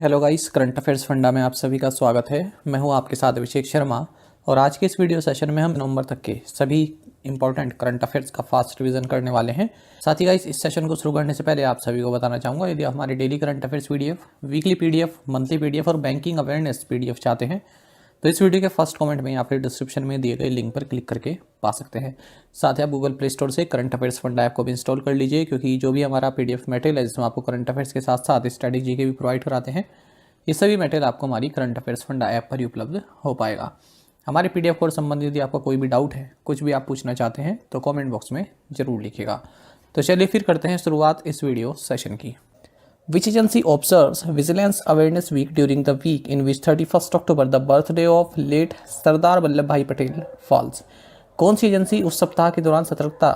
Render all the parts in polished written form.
Hello guys, current affairs funda में आप सभी का स्वागत है। मैं हूं आपके साथ अभिषेक शर्मा और आज के इस वीडियो सेशन में हम नवंबर तक के सभी इंपॉर्टेंट करंट अफेयर्स का फास्ट रिवीजन करने वाले हैं। साथ ही गाइस, इस सेशन को शुरू करने से पहले आप सभी को बताना चाहूँगा, यदि आप हमारे daily current affairs PDF, weekly PDF, monthly PDF और बैंकिंग अवेयरनेस पीडीएफ चाहते हैं तो इस वीडियो के फर्स्ट कमेंट में या फिर डिस्क्रिप्शन में दिए गए लिंक पर क्लिक करके पा सकते हैं। साथ ही आप गूगल प्ले स्टोर से करंट अफेयर्स फंडा ऐप को भी इंस्टॉल कर लीजिए, क्योंकि जो भी हमारा पीडीएफ मटेरियल है जिसमें आपको करंट अफेयर्स के साथ साथ स्ट्रैटेजी के भी प्रोवाइड कराते हैं, ये सभी मटेरियल आपको हमारी करंट अफेयर्स फंडा ऐप पर ही उपलब्ध हो पाएगा। हमारे पीडीएफ कोर्स संबंधित यदि आपका कोई भी डाउट है, कुछ भी आप पूछना चाहते हैं तो कमेंट बॉक्स में जरूर लिखिएगा। तो चलिए फिर करते हैं शुरुआत इस वीडियो सेशन की। Which agency observes Vigilance Awareness Week during the week in which 31st October, the birthday of late Sardar Vallabh भाई पटेल, falls? कौन सी एजेंसी उस सप्ताह के दौरान सतर्कता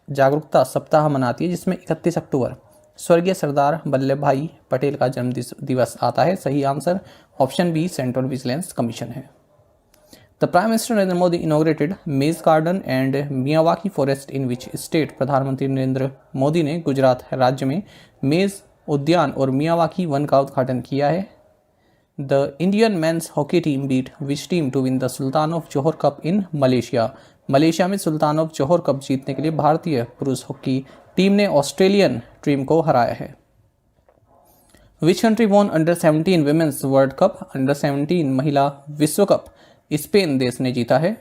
जागरूकता सप्ताह मनाती है जिसमें 31 अक्टूबर स्वर्गीय सरदार वल्लभ भाई पटेल का जन्म दिवस आता है? सही answer option B, Central Vigilance Commission है। The Prime minister Narendra Modi inaugurated maze garden and Miyawaki forest in which state? प्रधानमंत्री नरेंद्र मोदी ने गुजरात राज्य में मेज उद्यान और मियावाकी वन का उद्घाटन किया है। The Indian men's hockey team beat which team to win the Sultan of Johor Cup in Malaysia? Malaysia में सुल्तान ऑफ जोहर कप जीतने के लिए भारतीय पुरुष हॉकी टीम ने ऑस्ट्रेलियन टीम को हराया है। Which country won under 17 women's world cup? Under 17 महिला विश्व कप स्पेन देश ने जीता है।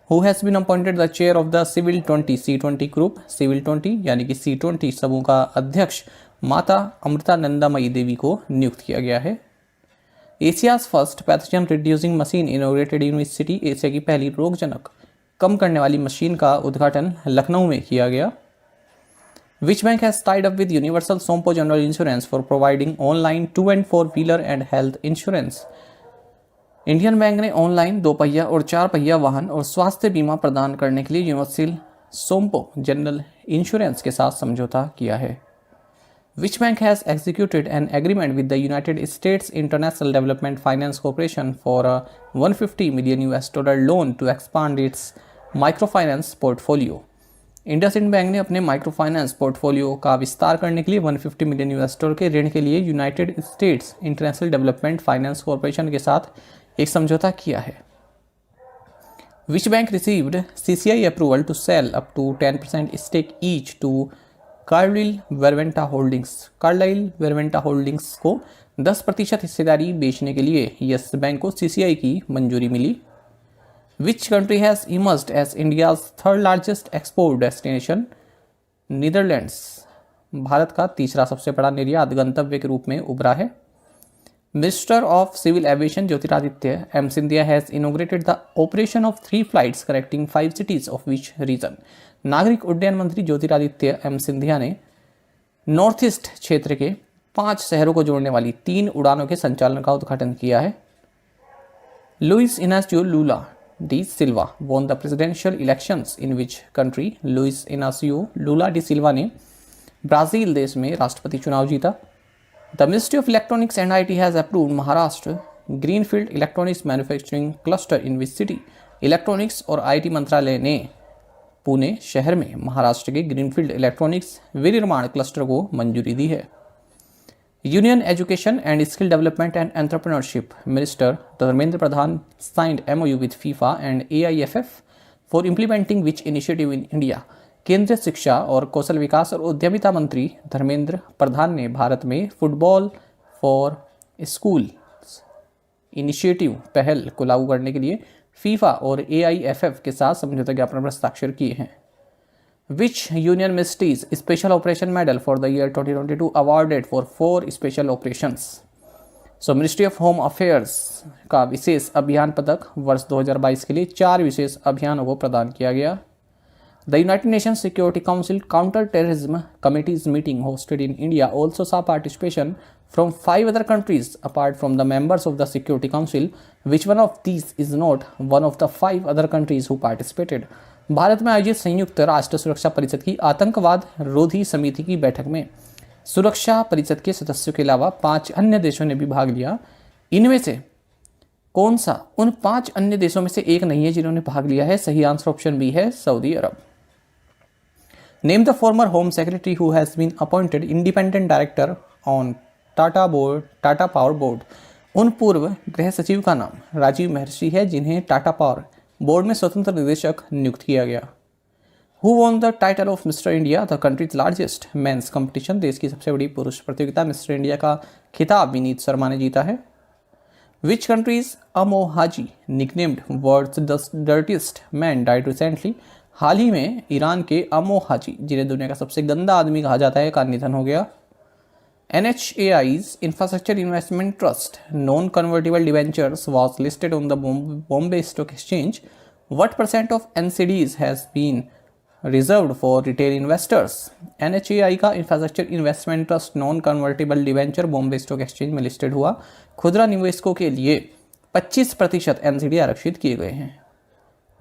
Who has been appointed the chair of the civil 20 C20 group? Civil 20 यानी कि C20 समूह का अध्यक्ष माता अमृतानंदमयी देवी को नियुक्त किया गया है। Asia's first pathogen reducing machine inaugurated in which city? Asia की पहली रोगजनक कम करने वाली मशीन का उद्घाटन लखनऊ में किया गया। विच bank has tied up with universal Sompo general insurance for providing online 2 and 4 wheeler and health insurance? Indian Bank ने ऑनलाइन 2 पहिया और 4 पहिया वाहन और स्वास्थ्य बीमा प्रदान करने के लिए यूनिवर्सल सोम्पो जनरल इंश्योरेंस के साथ समझौता किया है। Which bank has executed an agreement with the United States International Development Finance Corporation for a $150 million loan to expand its microfinance portfolio? IndusInd bank ने अपने माइक्रो फाइनेंस पोर्टफोलियो का विस्तार करने के लिए $150 मिलियन के ऋण के लिए United states international development finance corporation के साथ एक समझौता किया है। Which bank received CCI approval to sell up to 10% stake each to Carlyle Verventa holdings को 10% हिस्सेदारी बेचने के लिए यस बैंक को सीसीआई की मंजूरी मिली। Which country has emerged as India's third largest export destination? Netherlands Bharat का तीसरा सबसे बड़ा निर्यात गंतव्य के रूप में उभरा है। Minister of civil aviation Jyotiraditya M Scindia has inaugurated the operation of 3 flights connecting 5 cities of which region? नागरिक उड्डयन मंत्री ज्योतिरादित्य एम सिंधिया ने नॉर्थ ईस्ट क्षेत्र के 5 शहरों को जोड़ने वाली 3 उड़ानों के संचालन का उद्घाटन किया है। Luiz Inacio Lula da Silva won the presidential elections in which country? Luiz Inacio Lula da Silva ने ब्राजील देश में राष्ट्रपति चुनाव जीता। The ministry of Electronics and IT has approved Maharashtra greenfield electronics manufacturing cluster in which city? Electronics और IT मंत्रालय ने पुणे शहर में महाराष्ट्र के ग्रीनफील्ड इलेक्ट्रॉनिक्स विनिर्माण क्लस्टर को मंजूरी दी है। Union education and skill development and entrepreneurship minister Dharmendra Pradhan signed MOU with FIFA and AIFF for implementing which initiative in India? केंद्रीय शिक्षा और कौशल विकास और उद्यमिता मंत्री धर्मेंद्र प्रधान ने भारत में फुटबॉल फॉर स्कूल इनिशिएटिव पहल को लागू करने के लिए फीफा और AIFF के साथ समझौता ज्ञापन पर हस्ताक्षर किए हैं। विच union ministries special operation medal for the year 2022 awarded for 4 special operations? So ministry of home affairs का विशेष अभियान पदक वर्ष 2022 के लिए 4 विशेष अभियानों को प्रदान किया गया। The United Nations security council counter terrorism committees meeting hosted in India also saw participation from 5 other countries apart from the members of the Security Council. Which one of these is not one of the 5 other countries who participated? Bharat में आयोजित संयुक्त राष्ट्र सुरक्षा परिषद की आतंकवाद रोधी समिति की बैठक में सुरक्षा परिषद के सदस्यों के अलावा 5 अन्य देशों ने भी भाग लिया। इनमें से कौन सा उन 5 अन्य देशों में से एक नहीं है जिन्होंने भाग लिया है? सही आंसर ऑप्शन बी है, Saudi Arab. Name the former Home Secretary who has been appointed independent director on Tata power board. उन पूर्व गृह सचिव का नाम राजीव महर्षि है जिन्हें टाटा पावर बोर्ड में स्वतंत्र निदेशक नियुक्त किया गया। Who won the title of Mister India, the country's largest men's competition. देश की सबसे बड़ी पुरुष प्रतियोगिता मिस्टर इंडिया का खिताब विनीत शर्मा ने जीता है। Which country's Amou Haji nicknamed world's dirtiest man died recently. हाल ही में ईरान के अमो हाजी, जिन्हें दुनिया का सबसे गंदा आदमी कहा जाता है, का निधन हो गया। NHAI's Infrastructure Investment Trust non-convertible debentures was listed on the Bombay Stock Exchange. What percent of NCDs has been reserved for retail investors? NHAI का infrastructure investment trust non convertible debenture Bombay stock exchange में listed हुआ। खुदरा निवेशकों के लिए 25% NCD आरक्षित किए गए हैं।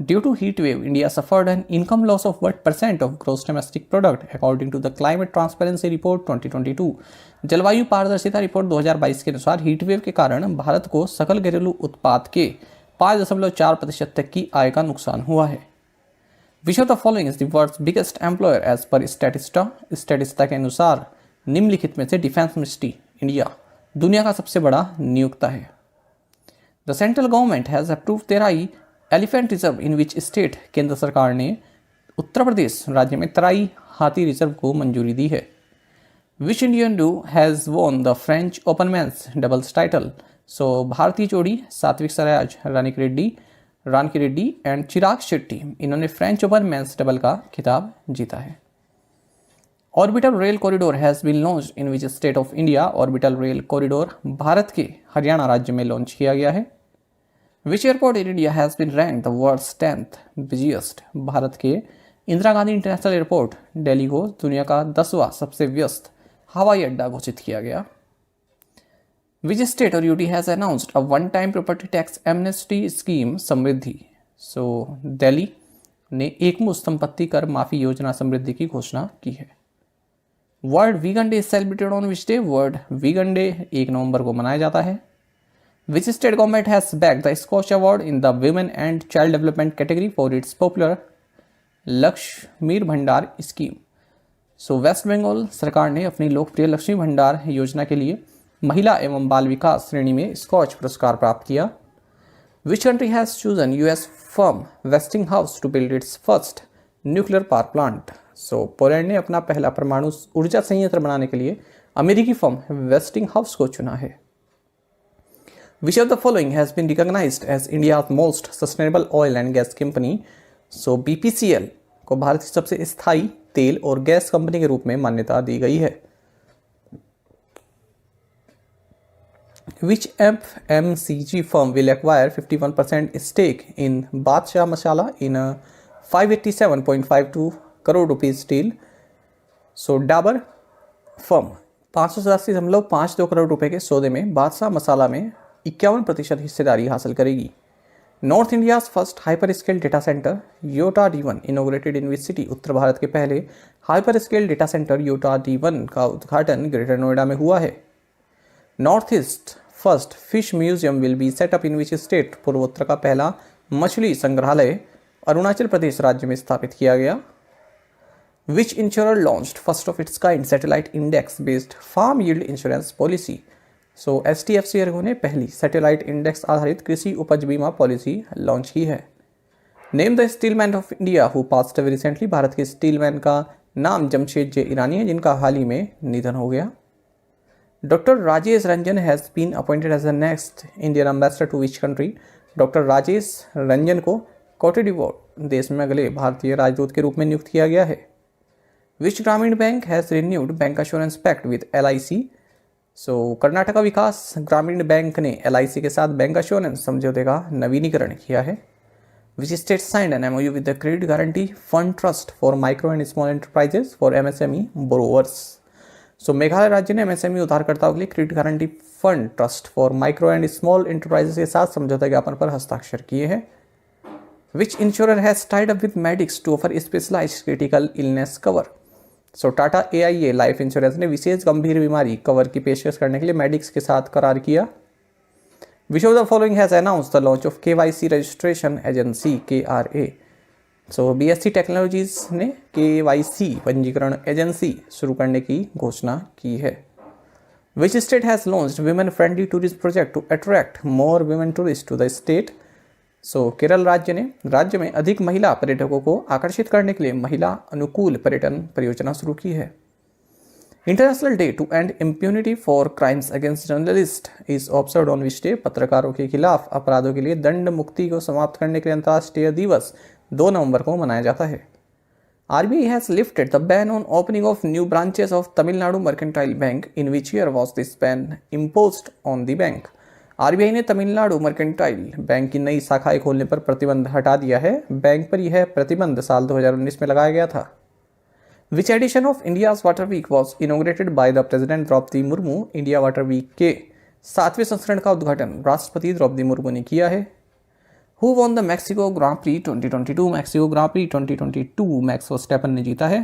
Due to heat wave, India suffered an income loss of what percent of gross domestic product, according to the Climate Transparency Report 2022. जलवायु पारदर्शिता रिपोर्ट 2022 के अनुसार हीट वेव के कारण भारत को सकल घरेलू उत्पाद के 5.4% तक की आय का नुकसान हुआ है। Which of the following is the world's biggest employer as per Statista? स्टैटिस्टा के अनुसार निम्नलिखित में से डिफेंस मिनिस्ट्री इंडिया दुनिया का सबसे बड़ा नियोक्ता है। The central government has approved Terai elephant reserve in which state. केंद्र सरकार ने उत्तर प्रदेश राज्य में तराई हाथी रिजर्व को मंजूरी दी है। Which Indian duo has won the French Open men's doubles title. So भारतीय जोड़ी सात्विक साईराज रानकी रेड्डी एंड चिराग शेट्टी, इन्होंने फ्रेंच ओपन मेंस डबल का खिताब जीता है। Orbital rail corridor has been launched in which state of India. Orbital rail corridor Bharat के हरियाणा राज्य में लॉन्च किया गया है। Which airport in India has been ranked the world's 10th busiest? Bharat के इंदिरा गांधी इंटरनेशनल एयरपोर्ट दिल्ली को दुनिया का 10वां सबसे व्यस्त हवाई अड्डा घोषित किया गया। Which state or UT has announced a one-time property tax amnesty scheme समृद्धि। सो दिल्ली ने एकमुश्त संपत्ति कर माफी योजना समृद्धि की घोषणा की है। World vegan day celebrated on which day. World vegan day 1 नवंबर को मनाया जाता है। Which state government has backed the Scotch Award in the Women and Child Development category for its popular Lakshmi भंडार स्कीम। सो वेस्ट बंगाल सरकार ने अपनी लोकप्रिय लक्ष्मी भंडार योजना के लिए महिला एवं बाल विकास श्रेणी में स्कॉच पुरस्कार प्राप्त किया। Which country has chosen US firm Westinghouse to build its first nuclear power plant? So Poland ने अपना पहला परमाणु ऊर्जा संयंत्र बनाने के लिए अमेरिकी फर्म वेस्टिंगहाउस को चुना है। Which of the following has been recognized as India's most sustainable oil and gas company? So BPCL को भारत की सबसे स्थायी तेल और गैस कंपनी के रूप में मान्यता दी गई है। Which FMCG firm will acquire 51% stake in बादशाह मसाला in 587.52 crore rupees deal? So Dabur firm 587.52 crore रुपए के सौदे में बादशाह मसाला में 51% हिस्सेदारी हासिल करेगी। North India first hyper scale data centre Yotta D1 inaugurated in which city. उत्तर भारत के पहले hyper scale data centre Yotta D1 का उद्घाटन ग्रेटर नोएडा में हुआ है। North East first fish museum will be set up in which state. पूर्वोत्तर का पहला मछली संग्रहालय अरुणाचल प्रदेश राज्य में स्थापित किया गया। Which insurer launched first of its kind satellite index based farm yield insurance policy. So HDFC Ergo ने पहली सैटेलाइट इंडेक्स आधारित कृषि उपज बीमा पॉलिसी लॉन्च की है। Name the steelman of India who passed away recently. Bharat के स्टीलमैन का नाम जमशेद जे ईरानी है जिनका हाल ही में निधन हो गया। Doctor Rajesh Ranjan has been appointed as the next Indian ambassador to which country. Doctor Rajesh Ranjan को कोटे डिवोर देश में अगले भारतीय राजदूत के रूप में नियुक्त किया गया है। Which Gramin bank has renewed bank assurance pact with LIC। So Karnataka Vikas Gramin bank ने LIC के साथ बैंक एश्योरेंस समझौते का नवीनीकरण किया है। Which state signed an MOU with the Credit Guarantee Fund Trust for Micro and Small Enterprises for MSME borrowers. So Meghalaya राज्य ने MSME उधारकर्ताओं के लिए Credit Guarantee Fund Trust for Micro and Small Enterprises के साथ समझौता ज्ञापन पर हस्ताक्षर किए हैं। Which insurer has tied up with Medix to offer specialised critical illness cover. So Tata AIA life insurance ने विशेष गंभीर बीमारी कवर की पेशकश करने के लिए मेडिक्स के साथ करार किया। विच of the following has announced the launch of KYC registration agency KRA। So BSc technologies ने KYC पंजीकरण एजेंसी शुरू करने की घोषणा की है। Which state has launched women friendly tourist project to attract more women tourists to the state? सो केरल राज्य में अधिक महिला पर्यटकों को आकर्षित करने के लिए महिला अनुकूल पर्यटन परियोजना शुरू की है। International day to end impunity for crimes against journalist is observed on which day? पत्रकारों के खिलाफ अपराधों के लिए दंड मुक्ति को समाप्त करने के लिए अंतर्राष्ट्रीय दिवस 2 नवंबर को मनाया जाता है। RBI has lifted the ban on opening of new branches of Tamil Nadu Mercantile Bank. In which year was this ban imposed on the bank? RBI ने तमिलनाडु मर्केंटाइल बैंक की नई शाखाएं खोलने पर प्रतिबंध हटा दिया है। बैंक पर यह प्रतिबंध साल 2019 में लगाया गया था। Which edition of India's Water Week was inaugurated by the President Droupadi Murmu? India water week के 7वें संस्करण का उद्घाटन राष्ट्रपति द्रौपदी मुर्मू ने किया है। Who won the Mexico Grand Prix 2022? Mexico grand pre 2022 max Verstappen ने जीता है।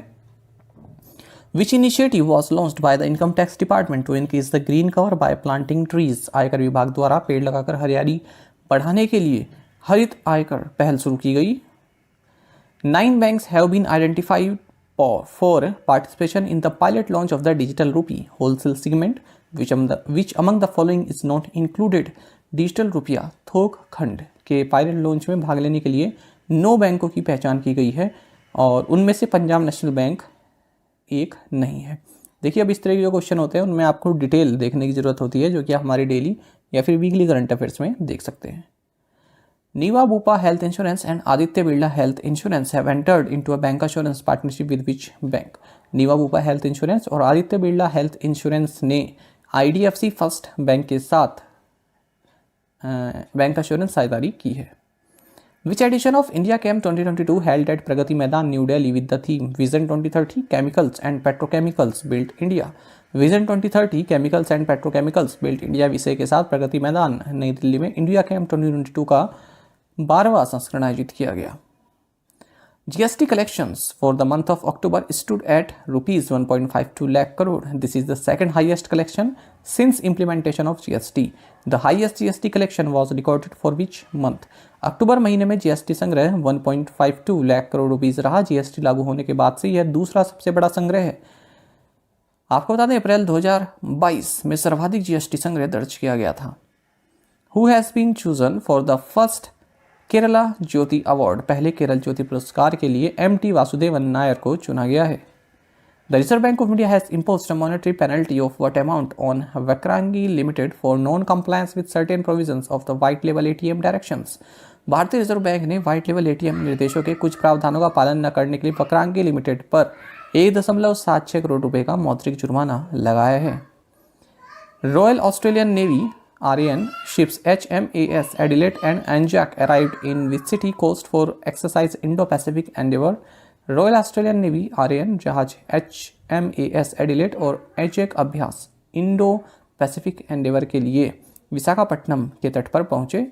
Which initiative was launched by the Income Tax Department to increase the green cover by planting trees? आयकर विभाग द्वारा पेड़ लगाकर हरियाली बढ़ाने के लिए हरित आयकर पहल शुरू की गई। 9 banks have been identified for participation in the pilot launch of the digital rupee wholesale segment. Which among the following is not included? Digital रुपया थोक खंड के पायलट लॉन्च में भाग लेने के लिए 9 बैंकों की पहचान की गई है और उनमें से पंजाब नेशनल बैंक एक नहीं है। देखिए, अब इस तरह के जो क्वेश्चन होते हैं उनमें आपको डिटेल देखने की ज़रूरत होती है, जो कि आप हमारी डेली या फिर वीकली करंट अफेयर्स में देख सकते हैं। Niva Bupa health insurance and Aditya Birla health insurance have entered into a bank insurance partnership with which bank? Niva Bupa health insurance और आदित्य बिरला हेल्थ इंश्योरेंस ने IDFC फर्स्ट बैंक के साथ बैंक इंश्योरेंस साझेदारी की है। विच एडिशन ऑफ इंडिया कैम्प 2022 held at Pragati Maidan New Delhi with the theme vision 2030 chemicals and petrochemicals built India? Vision 2030 chemicals and petrochemicals built India विषय के साथ प्रगति मैदान नई दिल्ली में इंडिया कैम्प 2022 का 12वां संस्करण आयोजित किया गया। GST collections for the month of October stood at rupees 1.52 lakh crore. This is the second highest collection since implementation of GST. The highest GST collection was recorded for which month? अक्टूबर महीने में GST संग्रह 1.52 lakh crore rupees रहा। GST लागू होने के बाद से यह दूसरा सबसे बड़ा संग्रह है। आपको बता दें, अप्रैल 2022 में सर्वाधिक GST संग्रह दर्ज किया गया था। Who has been chosen for the first Kerala Jyoti award? पहले केरल ज्योति पुरस्कार के लिए MT वासुदेवन नायर को चुना गया है। The reserve bank of India has imposed a monetary penalty of what amount on Vakrangee limited for non compliance with certain provisions of the white level ATM directions? भारतीय reserve bank ने व्हाइट लेवल ATM निर्देशों के कुछ प्रावधानों का पालन न करने के लिए वक्रांगी लिमिटेड पर 1.76 करोड़ रुपए का मौद्रिक जुर्माना लगाया है। Royal Australian navy RAN ships HMAS Adelaide and Anzac arrived in which city coast for exercise Indo-Pacific Endeavour? Royal Australian navy RAN जहाज HMAS Adelaide और एंजैक अभ्यास इंडो पैसिफिक एंडेवर के लिए विशाखापट्टनम के तट पर पहुंचे।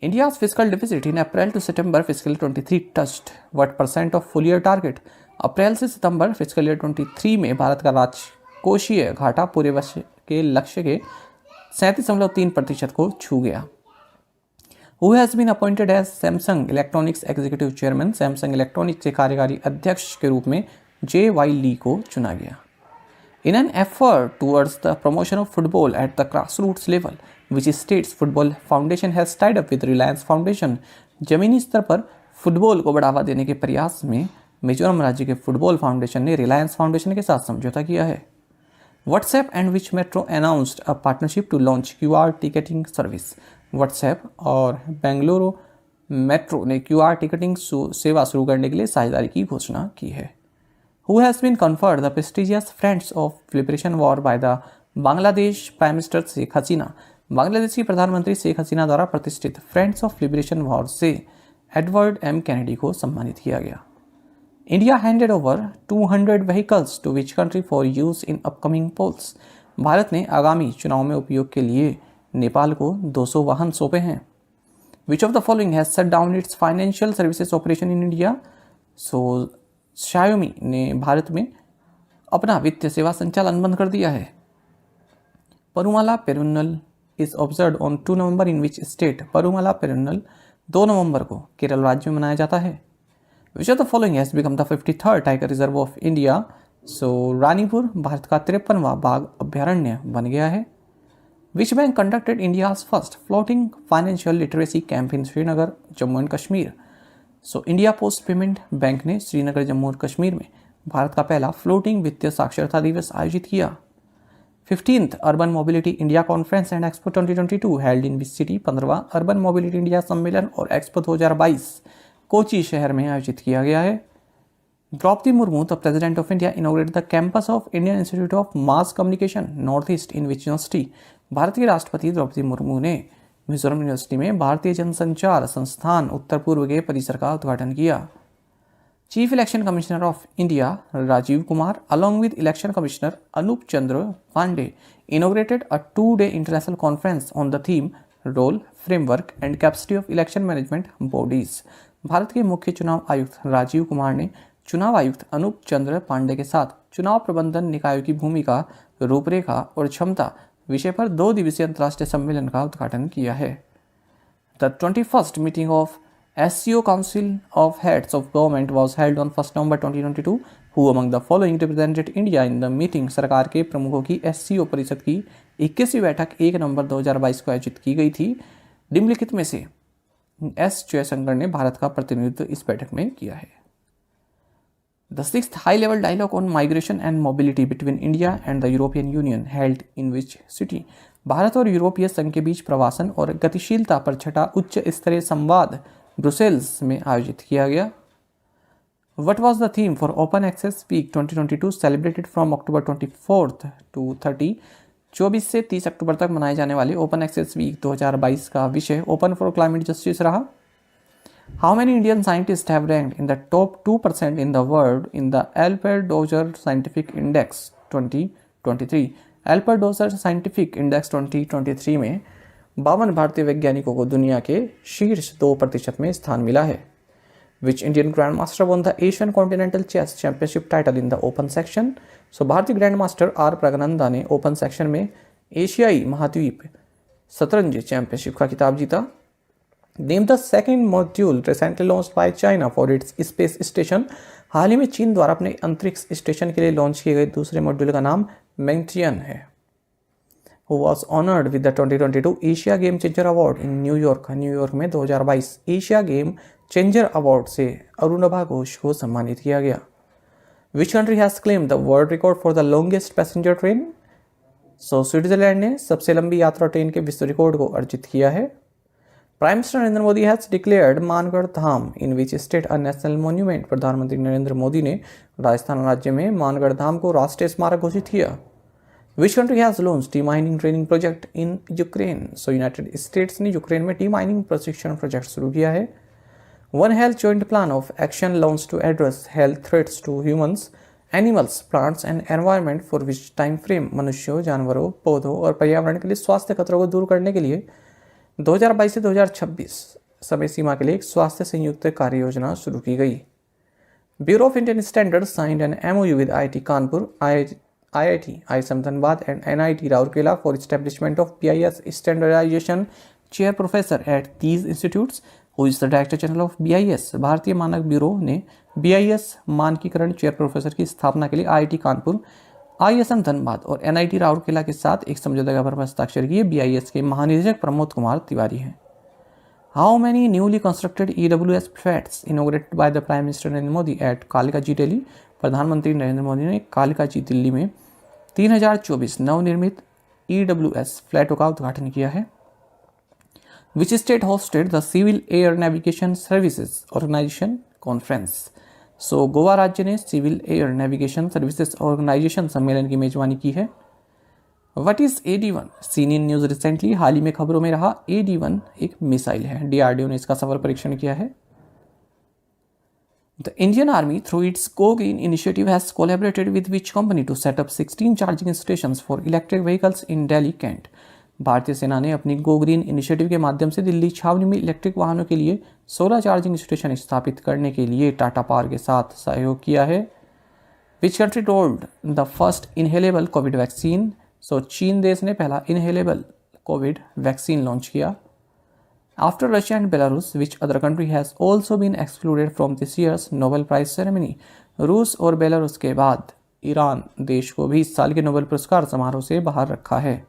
India's fiscal deficit in April to September fiscal 23 touched what % of full year target? अप्रैल से सितंबर फिस्कल ईयर 23 में भारत का राजकोषीय घाटा पूरे वर्ष के लक्ष्य के 37.3% को छू गया। Who has been appointed as Samsung Electronics Executive Chairman? Samsung electronics के कार्यकारी अध्यक्ष के रूप में JY ली को चुना गया। In an effort towards the promotion of football at the grassroots level, which state's football foundation has tied up with Reliance Foundation? जमीनी स्तर पर फुटबॉल को बढ़ावा देने के प्रयास में मिजोरम राज्य के फुटबॉल फाउंडेशन ने रिलायंस फाउंडेशन के साथ समझौता किया है। WhatsApp and which metro announced a partnership to launch QR ticketing service? WhatsApp और बेंगलुरु मेट्रो ने QR टिकटिंग सेवा शुरू करने के लिए साझेदारी की घोषणा की है। Who has been conferred the prestigious Friends of Liberation War by the Bangladesh prime minister Sheikh Hasina? Bangladesh की प्रधानमंत्री शेख हसीना द्वारा प्रतिष्ठित फ्रेंड्स ऑफ लिबरेशन वॉर से एडवर्ड M कैनेडी को सम्मानित किया गया। India handed over 200 vehicles to which country for use in upcoming polls? Bharat ने आगामी चुनाव में उपयोग के लिए नेपाल को 200 वाहन सौंपे हैं। विच of the following has shut down it's financial services operation in India? सो शायोमी ने भारत में अपना वित्तीय सेवा संचालन बंद कर दिया है। Parumala Perunnal is observed on 2 November in which state? Parumala Perunnal 2 नवंबर को केरल राज्य में मनाया जाता है। Which of the following has become the 53rd tiger reserve of India? Ranipur Bharat का 53वां बाघ अभ्यारण्य बन गया है। Which bank conducted India's first floating financial literacy camp in Srinagar Jammu and Kashmir. India post payment bank ने श्रीनगर जम्मू और कश्मीर में भारत का पहला फ्लोटिंग वित्तीय साक्षरता दिवस आयोजित किया। 15th Urban Mobility India conference and expo 2022 held in which city. 15वां अर्बन मोबिलिटी इंडिया सम्मेलन और एक्सपो 2022 कोची शहर में आयोजित किया गया है। Droupadi Murmu the president of India inaugurated the campus of Indian Institute of Mass Communication North East in which university. Bharat के राष्ट्रपति द्रौपदी मुर्मू ने मिजोरम यूनिवर्सिटी में भारतीय जनसंचार संस्थान उत्तर पूर्व के परिसर का उद्घाटन किया। Chief election commissioner of India Rajiv Kumar along with election commissioner Anup Chandra Pandey inaugurated a 2-day international conference on the theme role, framework and capacity of election management bodies। Bharat के मुख्य चुनाव आयुक्त राजीव कुमार ने चुनाव आयुक्त अनूप चंद्र पांडे के साथ चुनाव प्रबंधन निकायों की भूमिका, रूपरेखा और क्षमता विषय पर 2 दिवसीय अंतर्राष्ट्रीय सम्मेलन का उद्घाटन किया है। The 21st meeting of SCO Council of Heads of Government was held on 1 November 2022। Who among the following represented India in the meeting। सरकार के प्रमुखों की SCO परिषद की 21वीं बैठक 1 नवंबर 2022 को आयोजित की गई थी। निम्नलिखित में से एस जयशंकर ने भारत का प्रतिनिधित्व इस बैठक में किया है। The 6th High Level Dialogue on Migration and Mobility between India and the European Union held in which city। Bharat और यूरोपीय संघ के बीच प्रवासन और गतिशीलता पर छठा उच्च स्तरीय संवाद ब्रुसेल्स में आयोजित किया गया। What was the theme for Open Access Week 2022 celebrated from October 24th to 30। 24 से 30 अक्टूबर तक मनाए जाने वाले ओपन एक्सेस वीक 2022 का विषय ओपन फॉर क्लाइमेट जस्टिस रहा। How many Indian scientists have ranked in the top 2% in the world in the Alpert-Dozer Scientific Index 2023। Alpert-Dozer Scientific Index 2023 में 52 भारतीय वैज्ञानिकों को दुनिया के शीर्ष 2% में स्थान मिला है। Which Indian Grandmaster won the Asian Continental Chess Championship title in the Open section। भारतीय ग्रैंड मास्टर आर प्रगनंदा ने ओपन सेक्शन में एशियाई महाद्वीप शतरंज चैंपियनशिप का खिताब जीता। Name the second module recently launched by China for its space station। हाल ही में चीन द्वारा अपने अंतरिक्ष स्टेशन के लिए लॉन्च किए गए दूसरे मॉड्यूल का नाम मैंगटियन है। Who was honored with the 2022 Asia game changer award in New York में 2022 एशिया गेम चेंजर अवार्ड से अरुणभा घोष को सम्मानित किया गया। Which country has claimed the world record for the longest passenger train। Switzerland ने सबसे लंबी यात्रा ट्रेन के विश्व रिकॉर्ड को अर्जित किया है। Prime minister Narendra Modi has declared Mangarh Dham in which state a national monument. प्रधानमंत्री नरेंद्र मोदी ने राजस्थान राज्य में मानगढ़ धाम को राष्ट्रीय स्मारक घोषित किया। Which country has launched demining training project in Ukraine. United States ने यूक्रेन में टी-माइनिंग प्रशिक्षण प्रोजेक्ट शुरू किया है। One health joint plan of action launch to address health threats to humans, animals, plants and environment for which time frame. मनुष्यों, जानवरों, पौधों और पर्यावरण के लिए स्वास्थ्य खतरों को दूर करने के लिए 2022 से 2026 समय सीमा के लिए एक स्वास्थ्य संयुक्त कार्य योजना शुरू की गई। Bureau of Indian standards signed an MOU with IIT Kanpur, IIT ISM Dhanbad and NIT Rourkela for establishment of BIS standardization chair professor at these institutes। Who is the Director General of BIS। भारतीय मानक bureau ने BIS मानकीकरण chair professor की स्थापना के लिए IIT Kanpur, ISM Dhanbad और NIT Rourkela के साथ एक समझौते पर हस्ताक्षर किए। BIS के महानिदेशक प्रमोद कुमार तिवारी हैं। How many newly constructed EWS flats inaugurated by the Prime Minister Narendra Modi at Kalika जी दिल्ली। प्रधानमंत्री नरेंद्र मोदी ने कालिका जी दिल्ली में 3024 नवनिर्मित EWS फ्लैटों का उद्घाटन किया है। Which state hosted the Civil Air Navigation Services Organization Conference। Goa राज्य ने Civil Air Navigation Services Organisation सम्मेलन की मेजबानी की है। What is AD-1 seen in news recently. हाल ही में खबरों में रहा AD-1 एक मिसाइल है। DRDO ने इसका सफल परीक्षण किया है। The Indian Army through its Go Green initiative has collaborated with which company to set up 16 charging stations for electric vehicles in Delhi Kent। भारतीय सेना ने अपनी गो ग्रीन इनिशिएटिव के माध्यम से दिल्ली छावनी में इलेक्ट्रिक वाहनों के लिए 16 चार्जिंग स्टेशन स्थापित करने के लिए टाटा पावर के साथ सहयोग किया है। Which country rolled the first inhalable Covid vaccine. चीन देश ने पहला इनहेलेबल कोविड वैक्सीन लॉन्च किया। After Russia and Belarus, which other country has also been excluded from this year's Nobel Prize ceremony। रूस और बेलारूस के बाद ईरान देश को भी इस साल के नोबेल पुरस्कार समारोह से बाहर रखा है।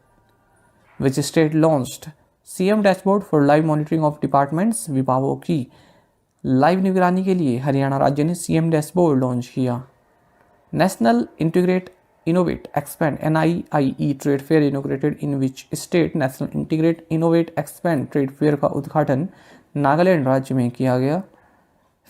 Which state launched CM dashboard for live monitoring of departments. विभागों की लाइव निगरानी के लिए हरियाणा राज्य ने सीएम डैशबोर्ड लॉन्च किया। National integrate innovate expand NIIE trade fair inaugurated in which state. National integrate innovate expand trade fair का उद्घाटन नागालैंड राज्य में किया गया।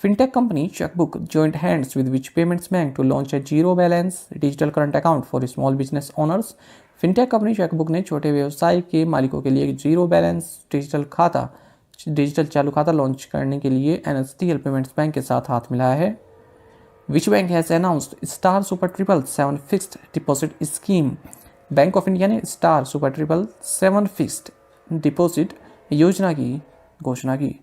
Fintech company checkbook joint hands with which payments bank to launch a zero balance digital current account for small business owners. Fintech company chequebook ने छोटे व्यवसाय के मालिकों के लिए एक जीरो बैलेंस डिजिटल चालू खाता लॉन्च करने के लिए NSDL पेमेंट्स बैंक के साथ हाथ मिलाया है। Which bank has announced star super 777 fixed deposit scheme. Bank of India ने स्टार सुपर 777 फिक्स्ड डिपॉजिट योजना की घोषणा की।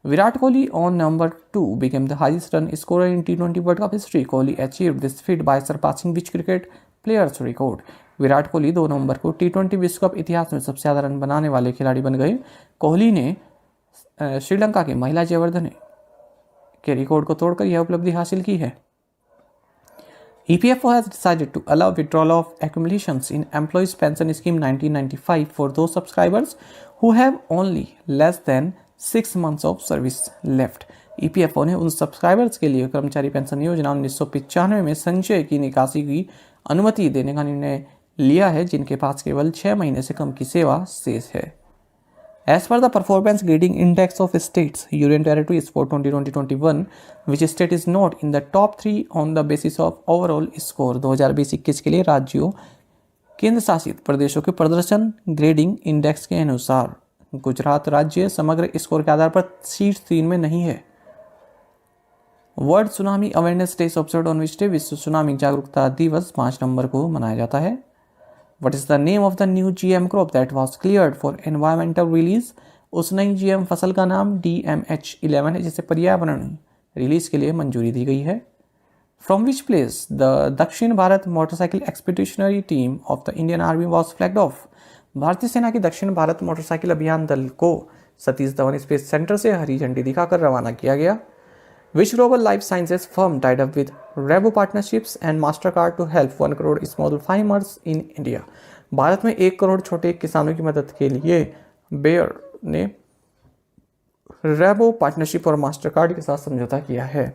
Virat Kohli on November 2 became the highest run scorer in T20 World Cup history. Kohli achieved this feat by surpassing which cricket players record? Virat Kohli 2 नवंबर को T20 विश्व cup इतिहास में सबसे ज़्यादा रन बनाने वाले खिलाड़ी बन गए। कोहली ने श्रीलंका के महिला जयवर्धने के रिकॉर्ड को तोड़कर यह उपलब्धि हासिल की है। EPFO has decided to allow withdrawal of accumulations in Employees Pension Scheme 1995 for those subscribers who have only less than 6 months of service left. EPFO ने उन सब्सक्राइबर्स के लिए कर्मचारी पेंशन योजना 1995 में संचय की निकासी की अनुमति देने का निर्णय लिया है जिनके पास केवल 6 महीने से कम की सेवा शेष है। As per the performance grading index of states, Union Territories for 2020-21, which state is not in the top 3 on the basis of overall score? 2020-21 के लिए राज्यों केंद्र शासित प्रदेशों के प्रदर्शन ग्रेडिंग इंडेक्स के अनुसार गुजरात राज्य समग्र स्कोर के आधार पर शीर्ष 3 में नहीं है। World tsunami awareness day observed on which day? विश्व सुनामी जागरूकता दिवस 5 नवंबर को मनाया जाता है। What is the name of the new GM crop that was cleared for environmental release? उस नई GM फसल का नाम DMH11 है जिसे पर्यावरण रिलीज के लिए मंजूरी दी गई है। From which place the दक्षिण Bharat motorcycle expeditionary team of the Indian army was flagged off? भारतीय सेना की दक्षिण भारत मोटरसाइकिल अभियान दल को सतीश धवन स्पेस सेंटर से हरी झंडी दिखाकर रवाना किया गया। Which global life sciences firm tied up with Rabo partnerships and Mastercard to help 1 crore small farmers in India? Bharat में 1 करोड़ छोटे किसानों की मदद के लिए बेयर ने Rabo पार्टनरशिप और मास्टरकार्ड के साथ समझौता किया है।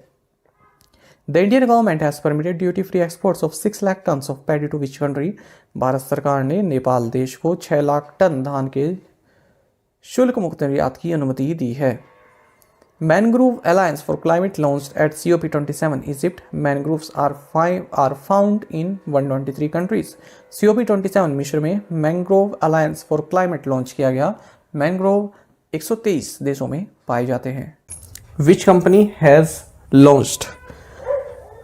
The Indian government has permitted duty-free exports of 6 lakh tons of paddy to which country? Bharat सरकार ने नेपाल देश को 6 लाख टन धान के शुल्क मुक्त निर्यात की अनुमति दी है। Mangrove Alliance for Climate launched at COP27 Egypt. Mangroves are found in 123 countries. COP27 मिस्र में Mangrove Alliance for Climate launch किया गया। मैंग्रोव 123 देशों में पाए जाते हैं। Which company has launched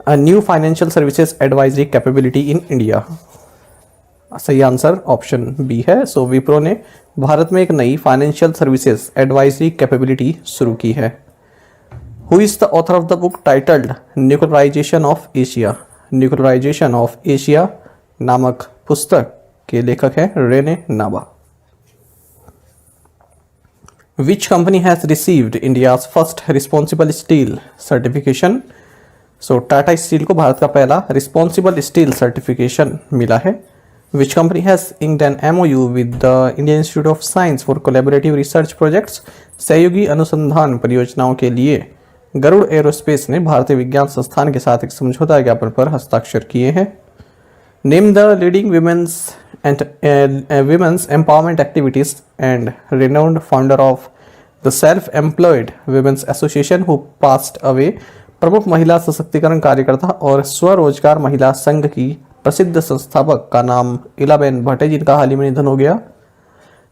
a new financial services advisory capability in India? सही आंसर ऑप्शन बी है। सो विप्रो ने भारत में एक नई फाइनेंशियल सर्विसेज एडवाइजरी कैपेबिलिटी शुरू की है। Who is the author of the book titled nuclearisation of Asia? Nuclearisation of Asia नामक पुस्तक के लेखक हैं Rene Naba. Which company has received India's first responsible steel certification? So Tata steel को भारत का पहला रिस्पॉन्सिबल स्टील सर्टिफिकेशन मिला है। Which company has inked an MOU with the Indian Institute of Science for collaborative research projects? सहयोगी अनुसंधान परियोजनाओं के लिए गरुड़ एरोस्पेस ने भारतीय विज्ञान संस्थान के साथ एक समझौता ज्ञापन पर हस्ताक्षर किए हैं। Name the leading women's empowerment activities and renowned founder of the Self-Employed Women's Association who passed away? प्रमुख महिला सशक्तिकरण कार्यकर्ता और स्वरोजगार महिला संघ की प्रसिद्ध संस्थापक का नाम इलाबेन भट्ट है जिनका हाल ही में निधन हो गया।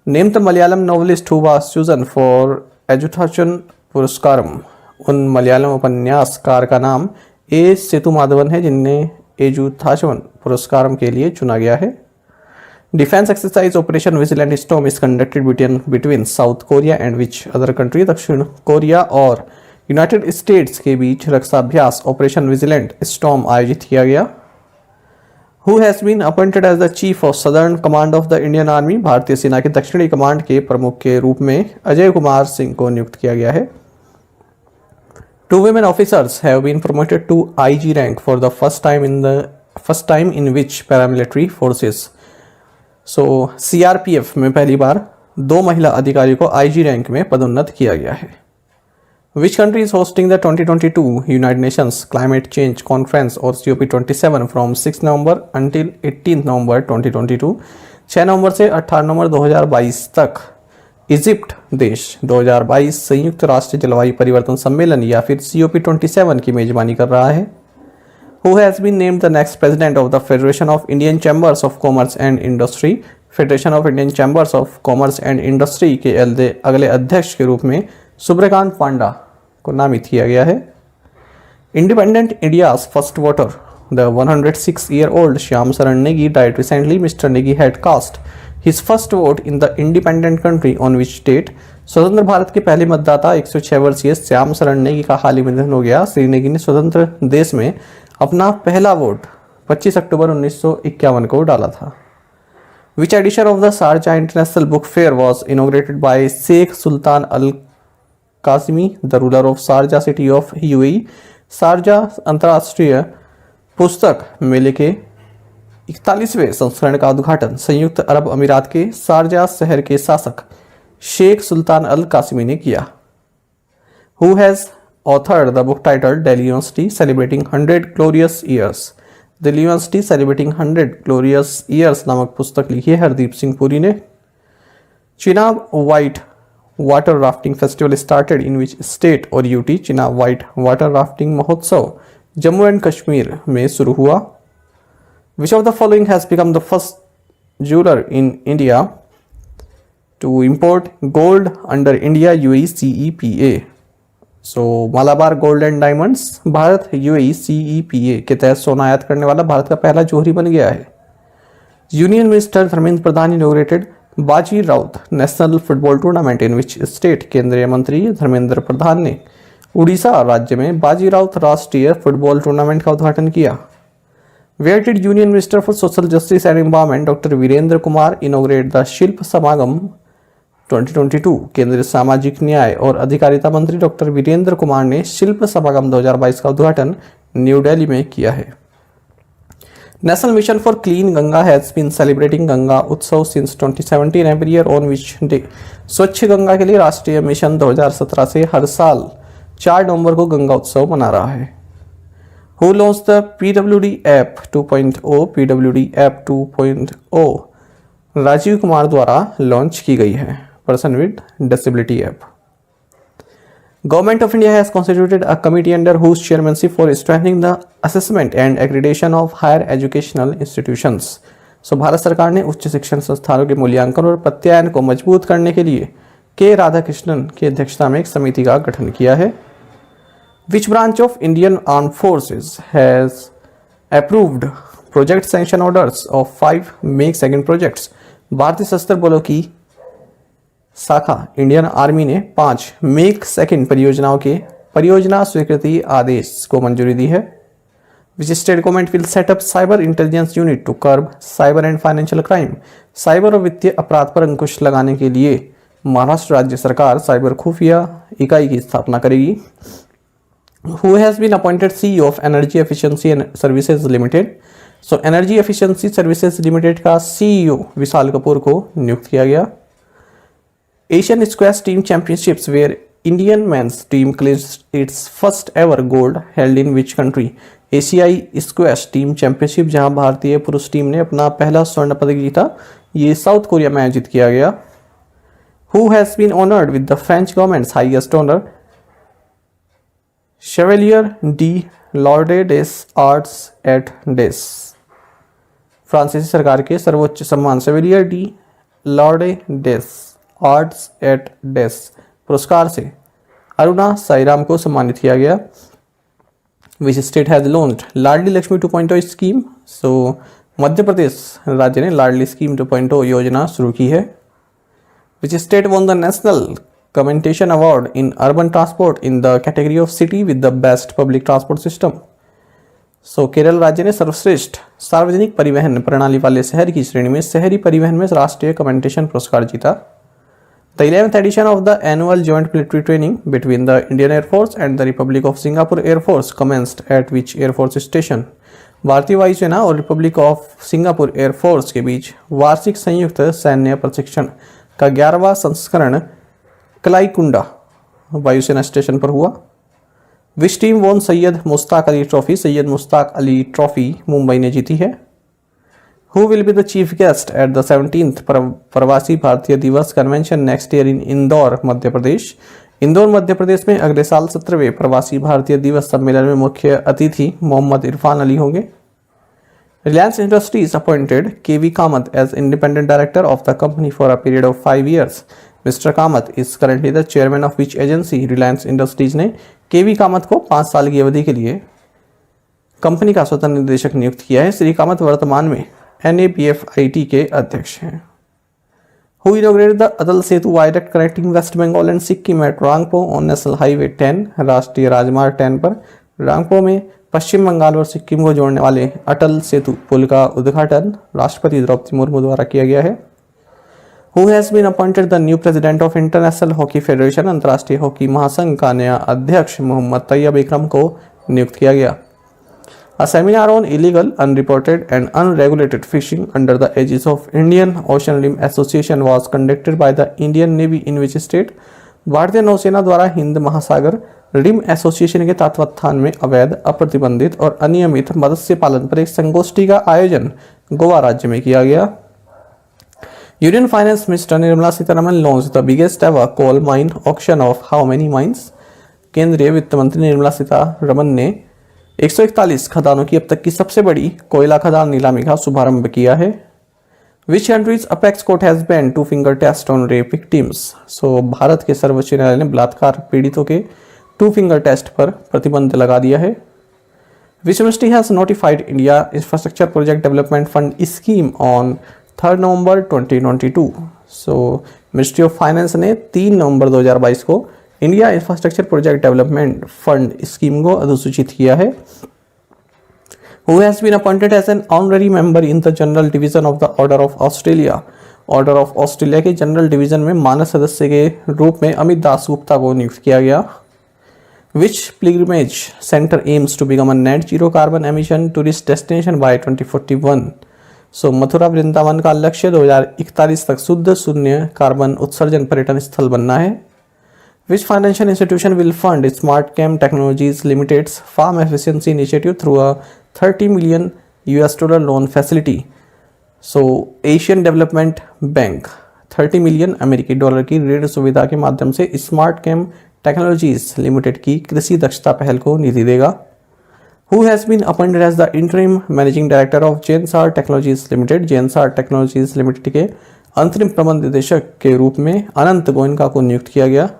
Name the Malayalam novelist who was chosen for Ezhuthachan Puraskaram? उन मलयालम उपन्यासकार का नाम ए सेतुमाधवन है जिन्हें एजुथाचन पुरस्कारम के लिए चुना गया है। Defence exercise operation vigilant storm is conducted between south Korea and which other country? दक्षिण कोरिया और यूनाइटेड स्टेट्स के बीच रक्षा अभ्यास ऑपरेशन विजिलेंट स्टॉर्म आयोजित किया गया। Who has been appointed as the Chief of Southern Command of the Indian Army? भारतीय सेना के दक्षिणी कमांड के प्रमुख के रूप में अजय कुमार सिंह को नियुक्त किया गया है। 2 women officers have been promoted to IG rank for the first time in the first time in which paramilitary forces. So CRPF में पहली बार 2 महिला अधिकारी को IG रैंक में पदोन्नत किया गया है। Which country is hosting the 2022 United Nations climate change conference और COP27 फ्रॉम 6 नवंबर अंटिल 18 नवंबर 2022। 6 नवंबर से 18 नवंबर 2022 तक इजिप्ट देश 2022 संयुक्त राष्ट्र जलवायु परिवर्तन सम्मेलन या फिर COP27 की मेजबानी कर रहा है। Who has been named the next president of the Federation of Indian Chambers of Commerce and Industry? Federation of Indian Chambers of Commerce and Industry के अगले अध्यक्ष के रूप में सुब्रकांत पांडा को नामित किया गया है। Independent India's first voter, the 106-year-old Shyam Saran Negi died recently. Mr. Negi had cast his first vote in the independent country on which date? स्वतंत्र भारत के पहले मतदाता 106 वर्षीय श्याम शरण नेगी का हाल ही में निधन हो गया। श्री नेगी ने स्वतंत्र देश में अपना पहला वोट 25 अक्टूबर 1951 को डाला था। Which edition of the Sharjah International Book Fair was inaugurated by Sheikh Sultan Al Qasimi, the ruler of Sharjah city of UAE? Sharjah अंतर्राष्ट्रीय पुस्तक मेले के 41वें संस्करण का उद्घाटन संयुक्त अरब अमीरात के शारजा शहर के शासक शेख सुल्तान अल कासिमी ने किया। Who has authored the book titled Delhi University Celebrating 100 Glorious Years? Delhi University celebrating 100 glorious years नामक पुस्तक लिखी है हरदीप सिंह पुरी ने। Chenab white water rafting festival started in which state और UT? Chenab white water rafting महोत्सव जम्मू एंड कश्मीर में शुरू हुआ। Which of the following has become the first jeweller in India to import gold under India UAE CEPA? So Malabar gold and diamonds Bharat UAE CEPA के तहत सोना आयात करने वाला भारत का पहला जौहरी बन गया है। यूनियन मिनिस्टर धर्मेंद्र प्रधान इनॉग्रेटेड बाजी Raut national football tournament in which state? केंद्रीय मंत्री धर्मेंद्र प्रधान ने उड़ीसा राज्य में बाजी राउत राष्ट्रीय फुटबॉल टूर्नामेंट का उद्घाटन किया। Where did Union Minister for Social Justice and Empowerment Dr. Virendra Kumar inaugurate the Shilp Samagam 2022? केंद्रीय सामाजिक न्याय और अधिकारिता मंत्री डॉक्टर वीरेंद्र कुमार ने शिल्प समागम 2022 का उद्घाटन न्यू दिल्ली में किया है। National Mission for Clean Ganga has been celebrating Ganga Utsav since 2017 every year on which day? स्वच्छ गंगा के लिए राष्ट्रीय मिशन 2017 से हर साल 4 नवंबर को गंगा उत्सव मना रहा है। Who launched the PWD app 2.0? PWD app 2.0 Rajiv Kumar द्वारा लॉन्च की गई है। Person with disability app. Government of India has constituted a committee under whose chairmanship for strengthening the assessment and accreditation of higher educational institutions. So Bharat सरकार ने उच्च शिक्षण संस्थानों के मूल्यांकन और प्रत्यायन को मजबूत करने के लिए के राधाकृष्णन की अध्यक्षता में एक समिति का गठन किया है। Which branch of Indian Armed Forces has approved project sanction orders of 5 Make Second projects? भारतीय सशस्त्र बलों की शाखा इंडियन आर्मी ने 5 मेक सेकंड परियोजनाओं के परियोजना स्वीकृति आदेश को मंजूरी दी है। Which state government will set up cyber intelligence unit to curb cyber and financial crime? Cyber और वित्तीय अपराध पर अंकुश लगाने के लिए महाराष्ट्र राज्य सरकार साइबर खुफिया इकाई की स्थापना करेगी। Who has been appointed CEO of Energy Efficiency and Services Limited? So Energy Efficiency Services Limited का CEO विशाल कपूर को नियुक्त किया गया। Asian Squash Team Championships where Indian men's team clinched its first ever gold held in which country? एशियाई squash team championship जहां भारतीय पुरुष team ने अपना पहला स्वर्ण पदक जीता, ये साउथ कोरिया में आयोजित किया गया। Who has been honored with the French government's highest honor? Chevalier de l'Ordre des Arts et des फ्रांसीसी सरकार के सर्वोच्च सम्मान Chevalier de l'Ordre des Arts et des पुरस्कार से अरुणा साईराम को सम्मानित किया गया। Which state has launched Ladli Laxmi 2.0 scheme? So Madhya Pradesh राज्य ने लाडली स्कीम 2.0 योजना शुरू की है। Which state won the national commendation award in urban transport in the category of city with the best public transport system? So Kerala राज्य ने सर्वश्रेष्ठ सार्वजनिक परिवहन प्रणाली वाले शहर की श्रेणी में शहरी परिवहन में राष्ट्रीय कमेंटेशन पुरस्कार जीता। The 11th edition of the annual joint military training between the Indian Air Force and the Republic of Singapore Air Force commenced at which Air Force station? भारतीय वायुसेना और रिपब्लिक ऑफ सिंगापुर एयरफोर्स के बीच वार्षिक संयुक्त सैन्य प्रशिक्षण का 11वां संस्करण कलाईकुंडा वायुसेना स्टेशन पर हुआ। Which team won Syed Mushtaq Ali trophy? Syed Mushtaq Ali trophy Mumbai ने जीती है। Who will be the chief guest at the 17th Pravasi Bharatiya Divas convention next year in Indore Madhya Pradesh? Indore Madhya Pradesh में अगले साल 17वें प्रवासी भारतीय दिवस सम्मेलन में मुख्य अतिथि मोहम्मद इरफान अली होंगे। Reliance Industries appointed KV Kamath as independent director of the company for a period of 5 years. Mister Kamath is currently the chairman of which agency? Reliance Industries ने केवी कामत को 5 साल की अवधि के लिए कंपनी का स्वतंत्र निदेशक नियुक्त किया है। श्री कामत वर्तमान में NAPFIT के अध्यक्ष हैं। Who inaugurated the Atal Setu viaduct connecting West Bengal and Sikkim at Rangpo on national highway 10? राष्ट्रीय राजमार्ग 10 पर रांगपो में पश्चिम बंगाल और सिक्किम को जोड़ने वाले अटल सेतु पुल का उद्घाटन राष्ट्रपति द्रौपदी मुर्मू द्वारा किया गया है। Who has been appointed the new president of International Hockey Federation? अंतर्राष्ट्रीय हॉकी महासंघ का नया अध्यक्ष मोहम्मद तैयब इकरम को नियुक्त किया गया। A seminar on illegal, unreported and unregulated fishing under the aegis of Indian Ocean Rim Association was conducted by the Indian Navy in which state? भारतीय नौसेना द्वारा हिंद महासागर रिम एसोसिएशन के तत्वावधान में अवैध, अप्रतिबंधित और अनियमित मत्स्य पालन पर एक संगोष्ठी का आयोजन गोवा राज्य में किया गया। Union finance minister Nirmala Sitharaman launch the biggest ever coal mine auction of how many mines? केंद्रीय वित्त मंत्री निर्मला सीतारमन ने 141 खदानों की अब तक की सबसे बड़ी कोयला खदान नीलामी का शुभारंभ किया है। Which country's apex court has ban 2 finger test on rape victims? So Bharat के सर्वोच्च न्यायालय ने बलात्कार पीड़ितों के 2 finger टेस्ट पर प्रतिबंध लगा दिया है। Which ministry has notified India infrastructure project development fund scheme on 3 November 2022? So ministry of finance ने 3 नवंबर 2022 को India infrastructure project development fund scheme को अधिसूचित किया है। Who has been appointed as an honorary member in the General Division of the Order of Australia? Order of Australia के general division में मानद सदस्य के रूप में अमित दास गुप्ता को नियुक्त किया गया। Which pilgrimage center aims to become a net zero carbon emission tourist destination by 2041? सो मथुरा वृंदावन का लक्ष्य 2041 तक शुद्ध शून्य कार्बन उत्सर्जन पर्यटन स्थल बनना है। Which financial institution will fund SmartChem Technologies Limited's farm efficiency initiative through a $30 million loan facility? So Asian Development Bank 30 million अमेरिकी डॉलर की ऋण सुविधा के माध्यम से SmartChem Technologies Limited की कृषि दक्षता पहल को निधि देगा। Who has been appointed as the interim managing director of JNSR Technologies Limited? JNSR Technologies Limited के अंतरिम प्रबंध निदेशक के रूप में अनंत गोयनका को नियुक्त किया गया।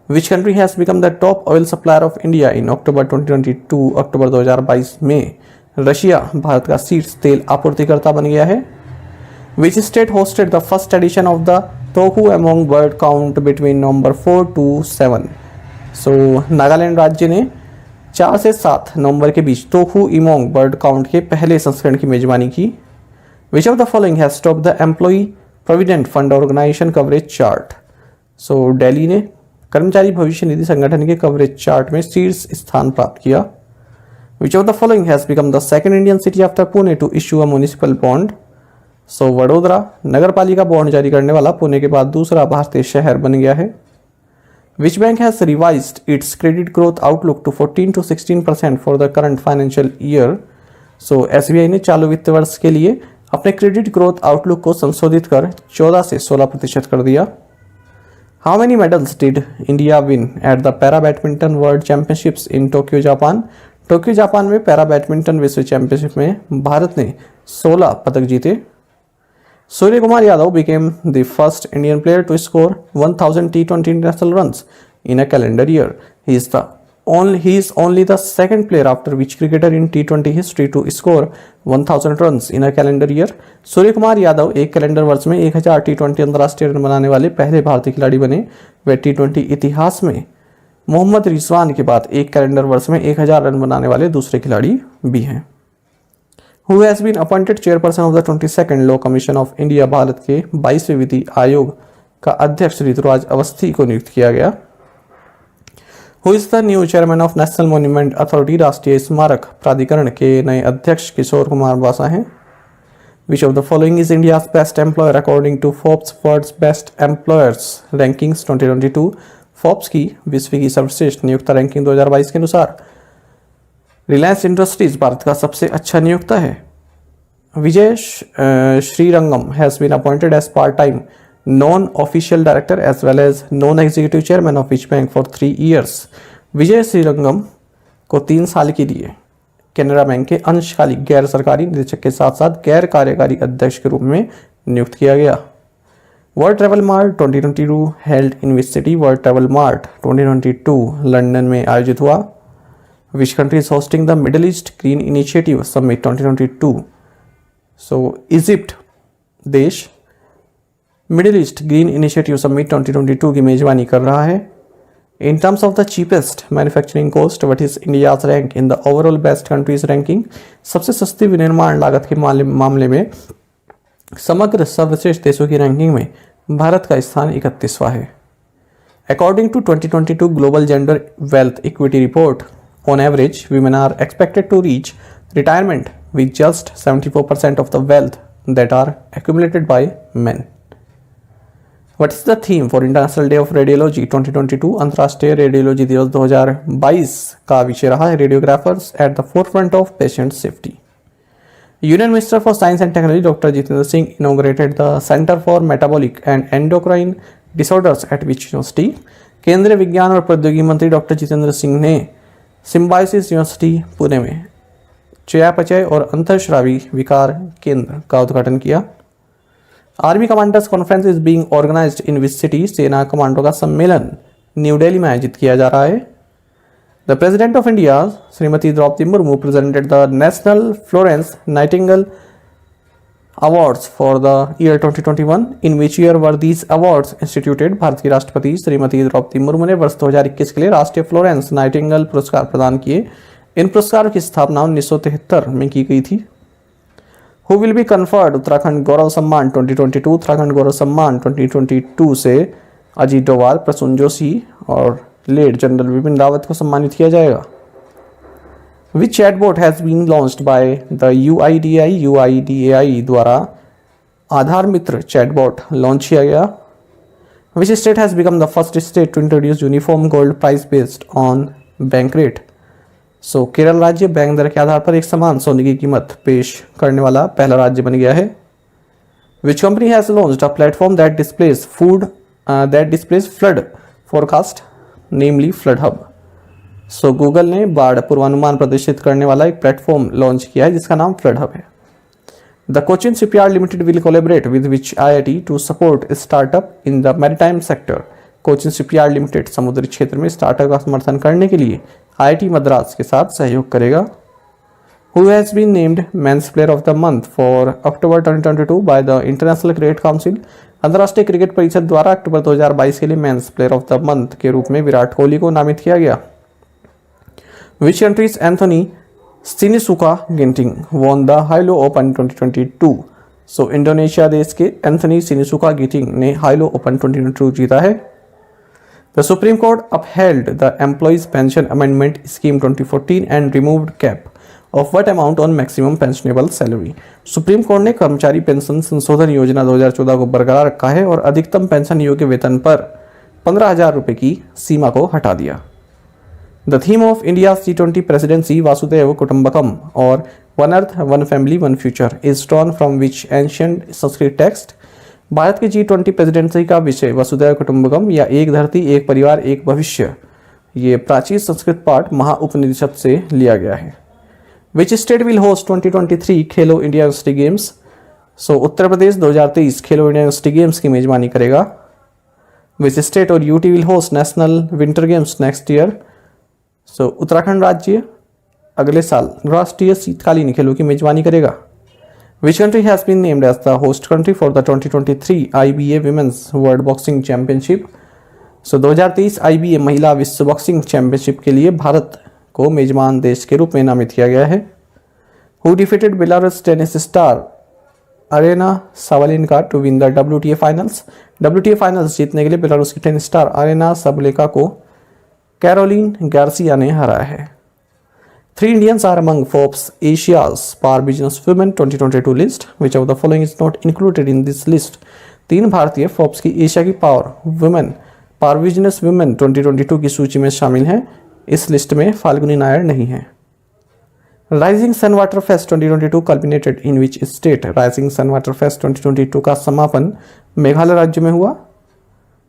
Which country has become the top oil supplier of India in October 2022? अक्टूबर 2022 में रशिया भारत का शीर्ष तेल आपूर्तिकर्ता बन गया है। Which state hosted the first edition of the Tohu Among Bird Count between November 4 to 7? So Nagaland राज्य ने 4 से 7 नवंबर के बीच तोहू इमोंग बर्ड काउंट के पहले संस्करण की मेजबानी की। Which of the following has topped the Employee Provident Fund Organization coverage chart? So Delhi ने कर्मचारी भविष्य निधि संगठन के कवरेज चार्ट में शीर्ष स्थान प्राप्त किया। Which of the following has become the second Indian city after Pune to issue a municipal bond? So Vadodara नगरपालिका बॉन्ड जारी करने वाला पुणे के बाद दूसरा भारतीय शहर बन गया है। Which bank has revised its credit growth outlook to 14 to 16% for the current financial year? So SBI ने चालू वित्त वर्ष के लिए अपने क्रेडिट ग्रोथ आउटलुक को संशोधित कर 14 से 16% कर दिया। How many medals did India win at the Para Badminton World Championships in Tokyo, Japan? Tokyo Japan में पैरा बैडमिंटन विश्व चैंपियनशिप में भारत ने 16 पदक जीते। Surya Kumar Yadav became the first Indian player to score 1000 T20 international runs in a calendar year. He is only the second player after which cricketer in T20 history to score 1000 runs in a calendar year. Surya Kumar Yadav एक calendar वर्ष में 1000 T20 अंतर्राष्ट्रीय run बनाने वाले पहले भारतीय खिलाड़ी बने। वे T20 इतिहास में मोहम्मद रिजवान के बाद एक कैलेंडर वर्ष में 1000 रन बनाने वाले दूसरे खिलाड़ी भी हैं। Who has been appointed chairperson of the 22nd Law Commission of India? Bharat के 22वें विधि आयोग का अध्यक्ष ऋतुराज अवस्थी को नियुक्त किया गया। Who is the new chairman of national monument authority, राष्ट्रीय स्मारक प्राधिकरण के नए अध्यक्ष किशोर कुमार बासा हैं। Which of the following is India's best employer according to Forbes World's Best Employers Rankings 2022? Forbes की विश्व की सर्वश्रेष्ठ नियोक्ता रैंकिंग 2022 के अनुसार रिलायंस इंडस्ट्रीज भारत का सबसे अच्छा नियोक्ता है। Vijay Srirangam has been appointed as part time non official director as well as non executive chairman of which bank for 3 years। Vijay Srirangam को 3 साल के लिए कैनरा बैंक के अंशकालिक गैर सरकारी निदेशक के साथ साथ गैर कार्यकारी अध्यक्ष के रूप में नियुक्त किया गया। World Travel Mart 2022 held in which city? World Travel Mart 2022 London में आयोजित हुआ। Which country is hosting the Middle East Green Initiative Summit 2022? So Egypt देश Middle East Green Initiative Summit 2022 की मेजबानी कर रहा है। In terms of the cheapest manufacturing cost, what is India's rank in the overall best countries ranking? सबसे सस्ती विनिर्माण लागत के मामले में समग्र सर्वश्रेष्ठ देशों की रैंकिंग में भारत का स्थान 31वां है। According to 2022 Global Gender Wealth Equity Report, on average, women are expected to reach retirement with just 74% of the wealth that are accumulated by men. What is the theme for International Day of Radiology 2022? अंतर्राष्ट्रीय radiology दिवस 2022 का विषय रहा है radiographers at the forefront of patient safety. Union minister for science and technology doctor Jitendra Singh inaugurated the centre for metabolic and endocrine disorders eight which university? केंद्रीय विज्ञान और प्रौद्योगिकी मंत्री डॉक्टर जितेंद्र सिंह ने सिम्बायोसिस यूनिवर्सिटी पुणे में चयापचय और अंतःस्रावी विकार केंद्र का उद्घाटन किया। Army commanders conference is being organised in which city? सेना कमांडरों का सम्मेलन न्यू दिल्ली में आयोजित किया जा रहा है। The president of India Shrimati Droupadi Murmu presented the national Florence Nightingale awards for the year 2021। In which year were these awards instituted? Bharat की राष्ट्रपति श्रीमती द्रौपदी मुर्मू ने वर्ष 2021 के लिए राष्ट्रीय फ्लोरेंस नाइटिंगेल पुरस्कार प्रदान किए। इन पुरस्कारों की स्थापना 1973 में की गई थी। Who will be conferred Uttarakhand गौरव सम्मान 2022? उत्तराखंड गौरव सम्मान 2022 से अजीत डोभाल, प्रसून जोशी और लेट जनरल विपिन रावत को सम्मानित किया जाएगा। Which chatbot has been launched by the UIDAI द्वारा आधार मित्र चैटबॉट लॉन्च किया गया। Which state has become the first state to introduce uniform gold price based on bank rate? सो केरल राज्य बैंक दर के आधार पर एक समान सोने की कीमत पेश करने वाला पहला राज्य बन गया है। विच company has launched a platform that displays flood forecast namely flood hub? So Google ने बाढ़ पूर्वानुमान प्रदर्शित करने वाला एक प्लेटफॉर्म लॉन्च किया है जिसका नाम फ्लड हब है। The Cochin shipyard limited will collaborate with which IIT to support startup in the maritime sector? Cochin shipyard limited समुद्री क्षेत्र में स्टार्टअप का समर्थन करने के लिए IIT मद्रास के साथ सहयोग करेगा। Who has been named Men's Player of the Month for October 2022 by the International Cricket Council? अंतर्राष्ट्रीय क्रिकेट परिषद द्वारा अक्टूबर 2022 के लिए men's player of the month के रूप में विराट कोहली को नामित किया गया। Which country's Anthony Sinisuka Ginting won the Hilo Open 2022? So Indonesia देश के एंथनी सिनिसुका गिटिंग ने हाइलो ओपन 2022 जीता है। The Supreme Court upheld the Employees Pension Amendment Scheme 2014 and removed cap of what amount on maximum pensionable salary? Supreme court ने कर्मचारी pension संशोधन योजना 2014 को बरकरार रखा है और अधिकतम पेंशन योग्य वेतन पर 15,000 रुपए की सीमा को हटा दिया। The theme of India's G20 presidency, Vasudhaiva Kutumbakam or One Earth, One Family, One Future is drawn from which ancient Sanskrit text? Bharat की G20 प्रेसिडेंसी का विषय वसुधैव कुटुंबकम या एक धरती एक परिवार एक भविष्य, ये प्राचीन संस्कृत पाठ महाउपनिषद से लिया गया है। Which state will host 2023 Khelo India university games? So Uttar Pradesh 2023 Khelo India university games की मेजबानी करेगा। विच स्टेट और UT will host national winter games next year? So Uttarakhand राज्य अगले साल राष्ट्रीय शीतकालीन खेलों की मेजबानी करेगा। Which country has been named as the host country for the 2023 IBA Women's World Boxing Championship? So 2023 IBA महिला विश्व बॉक्सिंग चैंपियनशिप के लिए भारत को मेजबान देश के रूप में नामित किया गया है। Who defeated Belarus tennis star Aryna Sabalenka to win the WTA finals? WTA finals जीतने के लिए बेलारूस की टेनिस स्टार अरेना साबालेंका को कैरोलिन गार्सिया ने हराया है। 3 Indians are among Forbes Asia's Power Business Women 2022 list. Which of the following is not included in this list? 3 भारतीय Forbes की एशिया की पावर बिजनेस वुमेन 2022 की सूची में शामिल हैं। इस लिस्ट में फाल्गुनी नायर नहीं है। Rising sun water fest 2022 culminated in which state? Rising sun water fest 2022 का समापन मेघालय राज्य में हुआ।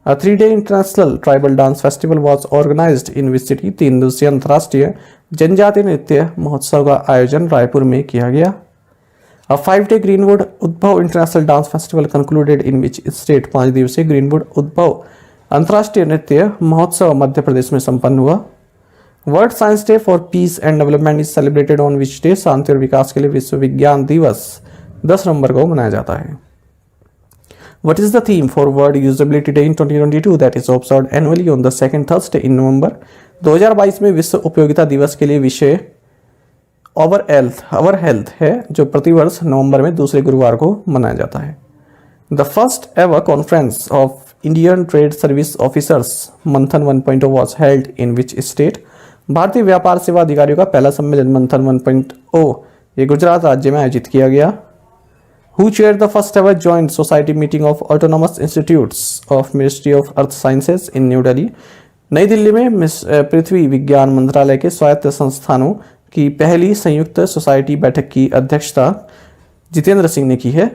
A 3-day international tribal dance festival was organized in which city? 3 दिवसीय अंतर्राष्ट्रीय जनजातीय नृत्य महोत्सव का आयोजन रायपुर में किया गया। A 5-day ग्रीनवुड उद्भव international dance festival concluded in which state? 5 दिवसीय ग्रीनवुड उद्भव अंतर्राष्ट्रीय नृत्य महोत्सव मध्य प्रदेश में संपन्न हुआ। World Science Day for Peace and Development is celebrated on which day? शांति और विकास के लिए विश्व विज्ञान दिवस 10 नवंबर को मनाया जाता है। What is the theme for World Usability Day in 2022 that is observed annually on the second Thursday in November? 2022 में विश्व उपयोगिता दिवस के लिए विषय Our Health है, जो प्रतिवर्ष नवंबर में दूसरे गुरुवार को मनाया जाता है। The first ever conference of Indian Trade Service Officers मंथन 1.0 was held in which state? भारतीय व्यापार सेवा अधिकारियों का पहला सम्मेलन मंथन 1.0 ये गुजरात राज्य में आयोजित किया गया। Who chaired the first ever joint society meeting of autonomous institutes of Ministry of Earth Sciences in New Delhi? New Delhi में पृथ्वी विज्ञान मंत्रालय के स्वायत्त संस्थानों की पहली संयुक्त सोसाइटी बैठक की अध्यक्षता जितेंद्र सिंह ने की है।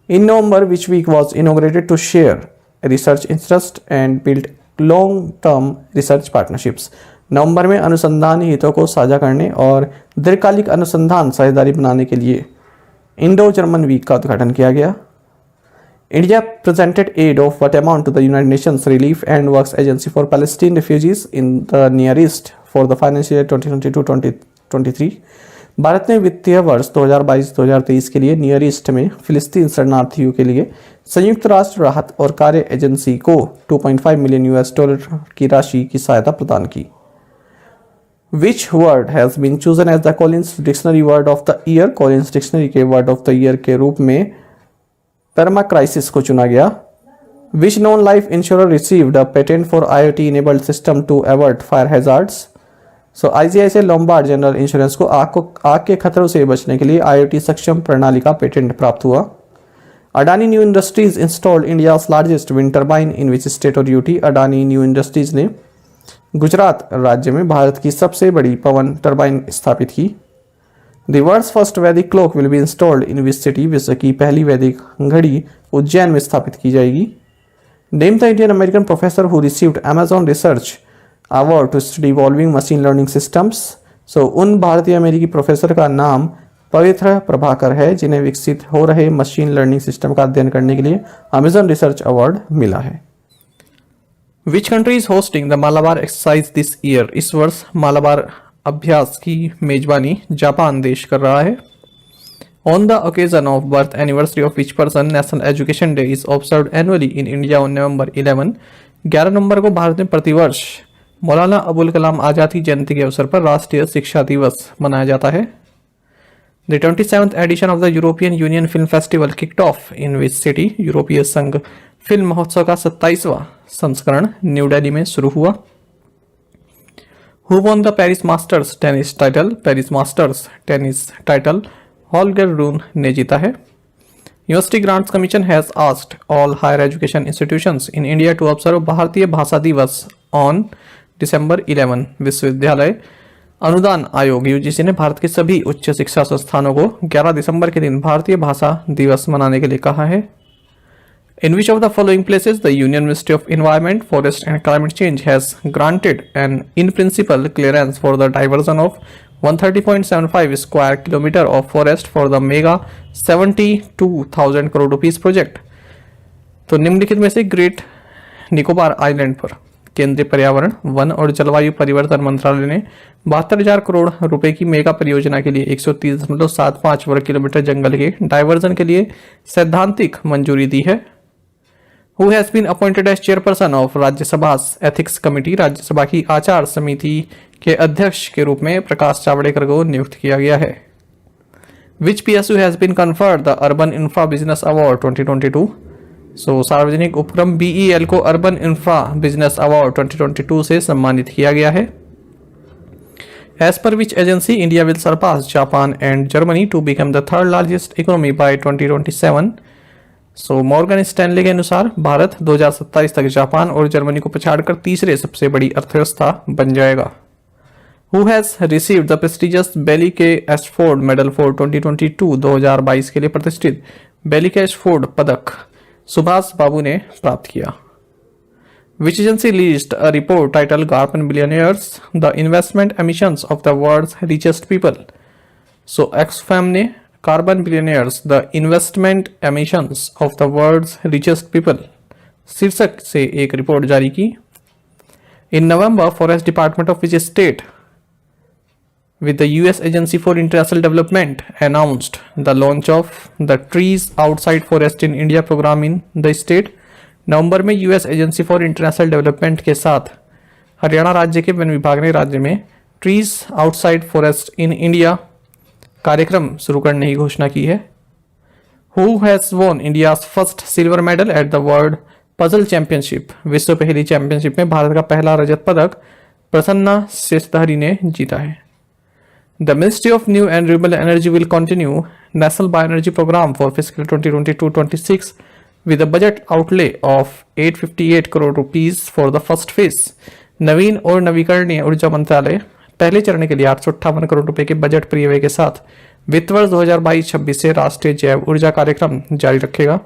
In November, which week was inaugurated to share research interest and build long-term research partnerships? नवंबर में अनुसंधान हितों को साझा करने और दीर्घकालिक अनुसंधान साझेदारी बनाने के लिए इंडो जर्मन वीक का उद्घाटन किया गया। India presented aid of what amount to the United Nations relief and works agency for Palestine refugees in the near east for the financial year 2022-2023। Bharat ने वित्तीय वर्ष 2022-2023 के लिए नियर ईस्ट में फिलिस्तीन शरणार्थियों के लिए संयुक्त राष्ट्र राहत और कार्य एजेंसी को $2.5 मिलियन की राशि की सहायता प्रदान की। Which word has been chosen as the Collins Dictionary Word of the Year? Collins Dictionary के Word of the Year के रूप में permacrisis को चुना गया। Which known life insurer received a patent for IoT-enabled system to avert fire hazards? So ICICI Lombard General Insurance को आग के खतरों से बचने के लिए IoT सक्षम प्रणाली का पेटेंट प्राप्त हुआ। Adani New Industries installed India's largest wind turbine in which state or UT? Adani New Industries ने गुजरात राज्य में भारत की सबसे बड़ी पवन टरबाइन स्थापित की। द वर्ल्ड्स फर्स्ट वैदिक clock will be installed in which city? विश्व की पहली वैदिक घड़ी उज्जैन में स्थापित की जाएगी। Name the Indian American professor who received Amazon research award to study evolving machine learning systems. So उन भारतीय अमेरिकी प्रोफेसर का नाम पवित्र प्रभाकर है जिन्हें विकसित हो रहे मशीन लर्निंग सिस्टम का अध्ययन करने के लिए अमेजॉन रिसर्च अवार्ड मिला है। Which country is hosting the Malabar exercise this year? इस वर्ष मालाबार अभ्यास की मेजबानी जापान देश कर रहा है। On the occasion of birth anniversary of which person National Education Day is observed annually in India on November 11? 11 नवंबर को भारत में प्रतिवर्ष मौलाना अबुल कलाम आजाद की जयंती के अवसर पर राष्ट्रीय शिक्षा दिवस मनाया जाता है। The 27th edition of the European Union Film Festival kicked off in which city? यूरोपीय संघ फिल्म महोत्सव का 27वां संस्करण न्यू दिल्ली में शुरू हुआ। Who won the Paris Masters tennis title? Paris Masters tennis title Holger Rune ने जीता है। University Grants Commission has asked all higher education institutions in India to observe Bharatiya Bhasha दिवस ऑन December 11। विश्वविद्यालय अनुदान आयोग यूजीसी ने भारत के सभी उच्च शिक्षा संस्थानों को 11 दिसंबर के दिन भारतीय भाषा दिवस मनाने के लिए कहा है। In which of the following places the Union Ministry of Environment, Forest and Climate Change has granted an in principle clearance for the diversion of 130.75 square kilometer of forest for the mega 72,000 crore rupees project? तो निम्नलिखित में से great Nicobar island पर केंद्रीय पर्यावरण one और जलवायु परिवर्तन मंत्रालय ने 72,000 करोड़ रुपए की मेगा परियोजना के लिए 130.75 वर्ग किलोमीटर जंगल के डाइवर्जन के लिए सैद्धांतिक मंजूरी दी है। Who has been appointed as chairperson of Rajya Sabha ethics committee? Rajya Sabha की आचार समिति के अध्यक्ष के रूप में प्रकाश जावड़ेकर को नियुक्त किया गया है। Which PSU has been conferred the Urban Infra Business Award 2022? सार्वजनिक उपक्रम BEL को अर्बन इंफ्रा बिजनेस अवार्ड 2022 से सम्मानित किया गया है। As per which agency India will surpass Japan and Germany to become the third largest economy by 2027? Morgan Stanley के अनुसार भारत 2027 तक जापान और जर्मनी को पछाड़कर तीसरे सबसे बड़ी अर्थव्यवस्था बन जाएगा। Who has received the prestigious बेली के एशफोर्ड मेडल फॉर 2022 के लिए प्रतिष्ठित बेली के एशफोर्ड पदक सुभाष बाबू ने प्राप्त किया। Which agency released a report titled Carbon Billionaires: The Investment Emissions of the World's Richest People? Oxfam ने Carbon Billionaires: The Investment Emissions of the World's Richest People शीर्षक से एक रिपोर्ट जारी की। In November, Forest Department of which state with the US Agency for International Development announced the launch of the Trees Outside Forest in India program in the state? नवंबर में US agency for international development के साथ हरियाणा राज्य के one विभाग ने राज्य में trees outside forest in India कार्यक्रम शुरू करने की घोषणा की है। Who has won India's first silver medal at the world puzzle championship? विश्व पहेली चैंपियनशिप में भारत का पहला रजत पदक प्रसन्ना शेषधारी ने जीता है। The ministry of new and renewable energy will continue national bio energy programme for fiscal 2022-26 with a budget outlay of 858 crore rupees for the first phase। नवीन और नवीकरणीय ऊर्जा मंत्रालय पहले चरण के लिए 858 करोड़ रुपए के बजट परिव्यय के साथ वित्त वर्ष 2022-26 से राष्ट्रीय जैव ऊर्जा कार्यक्रम जारी रखेगा।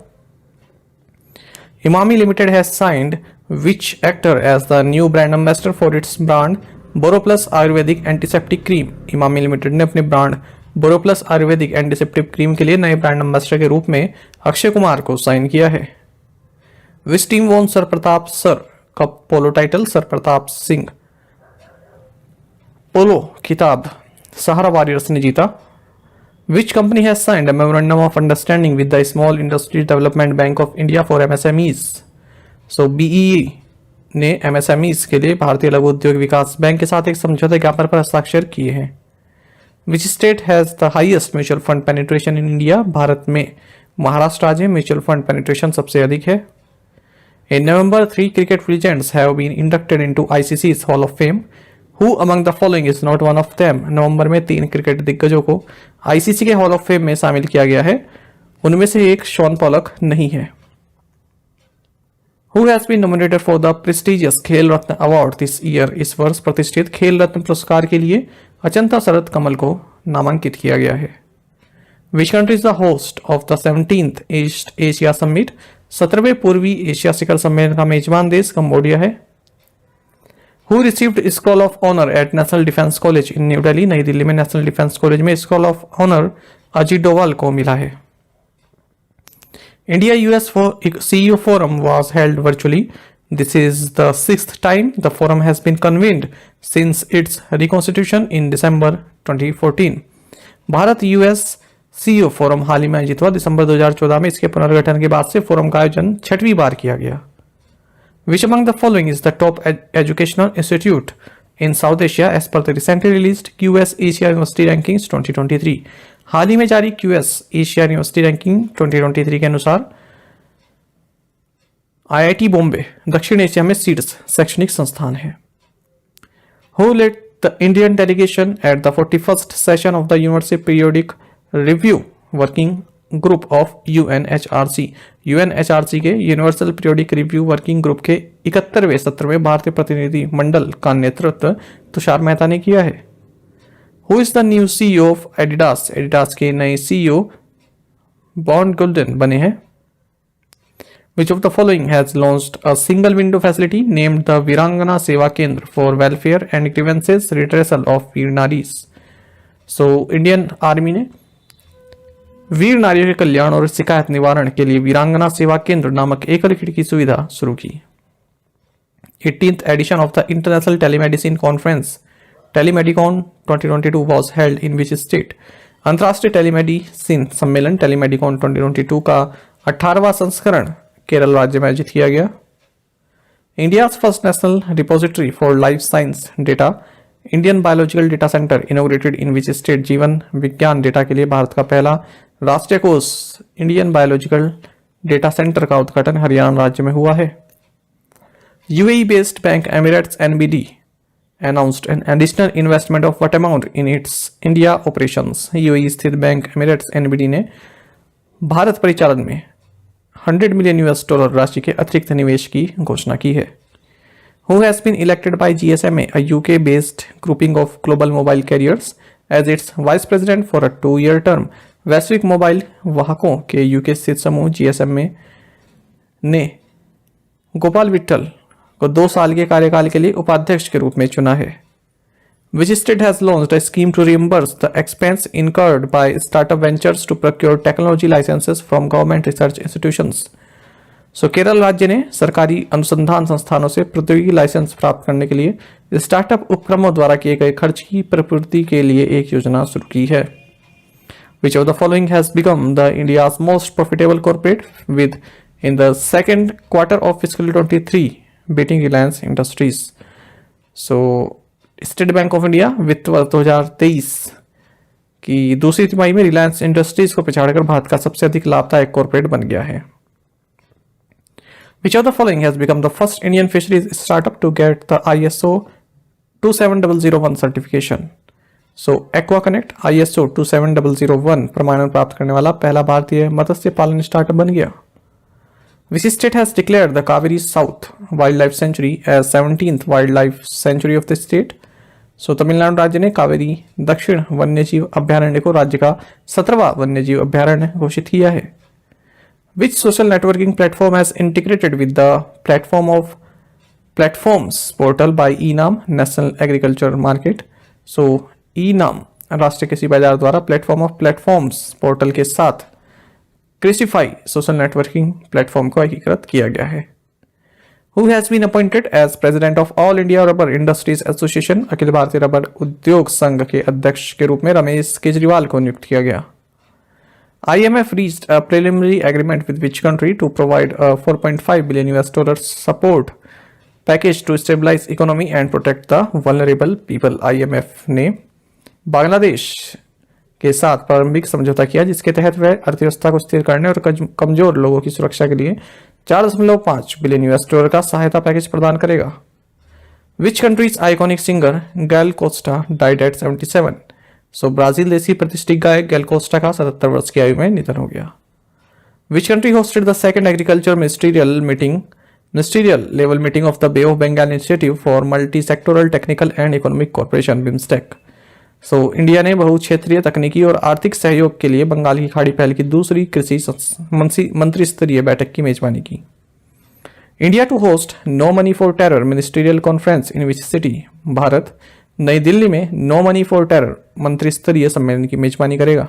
Emami limited has signed which actor as the new brand ambassador for its brand Boroplus Ayurvedic antiseptic cream? Emami limited ने अपने brand Boroplus Ayurvedic antiseptic cream के लिए नए ब्रांड एम्बेसडर के रूप में अक्षय कुमार को साइन किया है। Which team won Sir Pratap Sir cup polo title? Sir Pratap Singh polo खिताब सहारा वॉरियर्स ने जीता। Which company has signed a memorandum of understanding with the Small Industries Development Bank of India for MSMEs? BEE ने MSMEs के लिए भारतीय लघु उद्योग विकास bank के साथ एक समझौता ज्ञापन पर हस्ताक्षर किए हैं। Which state has the highest mutual fund penetration in India? Bharat में महाराष्ट्र राज्य में म्यूचुअल फंड पेनिट्रेशन सबसे अधिक है। In November, 3 cricket legends have been inducted into ICC's Hall of Fame. Who among the following is not one of them? नवंबर में 3 cricket दिग्गजों को ICC के हॉल ऑफ फेम में शामिल किया गया है, उनमें से एक शॉन पॉलक नहीं है। Who has been nominated for the prestigious खेल रत्न अवार्ड this year? इस वर्ष प्रतिष्ठित खेल रत्न पुरस्कार के लिए अचंता शरद कमल को नामांकित किया गया है। Which country is the host of the 17th East Asia Summit? 17वें पूर्वी एशिया शिखर सम्मेलन का मेजबान देश कंबोडिया है। Who received Scroll of Honor at National Defense College in New Delhi? New Delhi में नेशनल डिफेंस कॉलेज में scroll of honour Ajit Doval को मिला है। India US CEO Forum was held virtually. This is the 6th time the forum has been convened since its reconstitution in December 2014. Bharat US CEO forum हाल ही में आयोजित हुआ दिसंबर 2014 में। इसके पुनर्गठन के बाद से फोरम का आयोजन 6वीं बार किया गया। Which among the following is the top educational institute in South Asia as per the recently released QS Asia University Rankings 2023? हाल ही में जारी QS एशिया यूनिवर्सिटी रैंकिंग 2023 के अनुसार IIT बॉम्बे दक्षिण एशिया में शीर्ष शैक्षणिक संस्थान है। Who led the Indian delegation at the 41st session of the Universal Periodic Review Working Group of UNHRC? UNHRC के universal periodic review working group के 71वें सत्र में भारतीय प्रतिनिधि मंडल का नेतृत्व तुषार मेहता ने किया है। Who is the new CEO of Adidas? Adidas के नए CEO बॉन्ड गोल्डन बने हैं। Which of the following has launched a single window facility named the वीरांगना सेवा केंद्र for welfare and grievances redressal of Veer Naris? Indian Army ने वीर नारियों के कल्याण और शिकायत निवारण के लिए वीरांगना सेवा केंद्र नामक एकल खिड़की सुविधा शुरू की। 18th edition of the International Telemedicine Conference टेलीमेडिकॉन 2022 was held in which state? अंतर्राष्ट्रीय टेलीमेडिसिन सम्मेलन टेलीमेडिकॉन 2022 का 18वां संस्करण केरल राज्य में आयोजित किया गया। India first national repository for life science data Indian biological data centre inaugurated in which state? जीवन विज्ञान डेटा के लिए भारत का पहला राष्ट्रीय कोष इंडियन बायोलॉजिकल डेटा सेंटर का उद्घाटन हरियाणा राज्य में हुआ है। UAE based bank Emirates NBD announced an additional investment of what amount in its India operations। UAE स्थित बैंक Emirates NBD ने भारत परिचालन में $100 मिलियन राशि के अतिरिक्त निवेश की घोषणा की है। Who has been elected by GSMA, a UK-based grouping of global mobile carriers, as its vice president for a 2-year term। वैश्विक मोबाइल वाहकों के UK स्थित समूह GSMA ने गोपाल विट्ठल को 2 साल के कार्यकाल के लिए उपाध्यक्ष के रूप में चुना है। Which state has launched a scheme to reimburse the expense incurred by startup ventures to procure technology licenses from government research institutions। Kerala राज्य ने सरकारी अनुसंधान संस्थानों से प्रौद्योगिकी लाइसेंस प्राप्त करने के लिए स्टार्टअप उपक्रमों द्वारा किए गए खर्च की प्रतिपूर्ति के लिए एक योजना शुरू की है। Which of the following has become the India's most profitable corporate with in the second quarter of fiscal 23 beating Reliance Industries। State bank of India वित्त वर्ष 2023 की दूसरी तिमाही में रिलायंस इंडस्ट्रीज को पिछाड़कर भारत का सबसे अधिक लाभदायक कॉर्पोरेट बन गया है। Which of the following has become the first Indian fisheries startup to get the ISO 27001 certification? Aquaconnect ISO 27001 प्रमाणन प्राप्त करने वाला पहला भारतीय मत्स्य पालन स्टार्टअप बन गया। Which state has declared the Kaveri South Wildlife Sanctuary as 17th wildlife sanctuary of the state? Tamil Nadu राज्य ने कावेरी दक्षिण वन्यजीव अभ्यारण्य को राज्य का 17वां वन्यजीव अभ्यारण्य घोषित किया है। Which social networking platform has integrated with the platform of platforms portal by eNAM National Agriculture Market? eNAM राष्ट्रीय कृषि बाजार द्वारा प्लेटफॉर्म ऑफ प्लेटफॉर्म्स पोर्टल के साथ कृषिफाई सोशल नेटवर्किंग प्लेटफॉर्म को एकीकृत किया गया है। Who has been appointed as president of All India Rubber Industries Association? Akhil Bharatiya rubber उद्योग संघ के अध्यक्ष के रूप में रमेश केजरीवाल को नियुक्त किया गया। IMF reached a preliminary agreement with which country to provide a $4.5 billion support package to stabilize economy and protect the vulnerable people। IMF ने बांग्लादेश के साथ प्रारंभिक समझौता किया जिसके तहत वह अर्थव्यवस्था को स्थिर करने और कमजोर लोगों की सुरक्षा के लिए $4.5 बिलियन का सहायता पैकेज प्रदान करेगा। Which country's iconic singer गैल कोस्टा died at 77? ब्राजील देशी प्रतिष्ठित गायक गैल कोस्टा का 77 वर्ष की आयु में निधन हो गया। Which country hosted the second agriculture ministerial level meeting of the Bay of Bengal Initiative for Multi-Sectoral Technical and Economic Cooperation BIMSTEC? India ने बहुक्षेत्रीय तकनीकी और आर्थिक सहयोग के लिए बंगाल की खाड़ी पहल की दूसरी कृषि मंत्री स्तरीय बैठक की मेजबानी की। India to host no money for terror ministerial conference in which city? Bharat New Delhi में नो मनी फॉर टेरर मंत्री स्तरीय सम्मेलन की मेजबानी करेगा।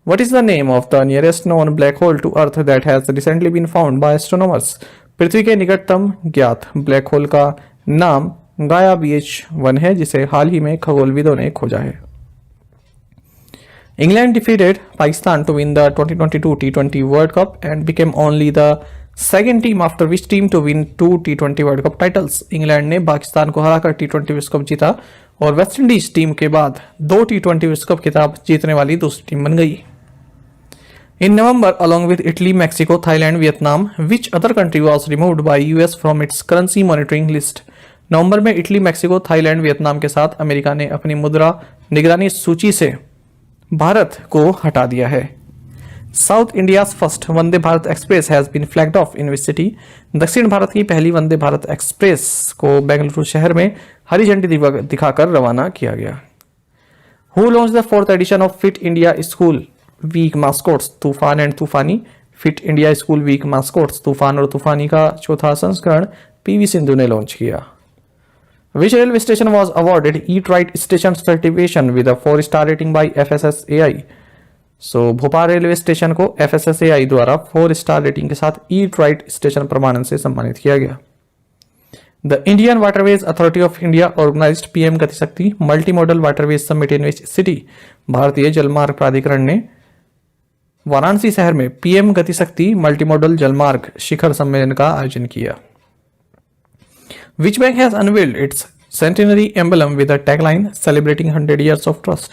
What is the name of the nearest known black hole to Earth that has recently been found by astronomers? पृथ्वी के निकटतम ज्ञात ब्लैक होल का नाम गाया BH1 है जिसे हाल ही में खगोलविदों ने खोजा है। England defeated Pakistan to win the 2022 T20 World Cup and became only the second team after which team to win 2 T20 World Cup titles। England ने पाकिस्तान को हराकर T20 विश्व कप जीता और वेस्ट इंडीज टीम के बाद 2 T20 विश्व cup खिताब जीतने वाली दूसरी टीम बन गई। In November, along with Italy, Mexico, Thailand, Vietnam, which other country was removed by US from its currency monitoring list? नवंबर में इटली, मैक्सिको, थाईलैंड, वियतनाम के साथ अमेरिका ने अपनी मुद्रा निगरानी सूची से भारत को हटा दिया है। South India's first Vande Bharat express has been flagged off in which city? दक्षिण भारत की पहली वंदे भारत एक्सप्रेस को बेंगलुरु शहर में हरी झंडी दिखाकर रवाना किया गया। Who launch the 4th edition of Fit India School Week mascots Toofan and Toofani? Fit India School Week mascots Toofan और तूफानी का चौथा संस्करण पीवी सिंधु ने लॉन्च किया। Which railway station was awarded Eat Right Station certification with a 4-star rating by FSSAI? Bhopal railway station को FSSAI द्वारा 4-स्टार rating के साथ Eat Right स्टेशन प्रमाणन से सम्मानित किया गया। The Indian Waterways Authority of India organized PM गति शक्ति multi modal waterways summit in which city? भारतीय जलमार्ग प्राधिकरण ने वाराणसी शहर में PM गति शक्ति मल्टी मॉडल जलमार्ग शिखर सम्मेलन का आयोजन किया। Which bank has unveiled its centenary emblem with a tagline celebrating 100 years of trust?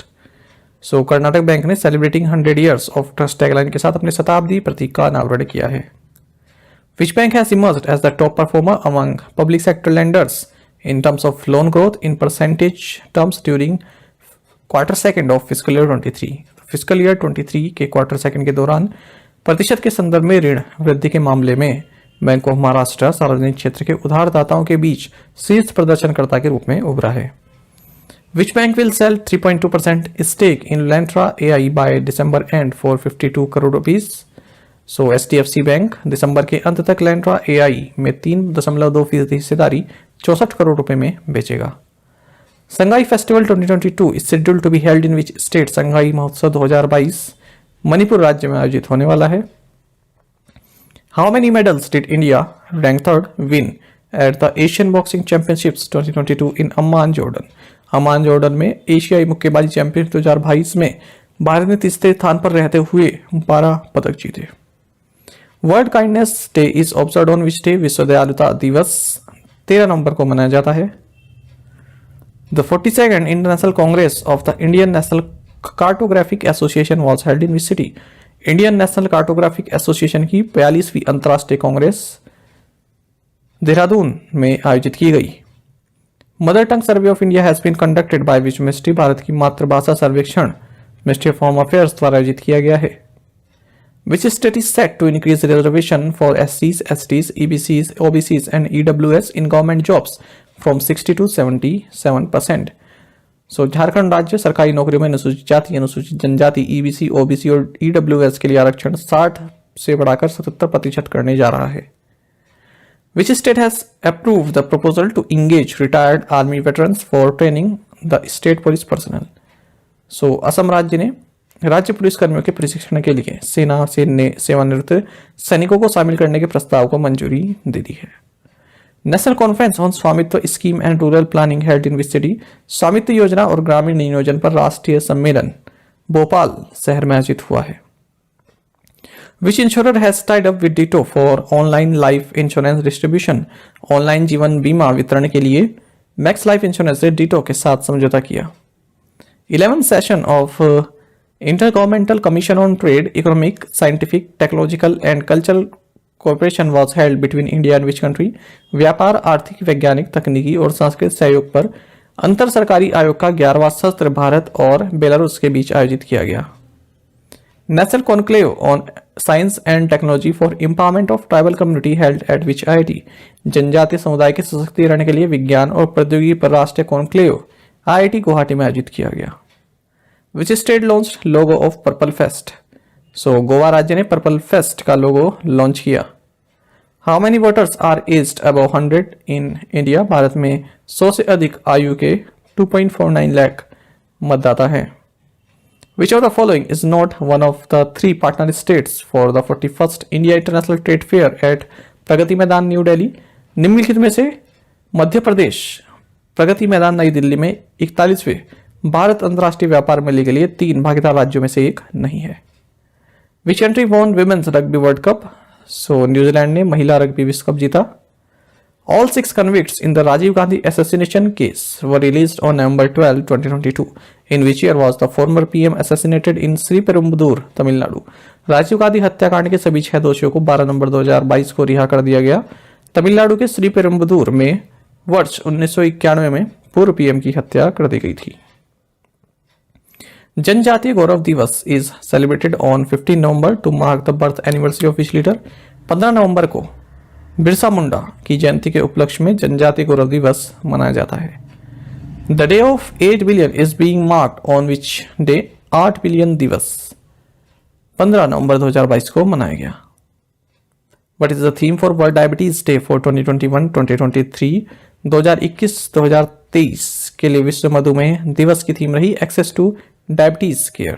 So Karnataka Bank ने celebrating 100 years of trust tagline के साथ अपने शताब्दी प्रतीक का अनावरण किया है। Which bank has emerged as the top performer among public sector lenders in terms of loan growth in percentage terms during quarter second of fiscal year 23? Fiscal year 23 के quarter second के दौरान प्रतिशत के संदर्भ में ऋण वृद्धि के मामले में बैंक ऑफ महाराष्ट्र सार्वजनिक क्षेत्र के उधारदाताओं के बीच शीर्ष प्रदर्शनकर्ता के रूप में उभरा है। Which bank will sell 3.2% stake in Lentra AI by December end for 52 crore rupees? So HDFC bank दिसंबर के अंत तक Lentra AI में 3.2% हिस्सेदारी 64 करोड़ रुपए में बेचेगा। Sangai festival 2022 is scheduled to be held in which state? Sangai महोत्सव 2022 मणिपुर राज्य में आयोजित होने वाला है। How many medals did India, ranked third, win at the Asian Boxing Championships 2022 in Amman, Jordan? Aman Jordan में एशियाई मुक्केबाजी चैंपियनशिप 2022 में भारत ने तीसरे स्थान पर रहते हुए 12 पदक जीते। World kindness day is observed on which day? विश्व दयालुता दिवस 13 नवंबर को मनाया जाता है। The 42nd international congress of the Indian national cartographic association was held in which city? Indian national cartographic association की 42वीं अंतर्राष्ट्रीय कांग्रेस देहरादून में आयोजित की गई। Mother tongue survey of India has been conducted by which ministry? Bharat की मातृभाषा सर्वेक्षण मिनिस्ट्री ऑफ होम अफेयर्स द्वारा आयोजित किया गया है। Which state is set to increase reservation for SCs, STs, EBCs, OBCs and EWS in government jobs from 60 to 77%? So Jharkhand राज्य सरकारी नौकरियों में अनुसूचित जाति, अनुसूचित जनजाति, EBC, OBC और EWS के लिए आरक्षण 60 से बढ़ाकर 77% करने जा रहा है। Which state has approved the proposal to engage retired army veterans for training the state police personnel? So, Assam राज्य ने राज्य पुलिस कर्मियों के प्रशिक्षण के लिए सेना से सेवानिवृत्त सैनिकों को शामिल करने के प्रस्ताव को मंजूरी दे दी है। नेशनल कॉन्फ्रेंस ऑन स्वामित्व scheme and rural planning held in which city? स्वामित्व योजना और ग्रामीण नियोजन पर राष्ट्रीय सम्मेलन भोपाल शहर में आयोजित हुआ है। Which insurer has tied up with Ditto for online life insurance distribution? Online जीवन बीमा वितरण के लिए मैक्स लाइफ इंश्योरेंस ने डिटो के साथ समझौता किया। 11th session of intergovernmental commission on trade, economic, scientific, technological and cultural cooperation was held between India and which country? व्यापार, आर्थिक, वैज्ञानिक, तकनीकी और सांस्कृतिक सहयोग पर अंतर सरकारी आयोग का 11वां सत्र भारत और बेलारूस के बीच आयोजित किया गया। National conclave on science and technology for empowerment of tribal community held at which IIT? जनजातीय समुदाय के सशक्तिकरण के लिए विज्ञान और प्रौद्योगिकी पर राष्ट्रीय कॉन्क्लेव IIT गुवाहाटी में आयोजित किया गया। Which state launched logo of Purple Fest? So Goa राज्य ने पर्पल फेस्ट का लोगो लॉन्च किया। How many voters are aged above 100 in India? Bharat में 100 से अधिक आयु के 2.49 लाख मतदाता हैं। Which of the following is not one of the 3 partner states for the 41st India International Trade Fair at Pragati Maidan New Delhi? निम्नलिखित में से मध्य प्रदेश प्रगति मैदान नई दिल्ली में 41वें भारत अंतर्राष्ट्रीय व्यापार मेले के लिए 3 भागीदार राज्यों में से एक नहीं है। Which country won Women's Rugby World Cup? So New Zealand ने महिला रग्बी विश्व कप जीता। All 6 convicts in the Rajiv Gandhi assassination case were released on November 12, 2022. In which year was the former PM assassinated in Sriperumbudur, Tamil Nadu? Rajiv Gandhi हत्याकांड के सभी 6 दोषियों को 12 नवंबर 2022 को रिहा कर दिया गया। तमिलनाडु के श्रीपेरुम्बदूर में वर्ष 1991 में पूर्व पीएम की हत्या कर दी गई थी। Janjatiya Gaurav Divas is celebrated on 15 November to mark the birth anniversary of which leader? 15 नवंबर को बिरसा मुंडा की जयंती के उपलक्ष्य में जनजातीय गौरव दिवस मनाया जाता है। The day of 8 billion is being marked on which day? 8 billion दिवस 15 नवंबर 2022 को मनाया गया। What is the theme for world diabetes day for 2021-2023? 2021-2023 के लिए विश्व मधुमेह दिवस की थीम रही access to diabetes care.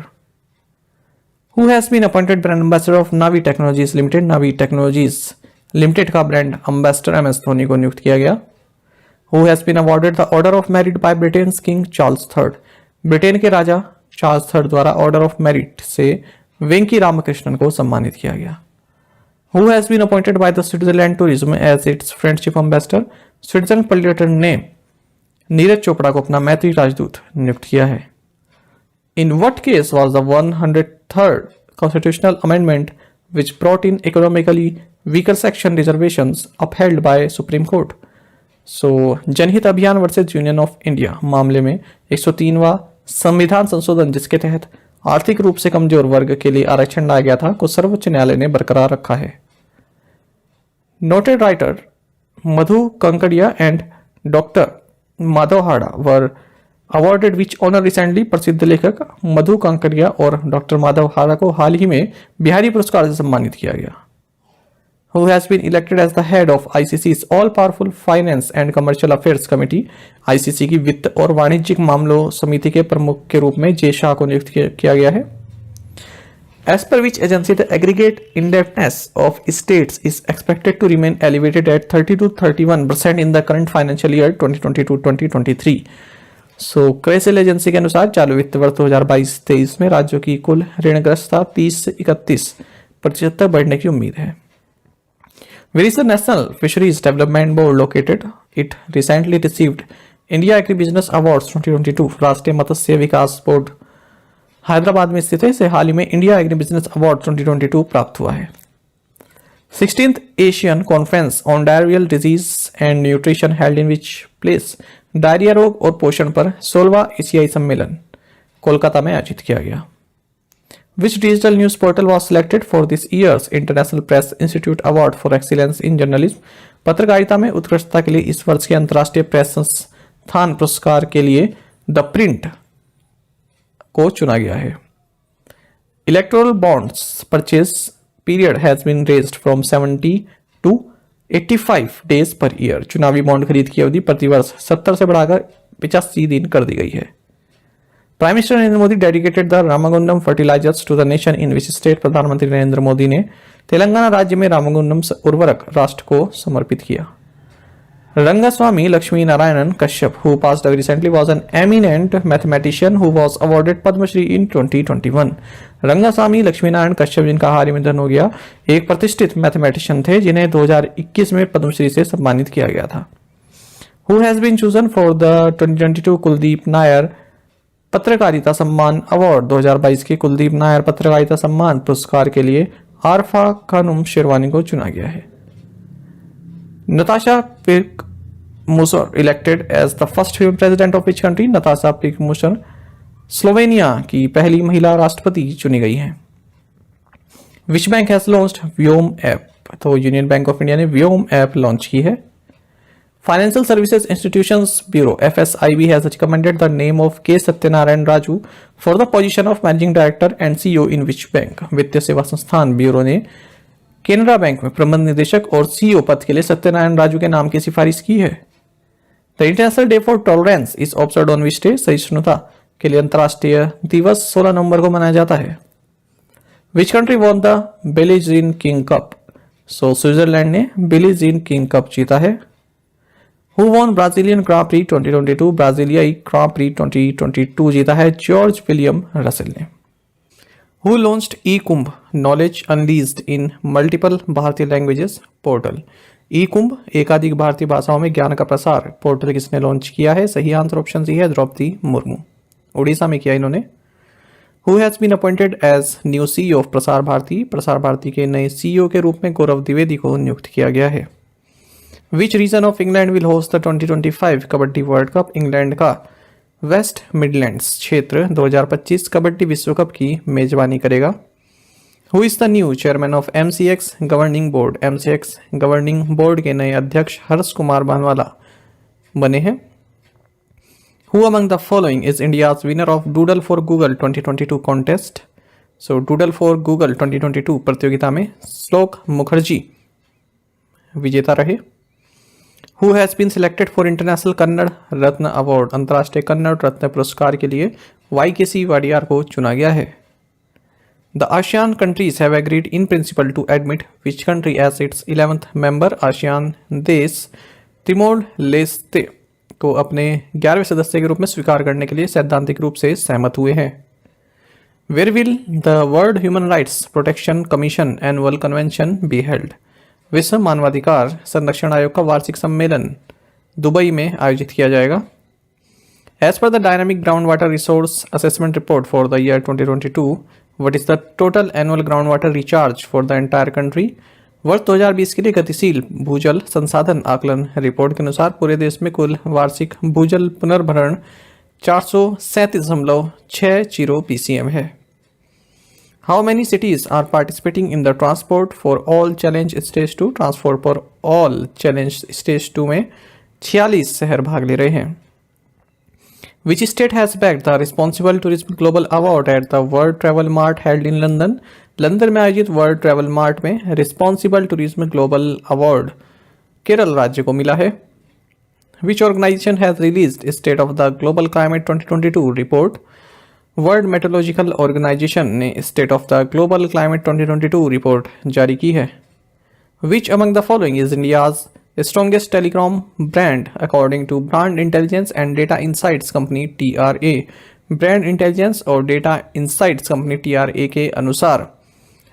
Who has been appointed brand ambassador of Navi technologies limited? Navi technologies limited का ब्रांड एम्बेसडर MS धोनी को नियुक्त किया गया। Who has been awarded the order of merit by Britain's king Charles III? Britain के राजा Charles III द्वारा order of merit से वेंकी रामकृष्णन को सम्मानित किया गया। Who has been appointed by the Switzerland tourism as its friendship ambassador? Switzerland पर्यटन ने नीरज चोपड़ा को अपना मैत्री राजदूत नियुक्त किया है। In what case was the 103rd constitutional amendment which brought in economically weaker section reservations upheld by Supreme Court? So, जनहित अभियान वर्सेज यूनियन ऑफ इंडिया मामले में 103वां संविधान संशोधन जिसके तहत आर्थिक रूप से कमजोर वर्ग के लिए आरक्षण लाया गया था को सर्वोच्च न्यायालय ने बरकरार रखा है। Noted writer Madhu Kankaria and doctor Madhav Hada were awarded which honour recently. प्रसिद्ध लेखक मधु कंकड़िया और डॉक्टर माधव हाड़ा को हाल ही में बिहारी पुरस्कार से सम्मानित किया गया। Who has been elected as the head of ICC's all-powerful Finance and Commercial Affairs Committee? ICC की वित्त और वाणिज्यिक मामलों समिति के प्रमुख के रूप में जे शाह को नियुक्त किया गया है। As per which agency the aggregate indebtedness of states is expected to remain elevated at 30 to 31% in the current financial year 2022-2023. So, क्रेसिल agency के अनुसार चालू वित्त वर्ष 2022-23 में राज्यों की कुल ऋणग्रस्तता 30 से 31% तक बढ़ने की उम्मीद है। Where is the National Fisheries Development Board located? It recently received India Agribusiness Awards 2022। राष्ट्रीय मत्स्य विकास बोर्ड हैदराबाद में स्थित है। इसे हाल ही में इंडिया एग्री बिजनेस अवार्ड 2022 प्राप्त हुआ है। 16th Asian conference on diarrhoeal disease and nutrition held in which place? Diarrhoea रोग और पोषण पर 16वां एशियाई सम्मेलन कोलकाता में आयोजित किया गया। Which digital news portal was selected for this year's International Press Institute Award for Excellence in Journalism? पत्रकारिता में उत्कृष्टता के लिए इस वर्ष के अंतर्राष्ट्रीय प्रेस संस्थान पुरस्कार के लिए द प्रिंट को चुना गया है। Electoral bonds purchase period has been raised from 70 to 85 days per year. चुनावी बॉन्ड खरीद की अवधि प्रतिवर्ष 70 से बढ़ाकर 85 दिन कर दी गई है। Prime minister Narendra Modi dedicated the Ramagundam fertilizers to the nation in which state? प्रधानमंत्री नरेंद्र मोदी ने तेलंगाना राज्य में रामागुंडम उर्वरक राष्ट्र को समर्पित किया। Rangaswamy Lakshmi Narayanan Kashyap who passed away recently was an eminent mathematician who was awarded Padma Shri in 2021। Rangaswamy Lakshmi Narayan Kashyap जिनका हाल ही में निधन हो गया एक प्रतिष्ठित मैथमेटिशियन थे जिन्हें 2021 में पद्मश्री से सम्मानित किया गया था। Who has been chosen for the 2022 Kuldeep Nair पत्रकारिता सम्मान अवार्ड? 2022 के कुलदीप नायर पत्रकारिता सम्मान पुरस्कार के लिए आरफा खानुम शेरवानी को चुना गया है। Natasha Pirc Musar elected as the first female president of which country? Natasha Pirc Musar Slovenia की पहली महिला राष्ट्रपति चुनी गई हैं। Which bank has launched Vyom app? तो यूनियन बैंक ऑफ इंडिया ने व्योम ऐप लॉन्च की है। Financial Services Institutions Bureau FSIB has recommended the name of K. Satyanarayan Raju for the position of Managing Director and CEO in which bank? वित्तीय सेवा संस्थान bureau ने Canara bank में प्रबंध निदेशक और सीईओ पद के लिए सत्यनारायण राजू के नाम की सिफारिश की है। The international day for tolerance is observed on which day? सहिष्णुता के लिए अंतर्राष्ट्रीय दिवस 16 नवंबर को मनाया जाता है। Which country won the Billie Jean King cup? So Switzerland ने बिली जीन किंग कप जीता है। Who won Brazilian Grand Prix 2022? ब्राजीलियाई Grand Prix 2022 जीता है जॉर्ज विलियम रसेल ने। Who launched e-कुंभ knowledge unleashed in multiple Bharatiya languages portal? ई-कुंभ एकाधिक भारतीय भाषाओं में ज्ञान का प्रसार पोर्टल किसने लॉन्च किया है? सही आंसर ऑप्शन सी है द्रौपदी मुर्मू, उड़ीसा में किया इन्होंने। Who has been appointed as new CEO of Prasar Bharati? Prasar Bharati के नए CEO के रूप में गौरव द्विवेदी को नियुक्त किया गया है। Which region of England will host the 2025 kabaddi world cup? England का वेस्ट मिडलैंड्स क्षेत्र 2025 कबड्डी विश्व कप की मेजबानी करेगा। Who is the new chairman of MCX governing board? MCX governing board के नए अध्यक्ष हर्ष कुमार भानवाला बने हैं। Who among the following is India's winner of Doodle for Google 2022 contest? So Doodle for Google 2022 प्रतियोगिता में श्लोक मुखर्जी विजेता रहे। Who has been selected for International Kannada Ratna award? अंतर्राष्ट्रीय कन्नड़ रत्न पुरस्कार के लिए YKC वाडियार को चुना गया है। The ASEAN countries have agreed in principle to admit which country as its 11th member? ASEAN देश तिमोर लेस्ते को अपने 11वें सदस्य के रूप में स्वीकार करने के लिए सैद्धांतिक रूप से सहमत हुए हैं। Where will the World Human Rights Protection Commission Annual Convention be held? विश्व मानवाधिकार संरक्षण आयोग का वार्षिक सम्मेलन दुबई में आयोजित किया जाएगा। As per the Dynamic Groundwater Resource Assessment Report for the year 2022, what is the total annual groundwater recharge for the entire country? वर्ष 2020 के लिए गतिशील भूजल संसाधन आकलन रिपोर्ट के अनुसार पूरे देश में कुल वार्षिक भूजल पुनर्भरण 437.60 PCM है। How many cities are participating in the Transport for All Challenge Stage 2? Transport for All Challenge Stage 2 में 46 शहर भाग ले रहे हैं। Which state has bagged the Responsible Tourism Global Award at the World Travel Mart held in London? London में आयोजित world Travel mart में responsible tourism global award Kerala राज्य को मिला है। Which organization has released State of the Global Climate 2022 report? World Meteorological Organization ने State of the Global Climate 2022 report जारी की है। Which among the following is India's strongest telecom brand according to Brand Intelligence and Data Insights Company TRA? Brand intelligence और data insights company TRA के अनुसार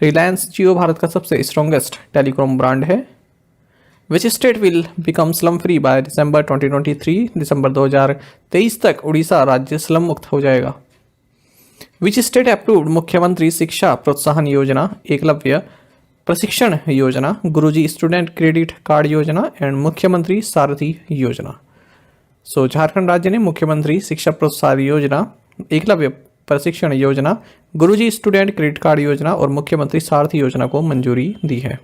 रिलायंस जियो भारत का सबसे strongest telecom brand है। Which state will become slum free by December 2023? दिसंबर 2023 तक उड़ीसा राज्य slum मुक्त हो जाएगा। विच स्टेट अप्रूव्ड मुख्यमंत्री शिक्षा प्रोत्साहन योजना, एकलव्य प्रशिक्षण योजना, गुरुजी स्टूडेंट क्रेडिट कार्ड योजना एंड मुख्यमंत्री सारथी योजना? सो झारखंड राज्य ने मुख्यमंत्री शिक्षा प्रोत्साहन योजना, एकलव्य प्रशिक्षण योजना, गुरुजी स्टूडेंट क्रेडिट कार्ड योजना और मुख्यमंत्री सारथी योजना को मंजूरी दी है।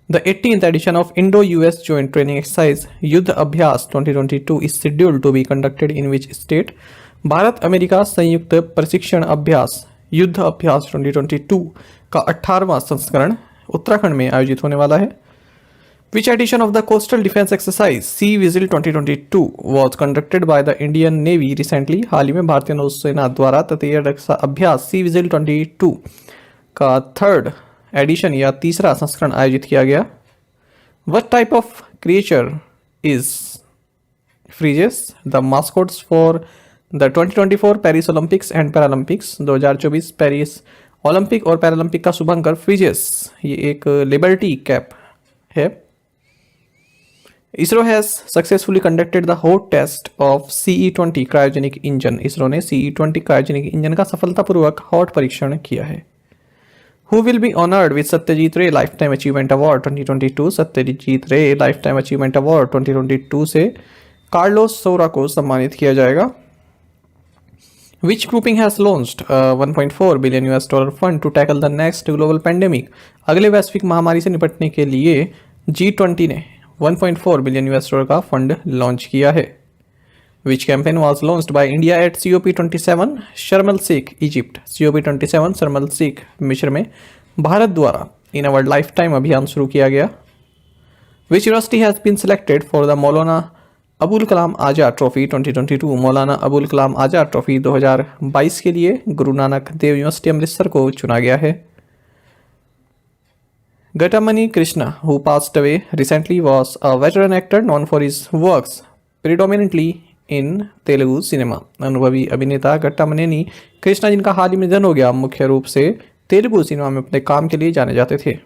द 18th एडिशन ऑफ इंडो-US joint training exercise Yudh Abhyas 2022 is scheduled to be conducted in which state? Bharat America संयुक्त प्रशिक्षण अभ्यास युद्ध अभ्यास 2022 का 18वां संस्करण उत्तराखंड में आयोजित होने वाला है। Which edition of the Coastal Defense Exercise Sea Vigil 2022 was conducted by the Indian Navy recently? हाल ही में भारतीय नौसेना द्वारा तटीय रक्षा अभ्यास Sea Vigil 22 का 3rd एडिशन या तीसरा संस्करण आयोजित किया गया। What type of creature is Freeges, the mascots for the 2024 Paris Olympics and Paralympics? 2024 Paris Olympic और पैरालंपिक का शुभंकर फ्रीजेस, ये एक लिबर्टी कैप है। ISRO has successfully conducted the hot test of CE-20 cryogenic engine. ISRO ने CE-20 क्रायोजेनिक इंजन का सफलतापूर्वक hot परीक्षण किया है। Who will be honoured with Satyajit Ray life time achievement award 2022? Satyajit Ray life time achievement award 2022 से कार्लोस सौरा को सम्मानित किया जाएगा। Which grouping has launched a $1.4 billion fund to tackle the next global pandemic? अगले वैश्विक महामारी से निपटने के लिए G20 ने $1.4 billion का फंड लॉन्च किया है। Which campaign was launched by India at COP27 Sharm L Sheikh Egypt? COP27 Sharm L Sheikh मिस्र में भारत द्वारा इन अवर लाइफ टाइम अभियान शुरू किया गया। Which university has been selected for the Maulana Abul Kalam Azad trophy 2022? Maulana Abul Kalam Azad trophy 2022 के लिए गुरु नानक देव यूनिवर्सिटी अमृतसर को चुना गया है। Gattamani Krishna, who passed away recently, was a veteran actor known for his works predominantly in Telugu cinema. अनुभवी अभिनेता गट्टामनेनी कृष्णा, जिनका हाल ही में निधन हो गया, मुख्य रूप से तेलुगु सिनेमा में अपने काम के लिए जाने जाते थे।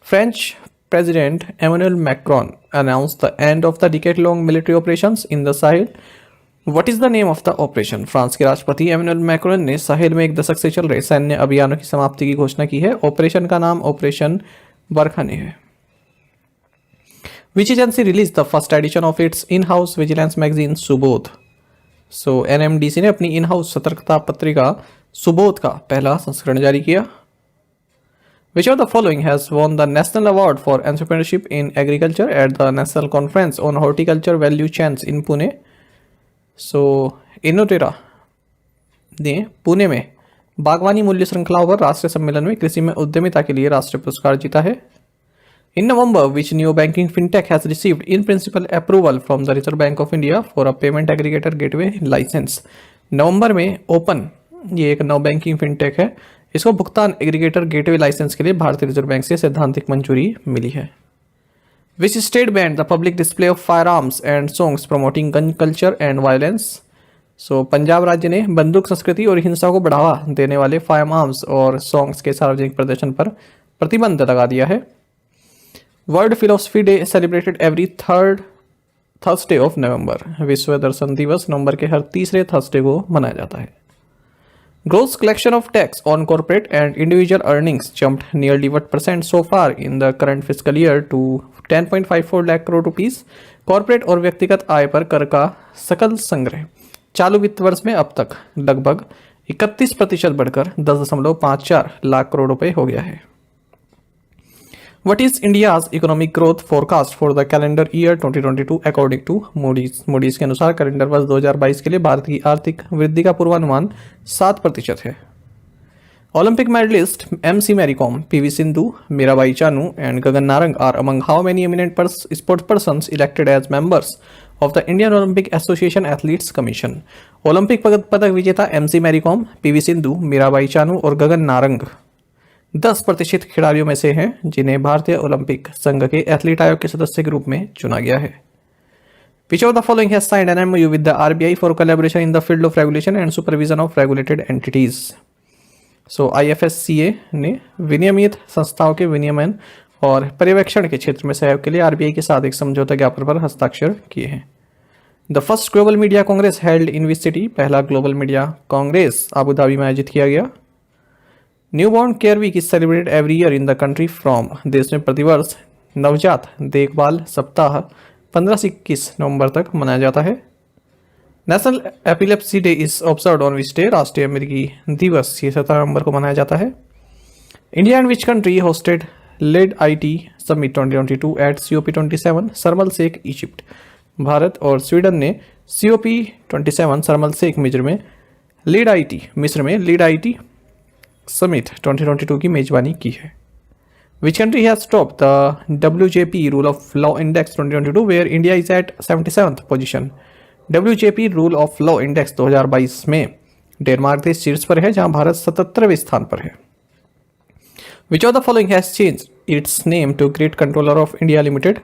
French President Emmanuel Macron announced the end of the decade-long military operations in the Sahel. What is the name of the operation? France के राष्ट्रपति एमेनुअल मैक्रोन ने साहेल में एक दशक से चल रहे सैन्य अभियानों की समाप्ति की घोषणा की है। ऑपरेशन का नाम ऑपरेशन बरखने है। Which agency released the first edition of its in-house vigilance magazine Subodh? So NMDC ने अपनी in-house सतर्कता पत्रिका सुबोध का पहला संस्करण जारी किया। Which of the following has won the National Award for Entrepreneurship in Agriculture at the National Conference on Horticulture Value Chains in Pune? So, इनोटेरा ने पुणे में बागवानी मूल्य श्रृंखलाओं पर राष्ट्रीय सम्मेलन में कृषि में उद्यमिता के लिए राष्ट्रीय पुरस्कार जीता है। In November, which neo banking fintech has received in principle approval from the Reserve Bank of India for a payment aggregator gateway license? नवंबर में ओपन, ये एक नव बैंकिंग फिनटेक है, इसको भुगतान एग्रीगेटर गेटवे लाइसेंस के लिए भारतीय रिजर्व बैंक से सैद्धांतिक मंजूरी मिली है। Which state banned the public display of firearms and songs promoting gun culture and violence? So Punjab राज्य ने बंदूक संस्कृति और हिंसा को बढ़ावा देने वाले फायरआर्म्स और सॉन्ग्स के सार्वजनिक प्रदर्शन पर प्रतिबंध लगा दिया है। World philosophy day celebrated every Thursday of November. विश्व दर्शन दिवस नवंबर के हर तीसरे थर्सडे को मनाया जाता है। Gross collection of tax on corporate and individual earnings jumped nearly 1% so far in the current fiscal year to 10.54 lakh crore rupees। Corporate और व्यक्तिगत आय पर कर का सकल संग्रह चालू वित्त वर्ष में अब तक लगभग 31% बढ़कर 10.54 लाख करोड़ रुपए हो गया है। What is India's economic growth forecast for the calendar year 2022 according to Moody's? Moody's के अनुसार कैलेंडर वर्ष 2022 के लिए भारत की आर्थिक वृद्धि का पूर्वानुमान 7% है। Olympic medallist MC Mary Kom, PV Sindhu, Mirabai Chanu and Gagan Narang are among how many eminent sports persons elected as members of the Indian Olympic Association Athletes Commission? ओलंपिक पदक विजेता MC मैरी कॉम, PV सिंधु, मीराबाई चानू और गगन नारंग 10% खिलाड़ियों में से हैं जिन्हें भारतीय ओलंपिक संघ के एथलीट आयोग के सदस्य के रूप में चुना गया है। Which of the following has signed an MOU with the RBI for collaboration in the field of regulation and supervision of regulated entities? So IFSCA ने विनियमित संस्थाओं के विनियमन और पर्यवेक्षण के क्षेत्र में सहयोग के लिए RBI के साथ एक समझौता ज्ञापन पर हस्ताक्षर किए हैं। The first global media congress held in which city? पहला global media congress Abu Dhabi में आयोजित किया गया। Newborn care week is celebrated every year in the country from. देश में प्रतिवर्ष नवजात देखभाल सप्ताह 15 से 21 नवंबर तक मनाया जाता है। National epilepsy day is observed on which day? राष्ट्रीय अमेरिकी दिवस ये 17 नवंबर को मनाया जाता है। India and which country hosted lead IT summit 2022 at COP27 Sharm L Sheikh Egypt? Bharat और स्वीडन ने COP27 शर्म एल शेख मिस्र में लीड IT समिट 2022 की मेजबानी की है। Which country has topped the WJP Rule of Law Index 2022 where India is at 77th position? WJP Rule of Law Index 2022 में Denmark देश शीर्ष पर है जहां भारत 77वें स्थान पर है। Which of the following has changed its name to Grid Controller of India Limited?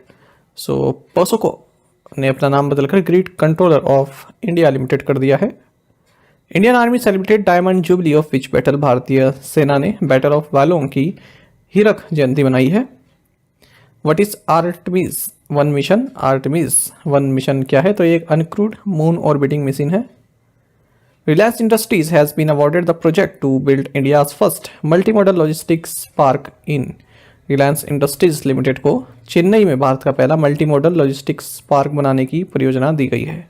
So POSOCO ने अपना नाम बदलकर Grid Controller of India Limited कर दिया है। Indian army celebrated diamond jubilee of which battle? भारतीय सेना ने बैटल ऑफ वालोंग की हीरक जयंती मनाई है। What is Artemis 1 mission? Artemis 1 mission क्या है? तो ये एक अनक्रूड मून ऑर्बिटिंग मिशन है। Reliance industries has been awarded the project to build India's first multi modal logistics park in. Reliance industries limited को चेन्नई में भारत का पहला मल्टी मॉडल लॉजिस्टिक्स पार्क बनाने की परियोजना दी गई है।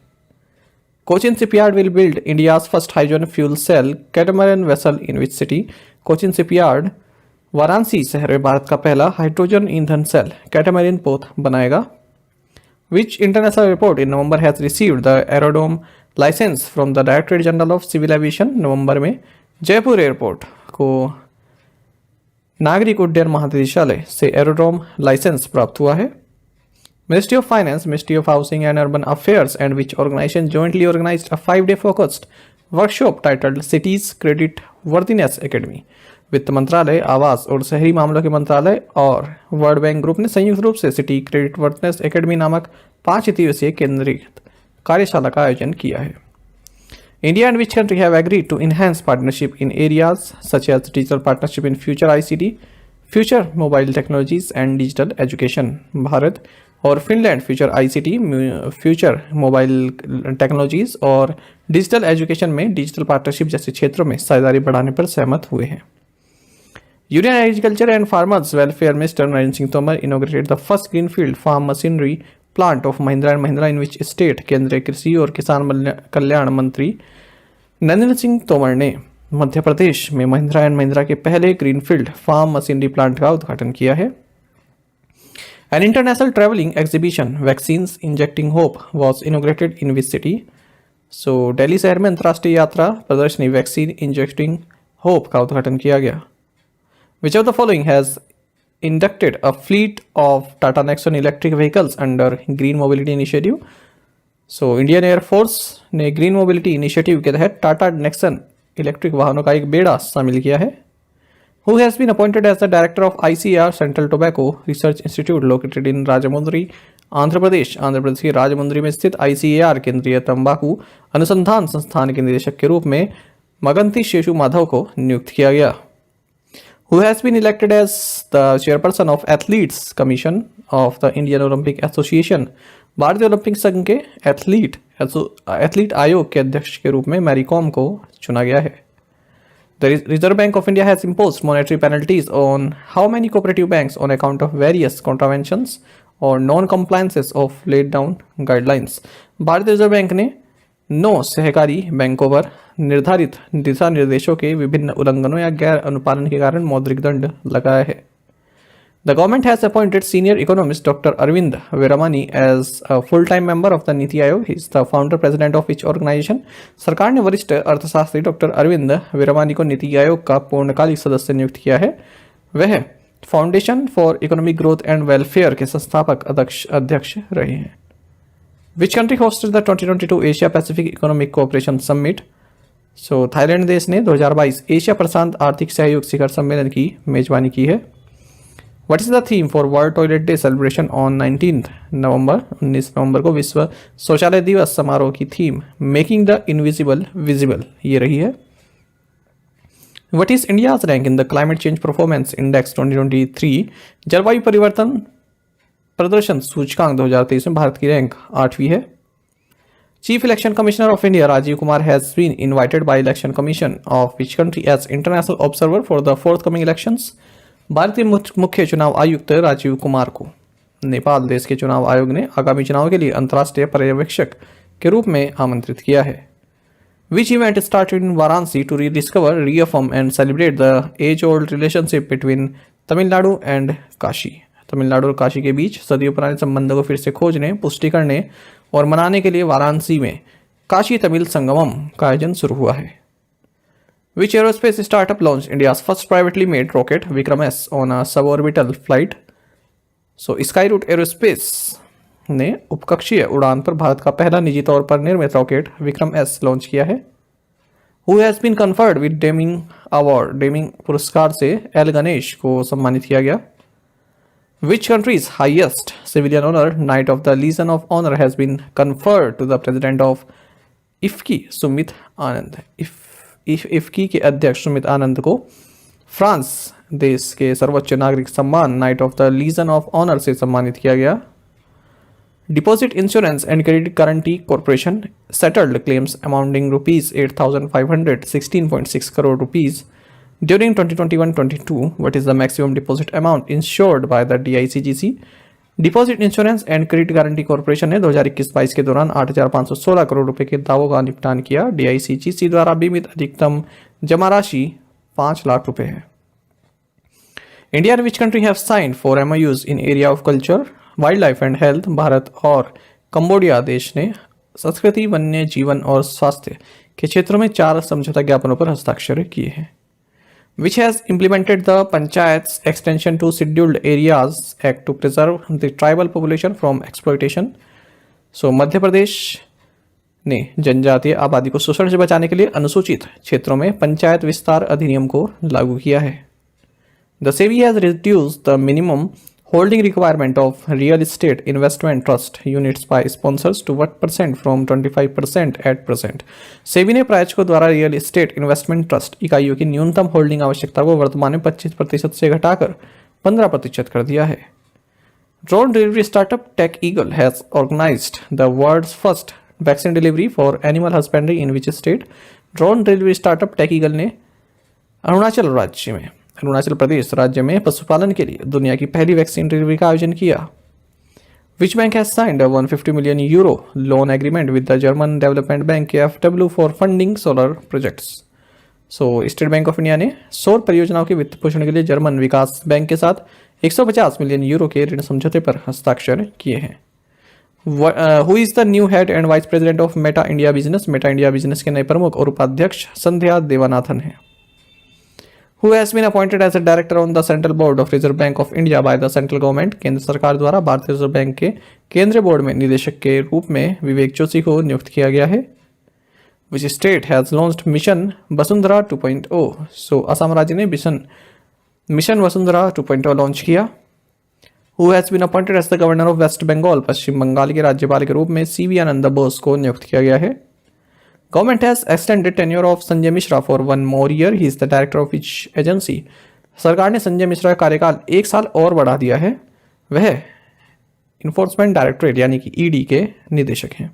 Cochin Shipyard will build India's first hydrogen fuel cell catamaran vessel in which city? Cochin Shipyard Varanasi शहर में भारत का पहला हाइड्रोजन ईंधन सेल कैटामैरन पोत बनाएगा। Which international airport in November has received the aerodrome licence from the Directorate General of civil Aviation? नवंबर में Jaipur airport को नागरिक उड्डयन महानिदेशालय से एरोड्रोम लाइसेंस प्राप्त हुआ है। Ministry of Finance, Ministry of Housing and Urban Affairs and which organization jointly organized a 5-day focused workshop titled Cities Credit Worthiness Academy? वित्त मंत्रालय, आवास और शहरी मामलों के मंत्रालय और वर्ल्ड बैंक ग्रुप ने संयुक्त रूप से सिटी क्रेडिट वर्थिनेस एकेडमी नामक 5 दिवसीय केंद्रित कार्यशाला का आयोजन किया है। India and which country have agreed to enhance partnership in areas such as digital partnership in future ICT, future mobile technologies and digital education? Bharat और Finland future ICT, future mobile technologies और डिजिटल एजुकेशन में digital partnership जैसे क्षेत्रों में साझेदारी बढ़ाने पर सहमत हुए हैं। Union agriculture and farmers welfare minister Narendra Singh Tomar inaugurated the first greenfield farm machinery plant of Mahindra and Mahindra in which state? केंद्रीय कृषि और किसान कल्याण मंत्री नरेंद्र सिंह तोमर ने मध्य प्रदेश में महिंद्रा एंड महिंद्रा के पहले ग्रीनफील्ड फार्म मशीनरी प्लांट का उद्घाटन किया है। An international traveling exhibition, Vaccines Injecting Hope, was inaugurated in which city? So, Delhi शहर में अंतर्राष्ट्रीय यात्रा प्रदर्शनी वैक्सीन इंजेक्टिंग होप का उद्घाटन किया गया। Which of the following has inducted a fleet of Tata Nexon electric vehicles under Green Mobility Initiative? So, Indian air force ने ग्रीन मोबिलिटी इनिशिएटिव के तहत टाटा नेक्सन इलेक्ट्रिक वाहनों का एक बेड़ा शामिल किया है। Who has been appointed as the director of ICAR Central Tobacco Research Institute located in Rajahmundry, Andhra Pradesh? Andhra Pradesh के राजमुंद्री में स्थित ICAR केंद्रीय तंबाकू अनुसंधान संस्थान के निदेशक के रूप में मगंती शेषु माधव को नियुक्त किया गया। Who has been elected as the chairperson of Athletes Commission? Of the Indian Olympic association, भारतीय ओलंपिक संघ के एथलीट आयोग के अध्यक्ष के रूप में मैरी कॉम को चुना गया है। The Reserve Bank of India has imposed monetary penalties on how many cooperative banks on account of various contraventions or non-compliances of laid down guidelines? भारतीय रिजर्व बैंक ने 9 सहकारी बैंकों पर निर्धारित दिशा निर्देशों के विभिन्न उल्लंघनों या गैर अनुपालन के कारण मौद्रिक दंड लगाया है। The government has appointed senior economist Dr. Arvind Veeramani as a full-time member of the Niti Aayog. He is the founder president of each organization. सरकार ने वरिष्ठ अर्थशास्त्री डॉक्टर अरविंद वीरामानी को नीति आयोग का पूर्णकालिक सदस्य नियुक्त किया है। वह foundation for economic growth and welfare के संस्थापक अध्यक्ष रहे हैं। Which country hosted the 2022 Asia Pacific Economic Cooperation Summit? So Thailand देश ने 2022 एशिया प्रशांत आर्थिक सहयोग शिखर सम्मेलन की मेजबानी की है। What is the theme for World Toilet Day celebration on 19 नवंबर को विश्व शौचालय दिवस समारोह की theme making the invisible visible ये रही है। What is India's rank in the Climate Change Performance Index 2023? जलवायु परिवर्तन प्रदर्शन सूचकांक 2023 में भारत की रैंक 8वीं है। Chief Election Commissioner of India Rajiv Kumar has been invited by Election Commission of which country as international observer for the forthcoming elections? भारतीय मुख्य चुनाव आयुक्त राजीव कुमार को नेपाल देश के चुनाव आयोग ने आगामी चुनाव के लिए अंतर्राष्ट्रीय पर्यवेक्षक के रूप में आमंत्रित किया है। Which event started in Varanasi to rediscover, reaffirm and celebrate the age-old relationship between Tamil Nadu and Kashi? Tamil Nadu और काशी के बीच सदियों पुराने संबंधों को फिर से खोजने, पुष्टि करने और मनाने के लिए वाराणसी में काशी तमिल संगमम का आयोजन शुरू हुआ है। Which aerospace startup launched India's first privately made rocket Vikram S on a suborbital flight? So Skyroot Aerospace ने उपकक्षीय उड़ान पर भारत का पहला निजी तौर पर निर्मित रॉकेट विक्रम एस लॉन्च किया है। Who has been conferred with Deming Award? Deming पुरस्कार से एल गणेश को सम्मानित किया गया। Which country's highest civilian honor, Knight of the Legion of Honor, has been conferred to the president of IFFCI, Sumit आनंद? इफ्की के अध्यक्ष सुमित आनंद को फ्रांस देश के सर्वोच्च नागरिक सम्मान knight of the legion of honour से सम्मानित किया गया। Deposit insurance and credit guarantee corporation settled claims amounting rupees 8,516.6 crore rupees during 2021-22। What is the maximum deposit amount insured by the DICGC? Deposit insurance and credit guarantee corporation ने 2021-22 के दौरान 8,516 करोड़ रुपए के दावों का निपटान किया। DICGC द्वारा बीमित अधिकतम जमा राशि 5 लाख रुपए है। India and which country have signed for MOUs in area of culture, wild life and health? Bharat और कंबोडिया देश ने संस्कृति, वन्य जीवन और स्वास्थ्य के क्षेत्रों में 4 समझौता ज्ञापनों पर हस्ताक्षर किए हैं। Which has implemented the Panchayats Extension to Scheduled Areas Act to preserve the tribal population from exploitation? So Madhya Pradesh ने जनजातीय आबादी को शोषण से बचाने के लिए अनुसूचित क्षेत्रों में पंचायत विस्तार अधिनियम को लागू किया है। The SEBI has reduced the minimum holding requirement of real estate investment trust units by sponsors to what percent from 25% at present? SEBI ने प्रायोजकों द्वारा रियल एस्टेट इन्वेस्टमेंट ट्रस्ट इकाइयों की न्यूनतम होल्डिंग आवश्यकता को वर्तमान में 25% से घटाकर 15% कर दिया है। Drone delivery startup tech eagle has organized the world's first vaccine delivery for animal husbandry in which state? Drone delivery startup tech eagle ने अरुणाचल प्रदेश राज्य में पशुपालन के लिए दुनिया की पहली वैक्सीन डिलीवरी का आयोजन किया। Which bank has signed a 150 million euro loan agreement with the German development bank KfW for funding solar projects? So state bank of India ने सौर परियोजनाओं के वित्त पोषण के लिए जर्मन विकास बैंक के साथ 150 मिलियन यूरो के ऋण समझौते पर हस्ताक्षर किए हैं। Who is the new head and vice president of Meta India business? Meta India business के नए प्रमुख और उपाध्यक्ष संध्या देवानाथन हैं। Who has been appointed as a director on the Central Board of Reserve Bank of India by the central government? केंद्र सरकार द्वारा भारतीय रिजर्व बैंक के केंद्रीय बोर्ड में निदेशक के रूप में विवेक जोशी को नियुक्त किया गया है। Which state has launched Mission Vasundhara 2.0? So Assam राज्य ने मिशन वसुंधरा 2.0 लॉन्च किया। Who has been appointed as the governor of West Bengal? पश्चिम बंगाल के राज्यपाल के रूप में CV आनंद बोस को नियुक्त किया गया है। Government has extended tenure of Sanjay Mishra for 1 more year. He is the director of which agency? सरकार ने संजय मिश्रा का कार्यकाल 1 साल और बढ़ा दिया है। वह इन्फोर्समेंट डायरेक्टरेट यानी कि ईडी के निदेशक हैं।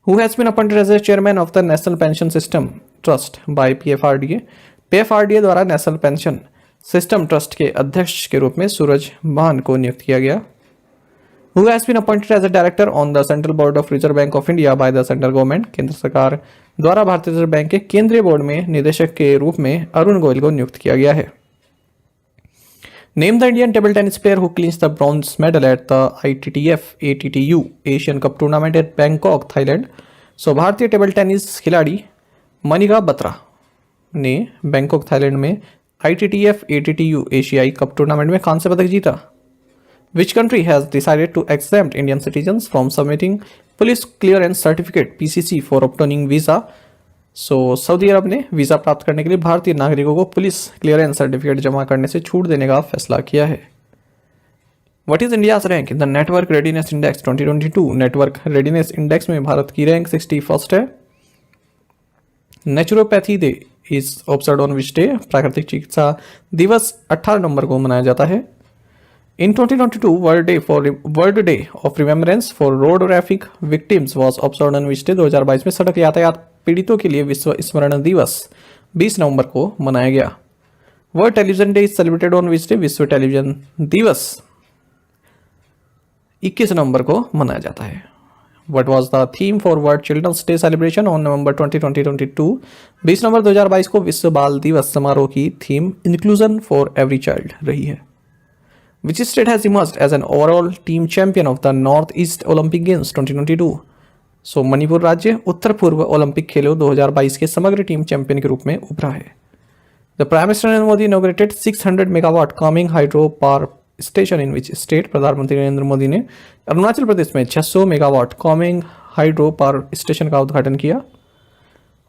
Who has been appointed as a chairman of the National Pension System Trust by PFRDA? PFRDA द्वारा नेशनल पेंशन सिस्टम ट्रस्ट के अध्यक्ष के रूप में सूरज मान को नियुक्त किया गया। Who has been appointed as a director on the Central Board of Reserve Bank of India by the Central Government? केंद्र सरकार द्वारा भारतीय रिजर्व बैंक के केंद्रीय बोर्ड में निदेशक के रूप में अरुण गोयल को नियुक्त किया गया है। Name the Indian table tennis player who clinched the bronze medal at the ITTF ATTU Asian Cup tournament at Bangkok, Thailand. So भारतीय टेबल टेनिस खिलाड़ी मनिका बत्रा ने बैंकॉक थाईलैंड में ITTF ATTU एशियाई कप टूर्नामेंट में कांस्य पदक जीता। Which country has decided to exempt Indian citizens from submitting police clearance certificate PCC for obtaining visa? Saudi Arab ने वीज़ा प्राप्त करने के लिए भारतीय नागरिकों को पुलिस क्लियरेंस सर्टिफिकेट जमा करने से छूट देने का फैसला किया है। What is India's rank in the network readiness index 2022? Network readiness index में भारत की रैंक 61st है। Naturopathy day is observed on which day? प्राकृतिक चिकित्सा दिवस 18 नवंबर को मनाया जाता है। In 2022, World Day of Remembrance for Road Traffic Victims was observed on which day? 2022 में सड़क यातायात पीड़ितों के लिए विश्व स्मरण दिवस 20 नवंबर को मनाया गया। World television day is celebrated on which day? विश्व टेलीविजन दिवस 21 नवंबर को मनाया जाता है। What was the theme for World Children's Day celebration on November 2022? 20 नवंबर 2022 को विश्व बाल दिवस समारोह की theme inclusion for every child रही है। Which state has emerged as an overall team champion of the Northeast Olympic Games 2022? So Manipur राज्य उत्तर पूर्व ओलंपिक खेलों 2022 के समग्र टीम चैंपियन के रूप में उभरा है। The Prime Minister Narendra Modi inaugurated 600 megawatt Kameng hydro power station in which state? प्रधानमंत्री नरेंद्र मोदी ने अरुणाचल प्रदेश में 600 megawatt Kameng hydro power station का उद्घाटन किया।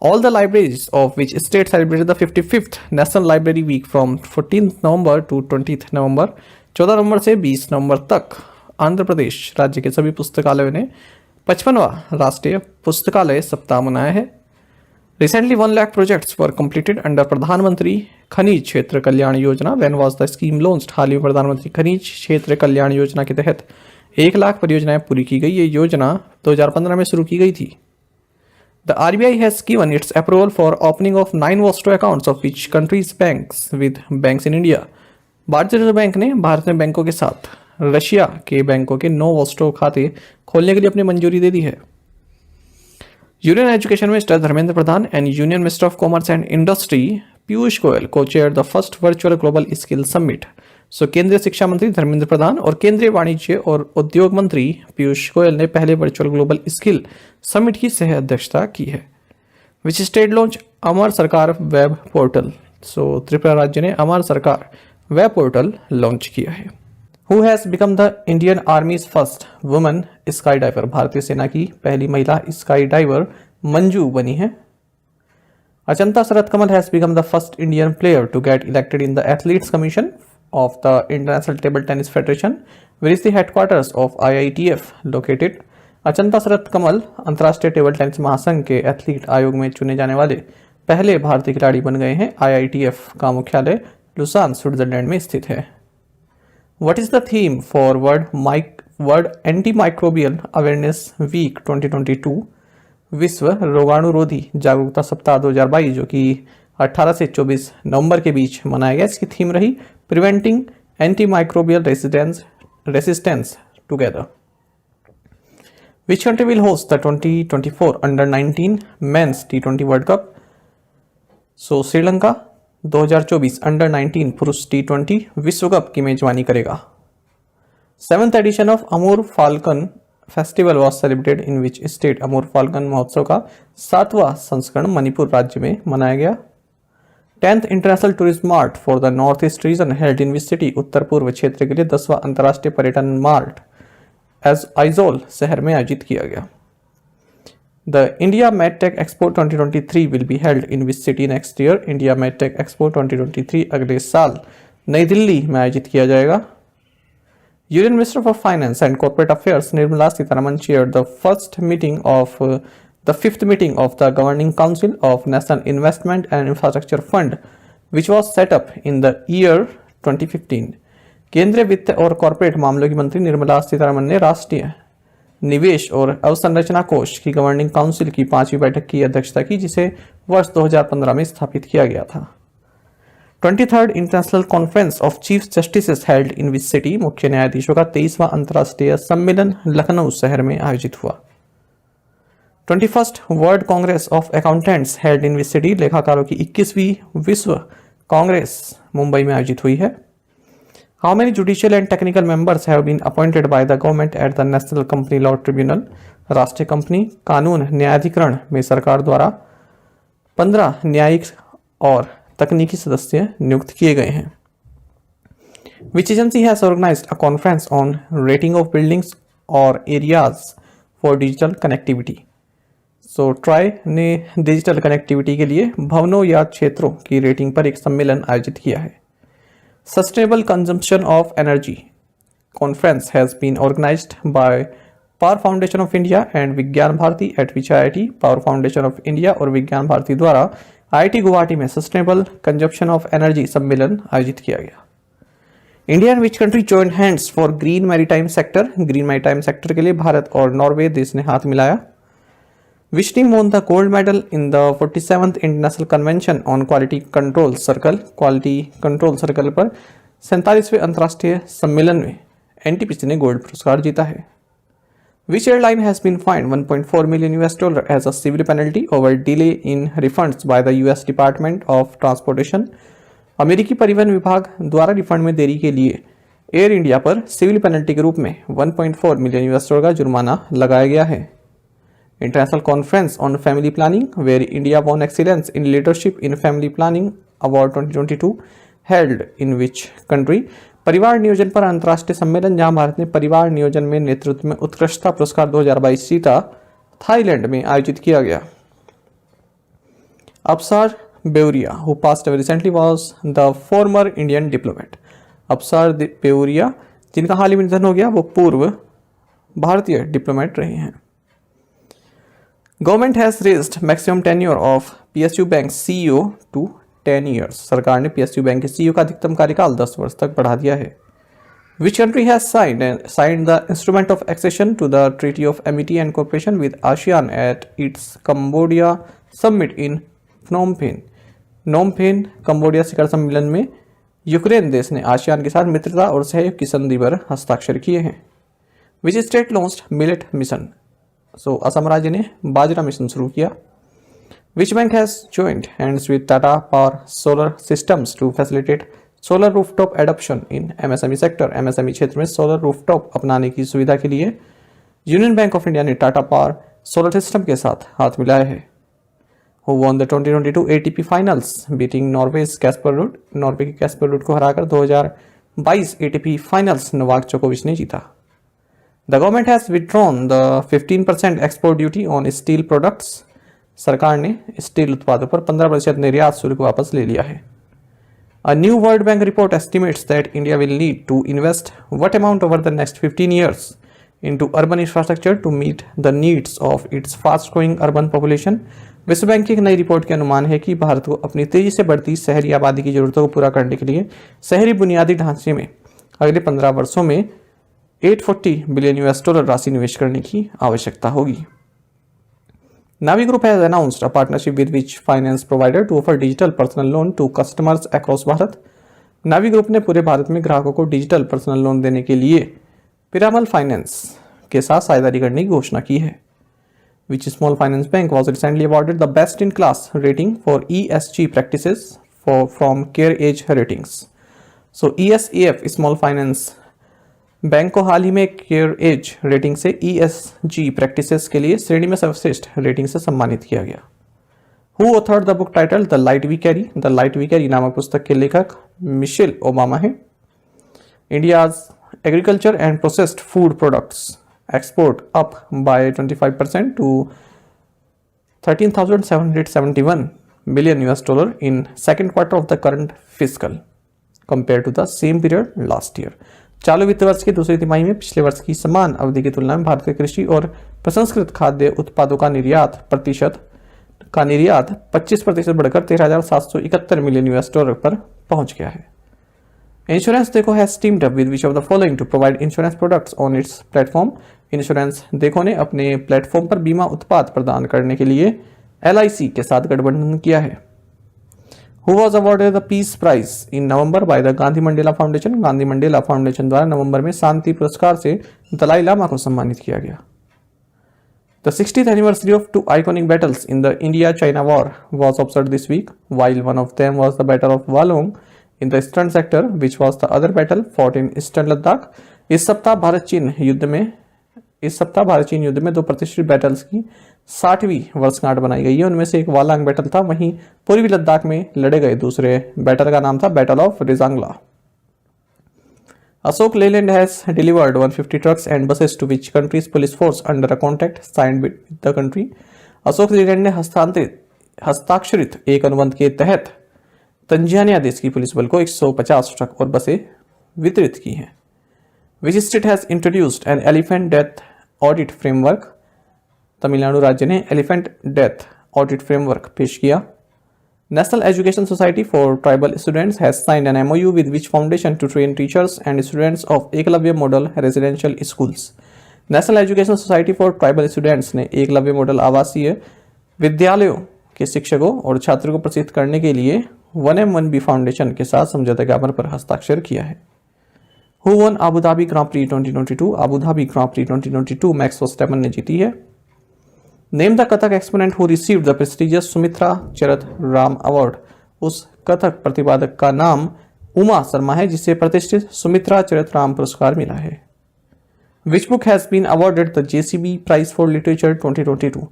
All the libraries of which state celebrated the 55th National Library Week from 14th November to 20th November? 14 नवंबर से 20 नवंबर तक आंध्र प्रदेश राज्य के सभी पुस्तकालयों ने 55वां राष्ट्रीय पुस्तकालय सप्ताह मनाया है। Recently 1 lakh projects were completed under Pradhan Mantri Khanij Kshetra Kalyan Yojana. When was the scheme launched? हाल ही में प्रधानमंत्री खनिज क्षेत्र कल्याण योजना के तहत 1 लाख परियोजनाएं पूरी की गई। ये योजना 2015 में शुरू की गई थी। The RBI has given its approval for opening of 9 Vostro accounts of which countries banks with banks in India? भारतीय रिजर्व बैंक ने भारत में बैंकों के साथ रशिया के बैंकों के 9 वोस्टो खाते खोलने के लिए अपनी मंजूरी दे दी है। Union Education Minister Dharmendra Pradhan and Union Minister of Commerce and Industry Piyush Goyal को chair the first virtual global skill summit. केंद्रीय शिक्षा मंत्री धर्मेंद्र प्रधान और केंद्रीय वाणिज्य और उद्योग मंत्री पीयूष गोयल ने पहले वर्चुअल ग्लोबल स्किल समिट की सह अध्यक्षता की है। विच स्टेट लॉन्च अमर सरकार वेब पोर्टल? त्रिपुरा राज्य ने अमर सरकार वेब पोर्टल लॉन्च किया है। Who has become the Indian Army's first woman skydiver? भारतीय सेना की पहली महिला स्काई डाइवर मंजू बनी है। Achanta Sharath Kamal has become the first Indian player to get elected in the Athletes Commission of the International Table Tennis Federation. Where is the headquarters of IITF located? Achanta Sharath Kamal अंतर्राष्ट्रीय table tennis महासंघ के एथलीट आयोग में चुने जाने वाले पहले भारतीय खिलाड़ी बन गए हैं। IITF का मुख्यालय लुसान स्विट्जरलैंड में स्थित है। What is the theme for World Antimicrobial Awareness Week 2022? विश्व रोगाणुरोधी जागरूकता सप्ताह 2022 जो कि 18 से 24 नवंबर के बीच मनाया गया। इसकी थीम रही preventing antimicrobial resistance together. Which country will host the 2024 Under-19 Men's T20 World Cup? Sri Lanka 2024 अंडर-19 पुरुष T20 विश्व कप की मेजबानी करेगा। 7th edition of Amur Falcon festival was celebrated in which state? Amur Falcon महोत्सव का 7वां संस्करण मणिपुर राज्य में मनाया गया। 10th International Tourism Mart for the North East region held in which city? उत्तर पूर्व क्षेत्र के लिए 10वां अंतर्राष्ट्रीय पर्यटन मार्ट आइजोल शहर में आयोजित किया गया। The India MedTech Expo 2023 will be held in which city next year? India MedTech Expo 2023 अगले साल नई दिल्ली में आयोजित किया जाएगा। Union minister for finance and corporate affairs Nirmala Sitharaman chair the fifth meeting of the governing council of national investment and infrastructure fund which was set up in the year 2015। केंद्रीय वित्त और कॉरपोरेट मामलों की मंत्री निर्मला सीतारमण ने राष्ट्रीय निवेश और अवसंरचना कोष की गवर्निंग काउंसिल की 5वीं बैठक की अध्यक्षता की, जिसे वर्ष 2015 में स्थापित किया गया था। 23rd international conference of chief justices held in which city, मुख्य न्यायाधीशों का 23वां अंतर्राष्ट्रीय सम्मेलन लखनऊ शहर में आयोजित हुआ। 21st world Congress of accountants held in which city, लेखाकारों की 21वीं विश्व कांग्रेस मुंबई में आयोजित हुई है। How many judicial and technical members have been appointed by the government at the national company law tribunal, राष्ट्रीय कंपनी कानून न्यायाधिकरण में सरकार द्वारा 15 न्यायिक और तकनीकी सदस्य नियुक्त किए गए हैं। Which agency has organised a conference on rating of buildings और areas for digital connectivity. So TRAI ने डिजिटल कनेक्टिविटी के लिए भवनों या क्षेत्रों की रेटिंग पर एक सम्मेलन आयोजित किया है। Sustainable consumption of energy conference has been organised by Power Foundation of India and Vigyan Bharati, at which IIT Power Foundation of India और विज्ञान भारती द्वारा IIT गुवाहाटी में सस्टेनेबल कंजम्पशन ऑफ एनर्जी सम्मेलन आयोजित किया गया। India and which country joint hands for green maritime sector, green maritime sector के लिए भारत और नॉर्वे देश ने हाथ मिलाया। Which team won the gold medal in the 47th International Convention on Quality Control Circle? Quality control circle पर 47वें अंतर्राष्ट्रीय सम्मेलन में NTPC ने गोल्ड पुरस्कार जीता है। Which airline has been fined $1.4 million as a civil penalty over delay in refunds by the US Department of Transportation? अमेरिकी परिवहन विभाग द्वारा रिफंड में देरी के लिए एयर इंडिया पर सिविल पेनल्टी के रूप में $1.4 मिलियन का जुर्माना लगाया गया है। International Conference on Family Planning, where India won Excellence in Leadership in Family Planning Award 2022, held in which country? परिवार नियोजन पर अंतर्राष्ट्रीय सम्मेलन, जहां भारत ने परिवार नियोजन में नेतृत्व में उत्कृष्टता पुरस्कार 2022 जीता, थाईलैंड में आयोजित किया गया। Afsar Beuria, who passed away recently, was the former Indian diplomat. Afsar Beuria, जिनका हाल ही में निधन हो गया, वो पूर्व भारतीय डिप्लोमेट रहे हैं। Government has raised maximum tenure of PSU bank CEO to 10 years। सरकार ने PSU बैंक के CEO का अधिकतम कार्यकाल 10 वर्ष तक बढ़ा दिया है। Which country has signed the instrument of accession to the Treaty of Amity and Cooperation with ASEAN at its Cambodia summit in Phnom Penh. Phnom Penh Cambodia शिखर सम्मेलन में यूक्रेन देश ने आसियान के साथ मित्रता और सहयोग की संधि पर हस्ताक्षर किए हैं। Which state launched millet mission. So Assam राज्य ने बाजरा मिशन शुरू किया। Which bank has joined hands with Tata Power Solar Systems to facilitate solar rooftop adoption in MSME sector. MSME क्षेत्र में सोलर रूफटॉप अपनाने की सुविधा के लिए यूनियन बैंक ऑफ इंडिया ने टाटा पावर सोलर सिस्टम के साथ हाथ मिलाया है। Who won the 2022 ATP finals, beating Norway's Caspar rude. Norway के कैस्पर रूड को हराकर 2022 ATP फाइनल्स नोवाक जोकोविच ने जीता। The government has withdrawn the 15% export duty on steel products। सरकार ने स्टील उत्पादों पर 15% निर्यात शुल्क वापस ले लिया है। A new World Bank report estimates that India will need to invest what amount over the next 15 years into urban infrastructure to meet the needs of its fast-growing urban population। विश्व bank की एक नई report के अनुमान है कि भारत को अपनी तेजी से बढ़ती शहरी आबादी की जरूरतों को पूरा करने के लिए शहरी बुनियादी ढांचे में अगले 15 वर्षों में $840 बिलियन राशि निवेश करने की आवश्यकता होगी। Navi Group has announced a partnership with which finance provider to offer digital personal loan to customers across Bharat. Navi Group ने पूरे भारत में ग्राहकों को डिजिटल पर्सनल लोन देने के लिए पिरामल फाइनेंस के साथ साझेदारी करने की घोषणा की है। Which small finance bank was recently awarded the best in class rating for ESG practices from CareEdge ratings? So ESAF small finance bank को हाल ही में CareEdge रेटिंग से ESG प्रैक्टिसेस के लिए श्रेणी में सर्वश्रेष्ठ रेटिंग से सम्मानित किया गया। Who authored the book title The Light We Carry? The Light We Carry नामक पुस्तक के लेखक मिशेल ओबामा है। India's agriculture and processed food products export up by 25% to $13,771 billion in second quarter of the current fiscal compared to the same period last year। चालू वित्त वर्ष की दूसरी तिमाही में पिछले वर्ष की समान अवधि की तुलना में भारत के कृषि और प्रसंस्कृत खाद्य उत्पादों का निर्यात 25% बढ़कर $13,771 मिलियन पर पहुंच गया है। Insurance Dekho has teamed up with which of the following to provide insurance products on its platform. Insurance Dekho ने अपने प्लेटफॉर्म पर बीमा उत्पाद प्रदान करने के लिए LIC के साथ गठबंधन किया है। Who was awarded the Peace Prize in November by the Gandhi Mandela foundation. Gandhi Mandela foundation द्वारा नवंबर में शांति पुरस्कार से दलाई लामा को सम्मानित किया गया। The 60th anniversary of two iconic battles in the India-China War was observed this week, while one of them was the Battle of Walong in the eastern sector, which was the other battle fought in eastern Ladakh। इस सप्ताह भारत चीन युद्ध में दो प्रतिष्ठित battles की 60वीं वर्षगांठ बनाई गई है। उनमें से एक वालांग बैटल था, वहीं पूर्वी लद्दाख में लड़े गए दूसरे बैटल का नाम था battle of Rezang La. Ashok Leyland has delivered 150 trucks and buses to which country's police force under a contract signed with the country। Ashok Leyland ने हस्ताक्षरित एक अनुबंध के तहत तंजानिया देश की पुलिस बल को 150 ट्रक और बसें वितरित की हैं। Which state has introduced an elephant death audit framework? Tamil Nadu राज्य ने एलिफेंट डेथ ऑडिट फ्रेमवर्क पेश किया। National education society for tribal students has signed an MOU with which foundation to train teachers and students of Eklavya model residential schools. National education society for tribal students ने Eklavya model आवासीय विद्यालयों के शिक्षकों और छात्रों को प्रशिक्षित करने के लिए 1M1B फाउंडेशन के साथ समझौता ज्ञापन पर हस्ताक्षर किया है। Who won Abu Dhabi Grand Prix 2022? Abu Dhabi Grand Prix 2022 max Verstappen ने जीती है। Name the Kathak exponent who received the prestigious Sumitra चरत राम अवार्ड। उस कथक प्रतिपादक का नाम उमा शर्मा है जिसे प्रतिष्ठित सुमित्रा चरत राम पुरस्कार मिला है। Which book has been awarded the JCB Prize for Literature 2022?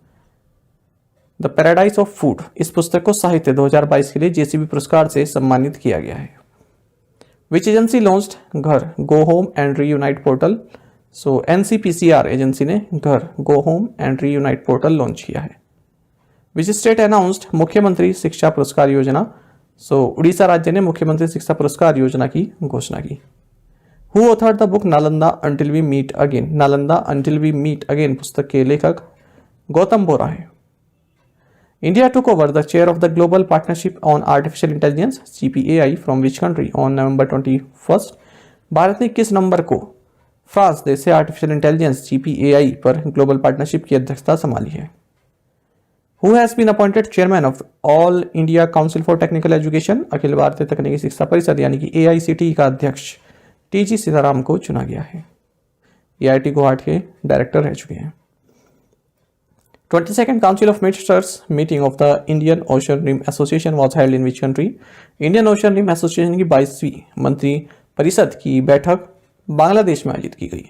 The Paradise of Food। इस पुस्तक को साहित्य 2022 के लिए JCB पुरस्कार से सम्मानित किया गया है। Which agency launched घर Go Home and Reunite portal? So NCPCR agency ने घर Go Home and Reunite portal launch किया है। Which state announced मुख्यमंत्री शिक्षा पुरस्कार योजना? So उड़ीसा राज्य ने मुख्यमंत्री शिक्षा पुरस्कार योजना की घोषणा की। Who authored the book Nalanda Until We Meet Again? Nalanda Until We Meet Again पुस्तक के लेखक गौतम बोरा हैं। India took over the chair of the Global Partnership on Artificial Intelligence (GPAI) from which country on November 21st? Bharat ने किस number को France देश से artificial intelligence GPAI पर ग्लोबल पार्टनरशिप की अध्यक्षता संभाली है। Who has been appointed chairman of All India Council for Technical Education? Akhil Bharatiya तकनीकी शिक्षा परिषद यानी कि AICTE का अध्यक्ष TG सीताराम को चुना गया है। AIT गुवाहाटी के डायरेक्टर रह चुके हैं। 22nd Council of Ministers meeting of the Indian Ocean Rim Association was held in which country? Indian Ocean Rim Association की 22वीं मंत्री परिषद की बैठक बांग्लादेश में आयोजित की गई।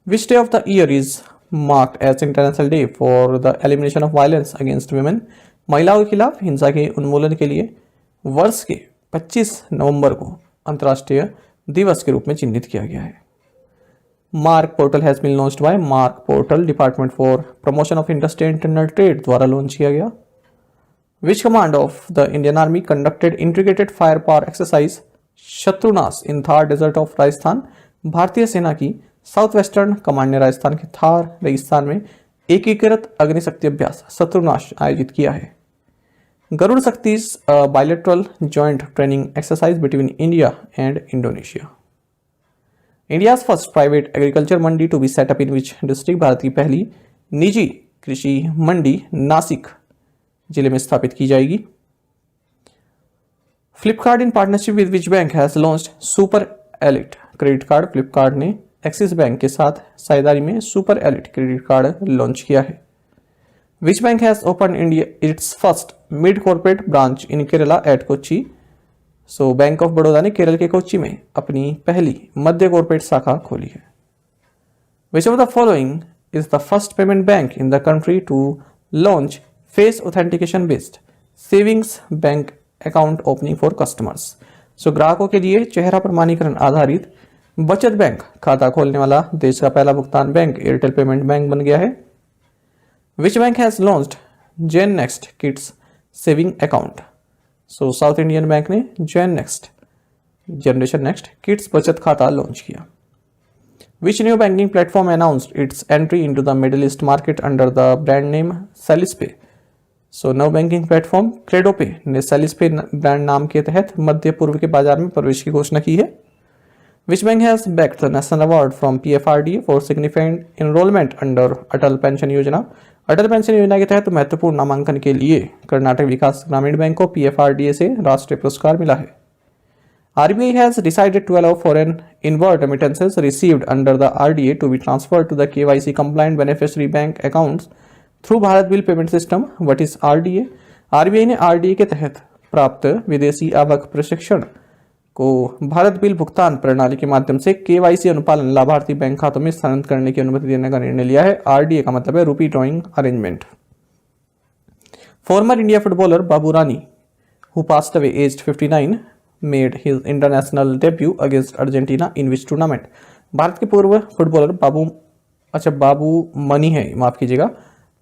Which day of the year is marked as International Day for the Elimination of Violence Against Women? महिलाओं के खिलाफ हिंसा के उन्मूलन के लिए वर्ष के 25 नवंबर को अंतर्राष्ट्रीय दिवस के रूप में चिन्हित किया गया है। MARK portal has been launched by MARK portal Department for Promotion of Industry and Internal Trade द्वारा लॉन्च किया गया। Which command of the Indian Army conducted integrated firepower exercise Shatrunash in Thar desert of Rajasthan? भारतीय सेना की south western command ने राजस्थान के थार रेगिस्तान में एकीकृत अग्निशक्ति अभ्यास शत्रुनाश आयोजित किया है। Garuda Shakti bilateral joint training exercise between India and Indonesia. India's first private agriculture mandi to be set up in which district? Bharat की पहली निजी कृषि मंडी नासिक जिले में स्थापित की जाएगी। Flipkart in partnership with which bank has launched super elite credit card? Flipkart ने एक्सिस बैंक के साथ साझेदारी में super elite credit card launch किया है। Which bank has open India its first mid corporate branch in Kerala at Kochi? So bank of Baroda ने केरल के कोच्चि में अपनी पहली मध्य कॉर्पोरेट शाखा खोली है। Which of the following is the first payment bank in the country to launch face authentication based savings bank account opening for customers? So ग्राहकों के लिए चेहरा प्रमाणीकरण आधारित बचत बैंक खाता खोलने वाला देश का पहला भुगतान बैंक एयरटेल पेमेंट बैंक बन गया है। Which bank has launched Gen Next kids saving account? So South Indian Bank ने जनरेशन नेक्स्ट किड्स बचत खाता लॉन्च किया। Which new banking platform announced its entry into the Middle East market under the brand name सेलिसपे? So नव banking platform क्रेडोपे ने सेलिसपे brand नाम के तहत मध्य पूर्व के बाजार में प्रवेश की घोषणा की है। Which bank has backed the national award from PFRDA for significant enrollment under Atal pension योजना? अटल पेंशन योजना के तहत महत्वपूर्ण नामांकन के लिए कर्नाटक विकास ग्रामीण बैंक को PFRDA से राष्ट्रीय पुरस्कार मिला है। RBI has decided to allow foreign inward remittances received under the RDA to be transferred to the KYC compliant beneficiary bank accounts through Bharat Bill Payment System. What is RDA? RBI ने RDA के तहत प्राप्त विदेशी आवक प्रशिक्षण को Bharat bill भुगतान प्रणाली के माध्यम से केवाईसी अनुपालन लाभार्थी बैंक खातों में स्थानांतरित करने की अनुमति देने का निर्णय लिया है। आरडीए का मतलब है रूपी drawing arrangement. Farmer India footballer Babu Rani who passed away aged 59 made his international debut against Argentina in which tournament? Bharat के पूर्व फुटबॉलर बाबू मणि है, माफ कीजिएगा,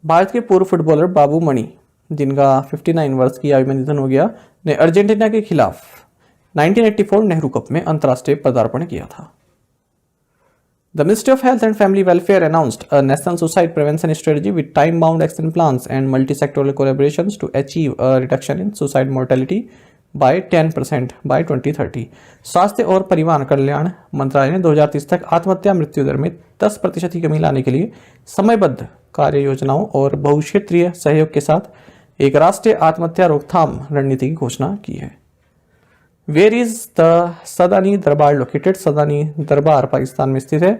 भारत के पूर्व फुटबॉलर बाबू मणि जिनका 59 वर्ष की आयु में निधन हो गया ने अर्जेंटीना के खिलाफ 1984 नेहरू कप में अंतर्राष्ट्रीय पदार्पण किया था। The Ministry of Health and Family Welfare announced a national suicide prevention strategy with time-bound action plans and multi-sectoral collaborations to achieve a reduction in suicide mortality by 10% by 2030। स्वास्थ्य और परिवार कल्याण मंत्रालय ने 2030 तक आत्महत्या मृत्यु दर में 10% की कमी लाने के लिए समयबद्ध कार्य योजनाओं और बहुक्षेत्रीय सहयोग के साथ एक राष्ट्रीय आत्महत्या रोकथाम रणनीति की घोषणा की है। वेयर इज द सदानी दरबार लोकेटेड? सदानी दरबार पाकिस्तान में स्थित है।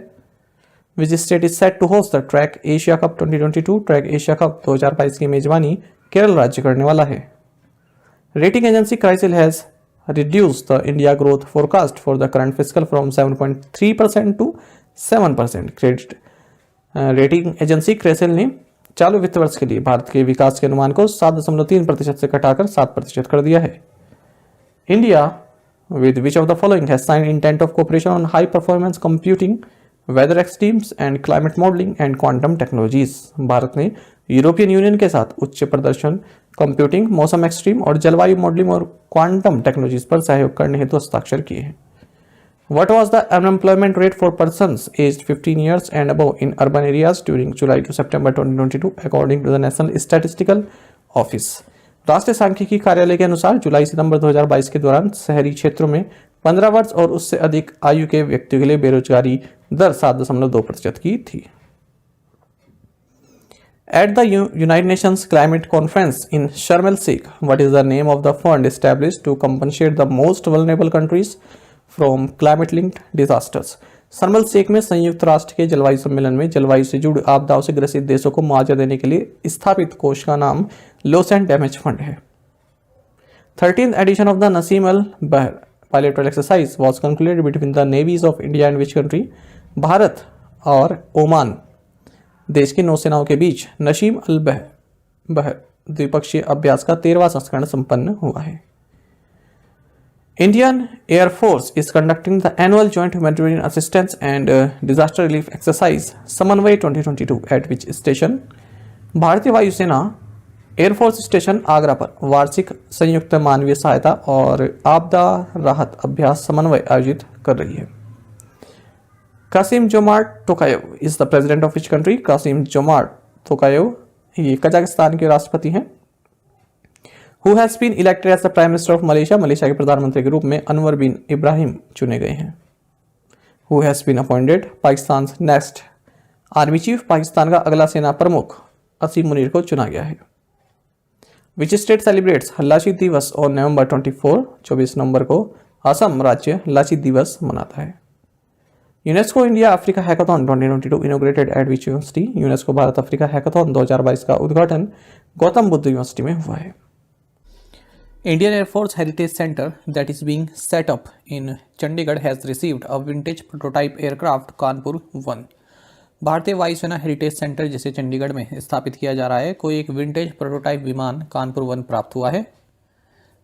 Which state is set to host the track Asia cup 2022? Track Asia cup 2022 की मेजबानी केरल राज्य करने वाला है। Rating agency Crisil has reduced the India growth forecast for the current fiscal from 7.3% to 7%। Credit rating agency Crisil ने चालू वित्त वर्ष के लिए भारत के विकास के अनुमान को 7.3% से घटाकर 7% कर दिया है। India, with which of the following has signed intent of cooperation on high performance computing, weather extremes and climate modeling and quantum technologies? Bharat ने यूरोपियन यूनियन के साथ उच्च प्रदर्शन कंप्यूटिंग, मौसम एक्सट्रीम और जलवायु मॉडलिंग और क्वांटम टेक्नोलॉजीज पर सहयोग करने हेतु हस्ताक्षर किए हैं। What was the unemployment rate for persons aged 15 years and above in urban areas during July to September 2022 according to the National Statistical Office? राष्ट्रीय सांख्यिकी कार्यालय के अनुसार जुलाई सितंबर 2022 के दौरान शहरी क्षेत्रों में 15 वर्ष और उससे अधिक आयु के व्यक्तियों के लिए बेरोजगारी दर 7.2% की थी। At the United Nations Climate Conference in Sharm el-Sheikh, what is the name of the fund established to compensate the most vulnerable countries from climate-linked disasters? शर्म एल शेख में संयुक्त राष्ट्र के जलवायु सम्मेलन में जलवायु से जुड़ी आपदाओं से ग्रसित देशों को मुआवजा देने के लिए स्थापित कोष का नाम लॉस एंड डैमेज फंड है। 13th edition of the Nasim Al Bahr bilateral exercise was concluded between the navies of India and which country? Bharat और ओमान देश की नौसेनाओं के बीच नसीम अल बहर द्विपक्षीय अभ्यास का 13वां संस्करण संपन्न हुआ है। Indian Air Force is conducting the annual Joint Humanitarian Assistance and Disaster Relief Exercise Samanvay 2022 at which station? भारतीय वायुसेना एयरफोर्स स्टेशन आगरा पर वार्षिक संयुक्त मानवीय सहायता और आपदा राहत अभ्यास समन्वय आयोजित कर रही है। Qasim Jomart Tokayev is the president of which country? Qasim Jomart Tokayev ये कजाकिस्तान के राष्ट्रपति हैं। Who has been elected as the Prime Minister of Malaysia? Malaysia के प्रधानमंत्री के रूप में अनवर बिन इब्राहिम चुने गए हैं। Who has been appointed Pakistan's next Army Chief? Pakistan का अगला सेना प्रमुख असीम मुनीर को चुना गया है। Which state celebrates लाचित दिवस on November 24 नवंबर को असम राज्य लाचित दिवस मनाता है। UNESCO India Africa hackathon 2022 inaugurated eight which university? UNESCO Bharat Africa hackathon 2022 का उद्घाटन गौतम बुद्ध यूनिवर्सिटी में हुआ है। Indian Air Force Heritage Center that is being set up in Chandigarh has received a vintage prototype aircraft Kanpur 1। भारतीय वायुसेना heritage centre जिसे चंडीगढ़ में स्थापित किया जा रहा है को एक विंटेज प्रोटोटाइप विमान कानपुर 1 प्राप्त हुआ है।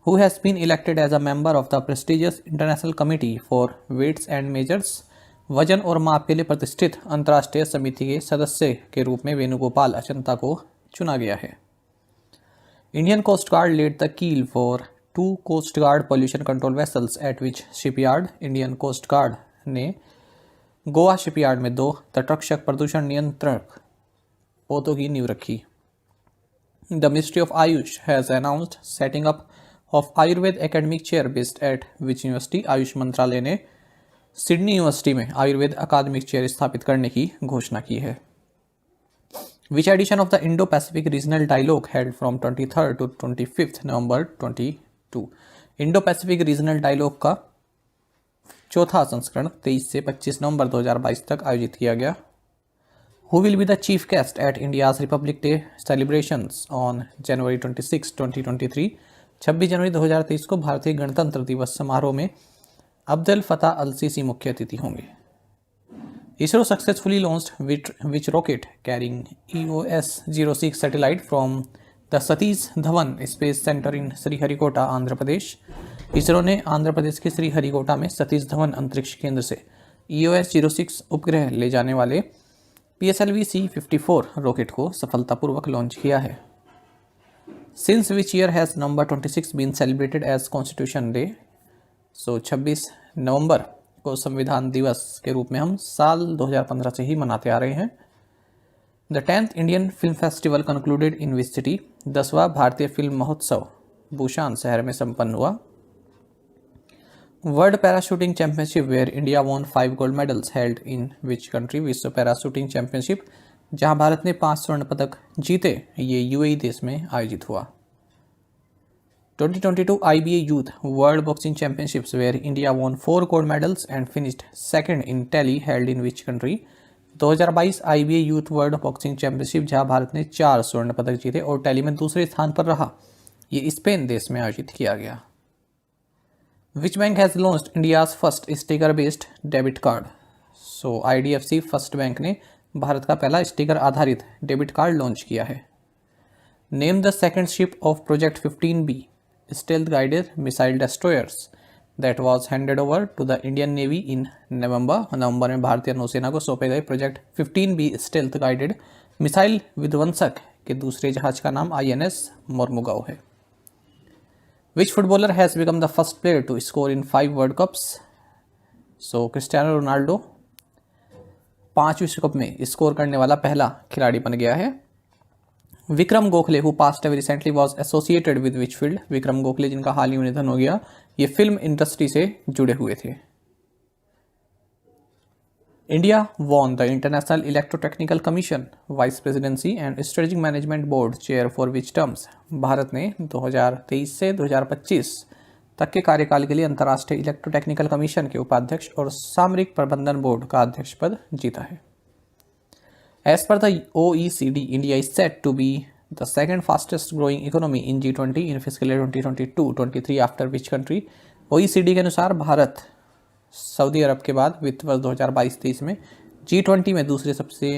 Who has been elected as a member of the prestigious International Committee for Weights and Measures? वजन और माप के लिए प्रतिष्ठित अंतर्राष्ट्रीय समिति के सदस्य के रूप में वेणुगोपाल अचंता को चुना गया है। Indian Coast Guard laid the keel for 2 Coast Guard pollution control vessels at which shipyard? Indian Coast Guard ने गोवा शिपयार्ड में 2 तटरक्षक प्रदूषण नियंत्रक पोतों की नींव रखी। The Ministry of Ayush has announced setting up of Ayurved academic chair based at which university? Ayush मंत्रालय ने सिडनी यूनिवर्सिटी में आयुर्वेद अकादमिक चेयर स्थापित करने की घोषणा की है. Which edition of the Indo-Pacific Regional Dialogue held from 23rd to 25th November 22? Indo-Pacific Regional Dialogue का चौथा संस्करण 23 से 25 नवंबर 2022 तक आयोजित किया गया. Who will be the chief guest at India's Republic Day celebrations on January 26, 2023? 26 जनवरी 2023 को भारतीय गणतंत्र दिवस समारोह में अब्दुल फताह अल सीसी मुख्य अतिथि होंगे. ISRO successfully launched which rocket carrying EOS-06 satellite from the Satish Dhawan Space Center in Sriharikota, Andhra Pradesh. ISRO ने आंध्र प्रदेश के श्रीहरिकोटा में सतीश धवन अंतरिक्ष केंद्र से EOS-06 उपग्रह ले जाने वाले PSLV C-54 रॉकेट को सफलतापूर्वक लॉन्च किया है. Since which year has number 26 been celebrated as Constitution Day? 26 नवंबर को संविधान दिवस के रूप में हम साल 2015 से ही मनाते आ रहे हैं. The 10th Indian Film Festival concluded in which city? 10वां भारतीय फिल्म महोत्सव बुसान शहर में संपन्न हुआ. World Parachuting Championship where India won 5 gold medals held in which country? विश्व पैराशूटिंग चैंपियनशिप जहां भारत ने 5 स्वर्ण पदक जीते, ये UAE देश में आयोजित हुआ. 2022 IBA Youth World Boxing Championships where India won 4 gold medals and finished second in tally held in which country? 2022 IBA Youth World Boxing Championship जहां भारत ने 4 स्वर्ण पदक जीते और टैली में दूसरे स्थान पर रहा, ये स्पेन देश में आयोजित किया गया. Which bank has launched India's first sticker-based debit card? So IDFC First bank ने भारत का पहला स्टिकर आधारित डेबिट कार्ड लॉन्च किया है. Name the second ship of Project 15B stealth guided missile destroyers that was handed over to the Indian Navy in November. नवंबर में भारतीय नौसेना को सौंपे गए project 15B stealth guided missile विध्वंसक के दूसरे जहाज का नाम INS मोरमुगाओ है. Which footballer has become the first player to score in 5 World Cups? So Cristiano Ronaldo 5 विश्व कप में स्कोर करने वाला पहला खिलाड़ी बन गया है. Vikram Gokhale who passed away recently was associated with which field? Vikram Gokhale जिनका हाल ही में निधन हो गया, ये फिल्म इंडस्ट्री से जुड़े हुए थे. India won the International Electrotechnical Commission Vice Presidency and Strategic Management Board Chair for which terms? Bharat ने 2023 से 2025 तक के कार्यकाल के लिए अंतर्राष्ट्रीय इलेक्ट्रोटेक्निकल कमीशन के उपाध्यक्ष और सामरिक प्रबंधन बोर्ड का अध्यक्ष पद जीता है. As per the OECD, India is set to be the second fastest growing economy in G20 in fiscal year 2022-23 after which country? OECD के अनुसार भारत सऊदी अरब के बाद वित्त वर्ष 2022-23 में G20 में दूसरे सबसे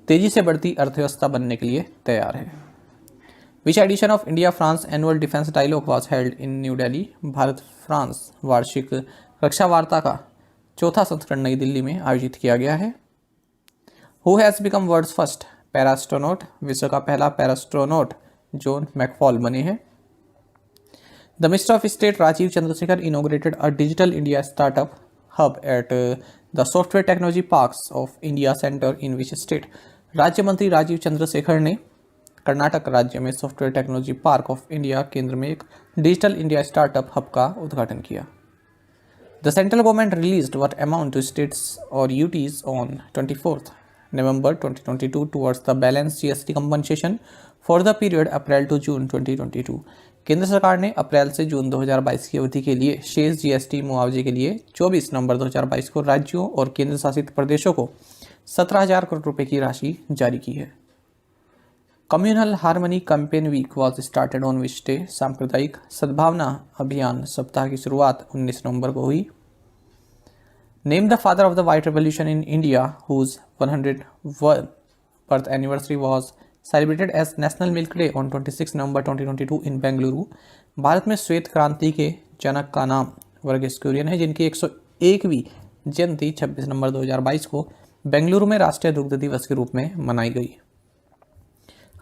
तेजी से बढ़ती अर्थव्यवस्था बनने के लिए तैयार है. Which edition of India France Annual Defense Dialogue was held in New Delhi? Bharat France वार्षिक रक्षा वार्ता का चौथा संस्करण नई दिल्ली में आयोजित किया गया है. Who has become world's first पैरास्ट्रोनॉट? विश्व का पहला पैरास्ट्रोनॉट जॉन मैकफॉल बने हैं. The Minister of State Rajiv Chandrasekhar inaugurated a Digital India Startup Hub at the Software Technology Parks of India Center in which state? राज्य मंत्री राजीव चंद्रशेखर ने कर्नाटक राज्य में software technology park of India केंद्र में एक डिजिटल इंडिया स्टार्टअप हब का उद्घाटन किया. The central government released what amount to states or UTs on 24th November 2022 towards the balance GST compensation for the period April to June 2022. केंद्र सरकार ने अप्रैल से जून 2022 की अवधि के लिए शेष GST मुआवजे के लिए 24 नवंबर 2022 को राज्यों और केंद्र शासित प्रदेशों को 17,000 करोड़ रुपए की राशि जारी की है. Communal harmony campaign week was started on which day? सांप्रदायिक सद्भावना अभियान सप्ताह की शुरुआत 19 नवंबर को हुई. Name the father of the white revolution in India whose 101 birth anniversary was celebrated as National Milk Day on 26 November 2022 in Bengaluru. Bharat में श्वेत क्रांति के जनक का नाम वर्गीस कुरियन है, जिनकी 101वीं जयंती 26 नवंबर 2022 को बेंगलुरु में राष्ट्रीय दुग्ध दिवस के रूप में मनाई गई.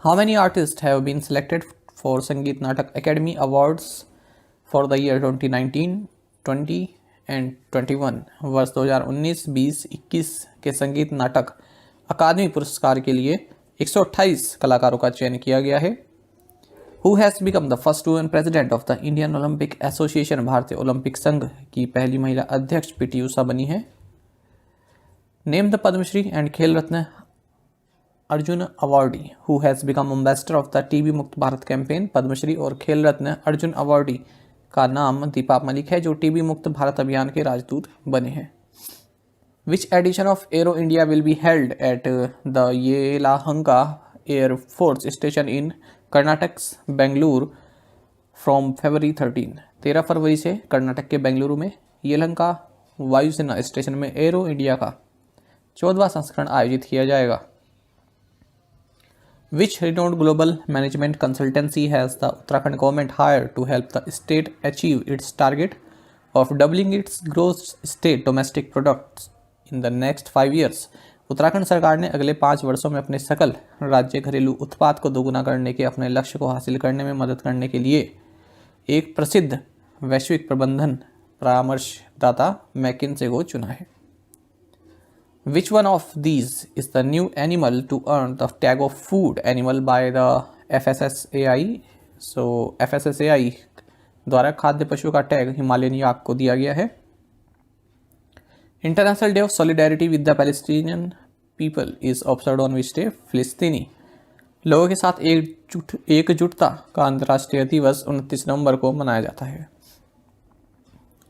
How many artists have been selected for संगीत नाटक academy awards for the year 2019, 20 and 21? वर्ष 2019, 20, 21 के संगीत नाटक अकादमी पुरस्कार के लिए 128 कलाकारों का चयन किया गया है. Who has become the first women president of the Indian Olympic association, भारतीय ओलंपिक संघ की पहली महिला अध्यक्ष पीटी उषा बनी है। Name the Padma Shri and Khel Ratna Arjuna awardee who has become ambassador of the TB Mukt Bharat campaign. Padmashri और खेल रत्न अर्जुन अवार्डी का नाम दीपा मलिक है, जो टीबी मुक्त भारत अभियान के राजदूत बने हैं। विच edition of arrow India will be held at the Yelahanka air force station in Karnataka Bengaluru from February 13 फरवरी से कर्नाटक के बेंगलुरु में येलहंका वायुसेना स्टेशन में एरो इंडिया का 14वां संस्करण आयोजित किया जाएगा। Which renowned global management consultancy has the Uttarakhand government hired to help the state achieve its target of doubling its gross state domestic products in the next 5 years? Uttarakhand सरकार ने अगले 5 वर्षों में अपने सकल राज्य घरेलू उत्पाद को दोगुना करने के अपने लक्ष्य को हासिल करने में मदद करने के लिए एक प्रसिद्ध वैश्विक प्रबंधन परामर्शदाता मैकिन्से को चुना है। Which one of these is the new animal to earn the tag of food animal by the FSSAI? So FSSAI द्वारा खाद्य पशु का टैग हिमालयन याक को दिया गया है। International Day of Solidarity with the Palestinian People is observed on which day? फिलिस्तीनी लोगों के साथ एकजुटता का अंतर्राष्ट्रीय दिवस 29 नवंबर को मनाया जाता है।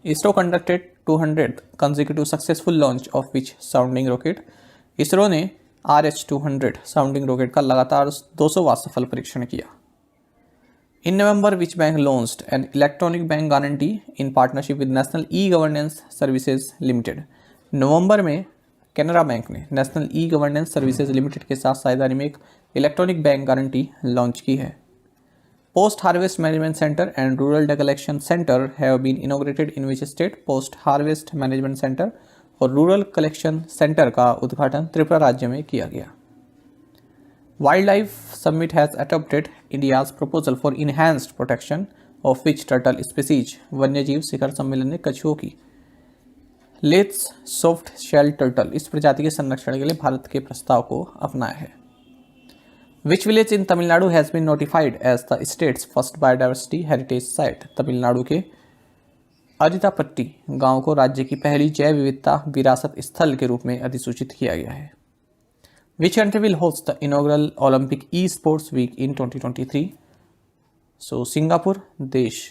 ISRO conducted 200th consecutive successful launch of which sounding rocket? ISRO ने RH-200 साउंडिंग रॉकेट का लगातार 200वां सफल परीक्षण किया। In November which bank launched an electronic bank guarantee in partnership with National e governance Services Limited. नवंबर में कैनरा बैंक ने National e governance Services Limited के साथ साझेदारी में एक इलेक्ट्रॉनिक बैंक गारंटी लॉन्च की है। Post harvest management centre and rural data collection centre have been inaugurated in which state? Post harvest management centre और रूरल कलेक्शन सेंटर का उद्घाटन त्रिपुरा राज्य में किया गया। Wild life summit has adopted India's proposal for enhanced protection of which turtle species? वन्यजीव शिखर सम्मेलन ने कछुओं की लेट्स सॉफ्ट शेल टर्टल इस प्रजाति के संरक्षण के लिए भारत के प्रस्ताव को अपनाया है। Which village in Tamil Nadu has been notified as the state's first biodiversity heritage site? Tamil Nadu के अरितापट्टी गांव को राज्य की पहली जैव विविधता विरासत स्थल के रूप में अधिसूचित किया गया है। Which country will host the inaugural Olympic e-sports week in 2023? So Singapore देश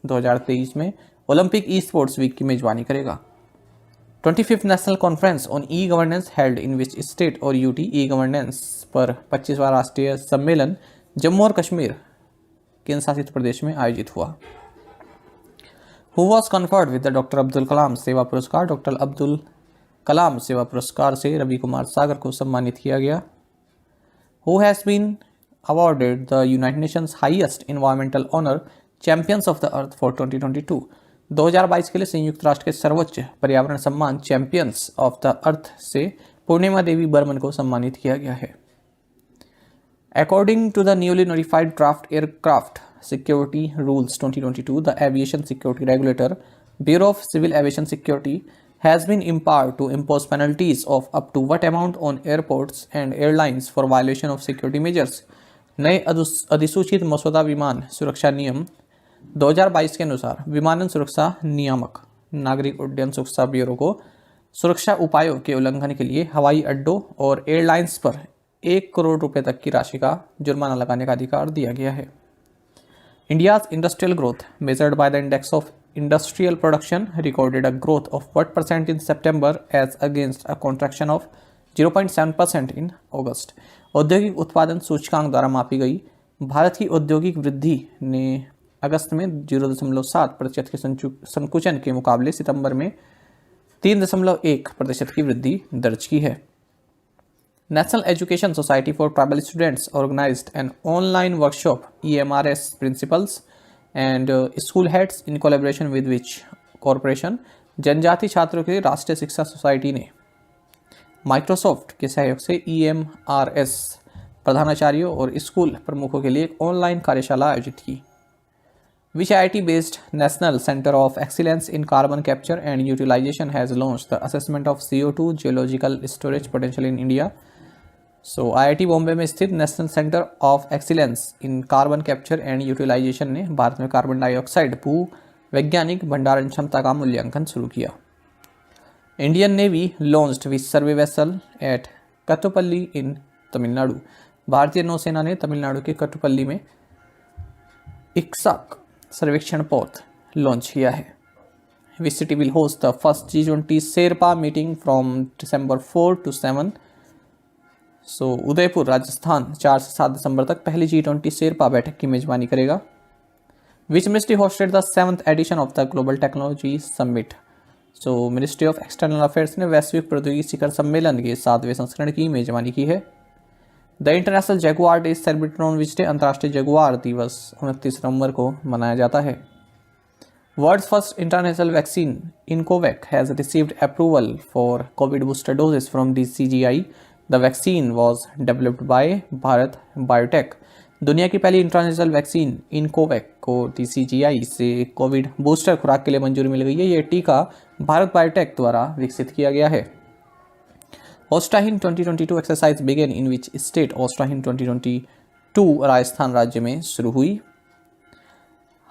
2023 में ओलंपिक ई स्पोर्ट्स वीक की मेजबानी करेगा। 25th national conference on e governance held in which state और यूटी? ई गवर्नेंस पर 25वां राष्ट्रीय सम्मेलन जम्मू और कश्मीर केंद्र शासित प्रदेश में आयोजित हुआ। Who was conferred with the Doctor Abdul Kalam Seva Puraskar? Doctor Abdul Kalam Seva पुरस्कार से रवि कुमार सागर को सम्मानित किया गया। Who has been awarded the United Nations highest environmental honour champions of the earth for 2022? 2022 के लिए संयुक्त राष्ट्र के सर्वोच्च पर्यावरण सम्मान चैंपियंस ऑफ द अर्थ से पूर्णिमा देवी बर्मन को सम्मानित किया गया है। According to the newly notified draft aircraft security rules 2022, the aviation security regulator, Bureau of Civil Aviation Security, has been empowered to impose penalties of up to what amount on airports and airlines for violation of security measures. नए अधिसूचित मसौदा विमान सुरक्षा नियम 2022 के अनुसार विमानन सुरक्षा नियामक नागरिक उड्डयन सुरक्षा ब्यूरो को सुरक्षा उपायों के उल्लंघन के लिए हवाई अड्डों और एयरलाइंस पर 1 करोड़ रुपए तक की राशि का जुर्माना लगाने का अधिकार दिया गया है। India's industrial growth measured by the index of industrial production recorded a growth of 1% in September as against a contraction of 0.7% in August. औद्योगिक उत्पादन सूचकांक द्वारा मापी गई भारत की औद्योगिक वृद्धि ने अगस्त में 0.7% के संकुचन के मुकाबले सितंबर में 3.1% की वृद्धि दर्ज की है। National education society for tribal students organized an online workshop EMRS principals and school heads in collaboration with which corporation. जनजाति छात्रों के राष्ट्रीय शिक्षा सोसाइटी ने माइक्रोसॉफ्ट के सहयोग से EMRS प्रधानाचार्यों और स्कूल प्रमुखों के लिए एक ऑनलाइन कार्यशाला आयोजित की। Which IIT-based National Center of Excellence in Carbon Capture and Utilization has launched the assessment of CO2 geological storage potential in India? So IIT Bombay में स्थित national centre of excellence in carbon capture and utilization ने भारत में carbon dioxide भू वैज्ञानिक भंडारण क्षमता का मूल्यांकन शुरू किया। Indian Navy launched which survey vessel at Kattupalli in Tamil Nadu. भारतीय नौसेना ने तमिलनाडु के कट्टुपल्ली में इक्साक सर्वेक्षण पोत लॉन्च किया है। Which city will host the first G20 Sherpa meeting from December 4 to 7। सो उदयपुर राजस्थान 4 से 7 दिसंबर तक पहली G20 शेरपा बैठक की मेजबानी करेगा। Which ministry hosted the 7th edition of the global technology summit. So ministry of external affairs ने वैश्विक प्रौद्योगिकी शिखर सम्मेलन के 7वें संस्करण की मेजबानी की है। The international jaguar day celebrated on which day. अंतर्राष्ट्रीय जगुआर दिवस 29 नवंबर को मनाया जाता है। World's first international vaccine iNCOVACC has received approval for Covid booster doses from DCGI। The vaccine was developed by Bharat biotech. दुनिया की पहली इंटरनेशनल वैक्सीन इनकोवैक को DCGI से कोविड बूस्टर खुराक के लिए मंजूरी मिल गई है। ये टीका भारत बायोटेक द्वारा विकसित किया गया है। Austra Hind 2022 exercise begin in which state. Austra Hind 2022 Rajasthan राज्य में शुरू हुई।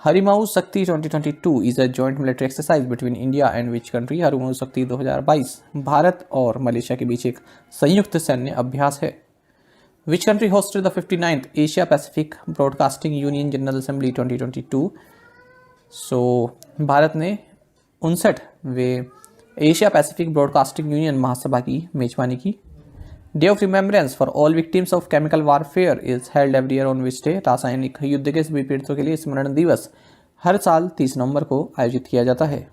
Harimau Shakti 2022 is a joint military exercise between India and which country. Harimau Shakti 2022 Bharat और मलेशिया के बीच एक संयुक्त सैन्य अभ्यास है। Which country hosted the 59th Asia Pacific broadcasting union general assembly 2022। सो भारत ने 59वें एशिया पैसिफिक ब्रॉडकास्टिंग यूनियन महासभा की मेजबानी की। Day of remembrance for all victims of chemical warfare is held every year on which day. रासायनिक युद्ध के सभी पीड़ितों के लिए स्मरण दिवस हर साल 30 नवंबर को आयोजित किया जाता है।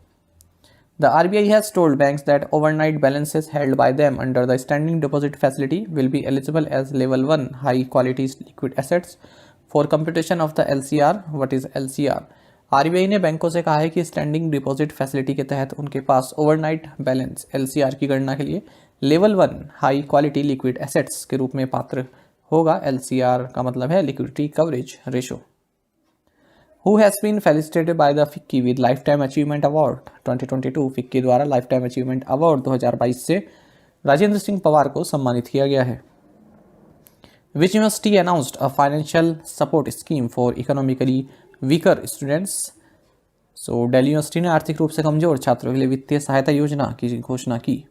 The RBI has told banks that overnight balances held by them under the standing deposit facility will be eligible as level 1 high quality liquid assets for computation of the LCR। What is LCR? RBI ने बैंकों से कहा है कि standing deposit facility के तहत उनके पास overnight balance LCR की गणना के लिए level 1 high quality liquid assets के रूप में पात्र होगा। LCR का मतलब है liquidity coverage ratio. Who has been felicitated by the FICCI with life time achievement award 2022। FICCI द्वारा लाइफ टाइम अचीवमेंट अवार्ड 2022 से राजेंद्र सिंह पवार को सम्मानित किया गया है। Which university announced a financial support scheme for economically weaker students. So Delhi university ने आर्थिक रूप से कमजोर छात्रों के लिए वित्तीय सहायता योजना की घोषणा की।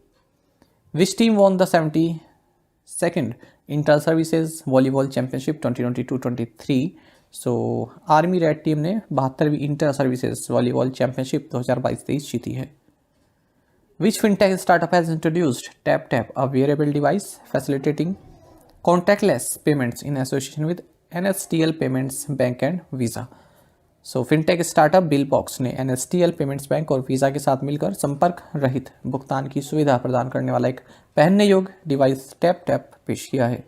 Which team won the 72nd Inter Services Volleyball Championship 2022-23। So Army Red Team ने 72वीं इंटर सर्विसेज वॉलीबॉल चैंपियनशिप 2022-23 जीती है। Which fintech startup has introduced TAP a wearable device facilitating contactless payments in association with NSTL Payments Bank and Visa. So fintech startup Billbox ने NSTL Payments Bank और Visa के साथ मिलकर संपर्क रहित भुगतान की सुविधा प्रदान करने वाला एक पहनने योग्य डिवाइस टैप पेश किया है।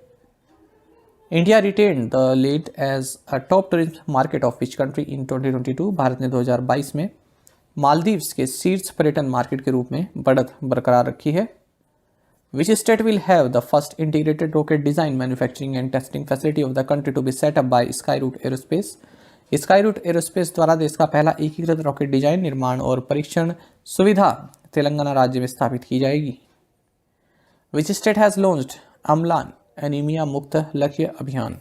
India retain the lead as a top tourism market of which country in 2022। भारत ने 2022 में मालदीव्स के शीर्ष पर्यटन मार्केट के रूप में बढ़त बरकरार रखी है। Which state will have the first integrated rocket design, manufacturing and testing facility of the country to be set up by Skyroot Aerospace? Skyroot Aerospace द्वारा देश का पहला एकीकृत रॉकेट डिजाइन, निर्माण और परीक्षण सुविधा तेलंगाना राज्य में स्थापित की जाएगी। Which state has launched Amlan anaemia मुक्त लक्ष्य अभियान?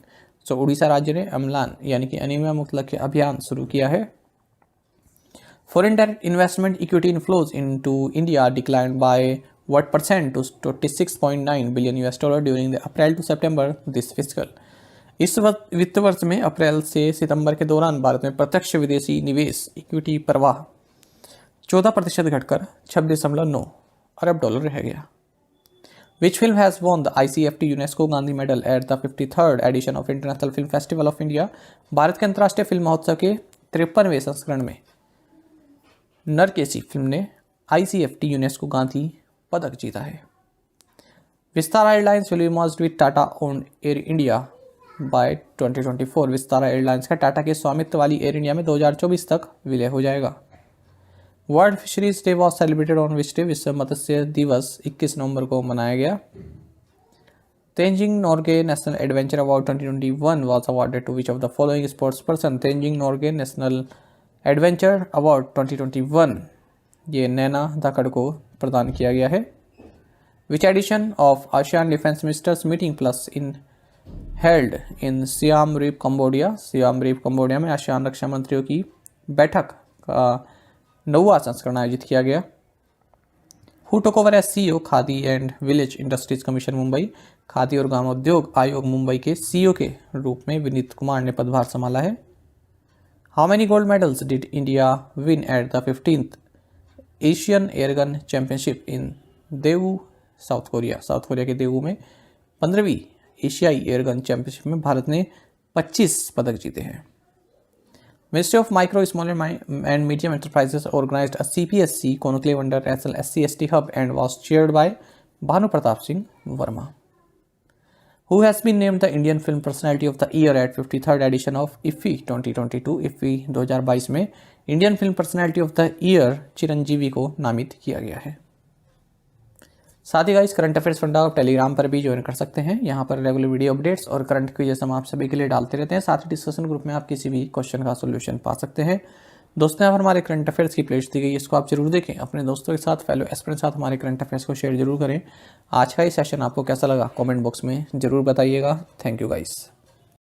सो उड़ीसा राज्य ने अम्लान यानी कि एनीमिया मुक्त लक्ष्य अभियान शुरू किया है। Foreign direct investment equity inflows into India declined by what percent to $26.9 billion during the April to September this fiscal। इस वित्त वर्ष में अप्रैल से सितंबर के दौरान भारत में प्रत्यक्ष विदेशी निवेश इक्विटी प्रवाह 14% घटकर 26.9 अरब डॉलर रह गया। Which film has won the ICFT UNESCO Gandhi medal at the 53rd edition of International Film Festival of India? Bharat के अंतर्राष्ट्रीय फिल्म महोत्सव के 53वें संस्करण में नरकेसी फिल्म ने ICFT यूनेस्को गांधी पदक जीता है। Vistara airlines will be merged with Tata owned air India by 2024। Vistara airlines का टाटा के स्वामित्व वाली एयर इंडिया में 2024 तक विलय हो जाएगा। World fisheries day was celebrated on which day? विश्व मत्स्य दिवस 21 नवंबर को मनाया गया। Tenzing Norgay national adventure award 2021 was awarded to which of the following sports person? Tenzing Norgay national adventure award 2021 ये नैना धाकड़ को प्रदान किया गया है। Which edition of ASEAN Defense Ministers Meeting Plus in held in Siam Reap, Cambodia? Siem Reap Cambodia में ASEAN रक्षा मंत्रियों की बैठक का 9वां संस्करण आयोजित किया गया। Who took over as CEO khadi and village industries commission Mumbai? Khadi और ग्रामोद्योग आयोग मुंबई के CEO के रूप में विनीत कुमार ने पदभार संभाला है। How many gold medals did India win at the 15th Asian Airgun Championship in Daewoo, south Korea? South Korea के देवू में 15वीं एशियाई एयरगन चैंपियनशिप में भारत ने 25 पदक जीते हैं। Ministry of micro small and medium enterprises organized a CPSC conclave under SC/ST hub and was chaired by Bhanu Pratap Singh Verma. Who has been named the Indian Film Personality of the Year at 53rd edition of IFFI 2022? IFFI 2022 में Indian film personality of the year Chiranjeevi को नामित किया गया है। साथ ही guys current affairs funda आप Telegram पर भी ज्वाइन कर सकते हैं। यहाँ पर रेगुलर वीडियो अपडेट्स और करंट क्विज़ हम आप सभी के लिए डालते रहते हैं। साथ ही डिस्कशन ग्रुप में आप किसी भी क्वेश्चन का सोल्यूशन पा सकते हैं। दोस्तों यहाँ पर हमारे करंट अफेयर्स की प्लेलिस्ट दी गई है, इसको आप जरूर देखें। अपने दोस्तों के साथ, फेलो एस्पिरेंट के साथ हमारे करंट अफेयर्स को शेयर जरूर करें। आज का ये सेशन आपको कैसा लगा कमेंट बॉक्स में जरूर बताइएगा। Thank you guys.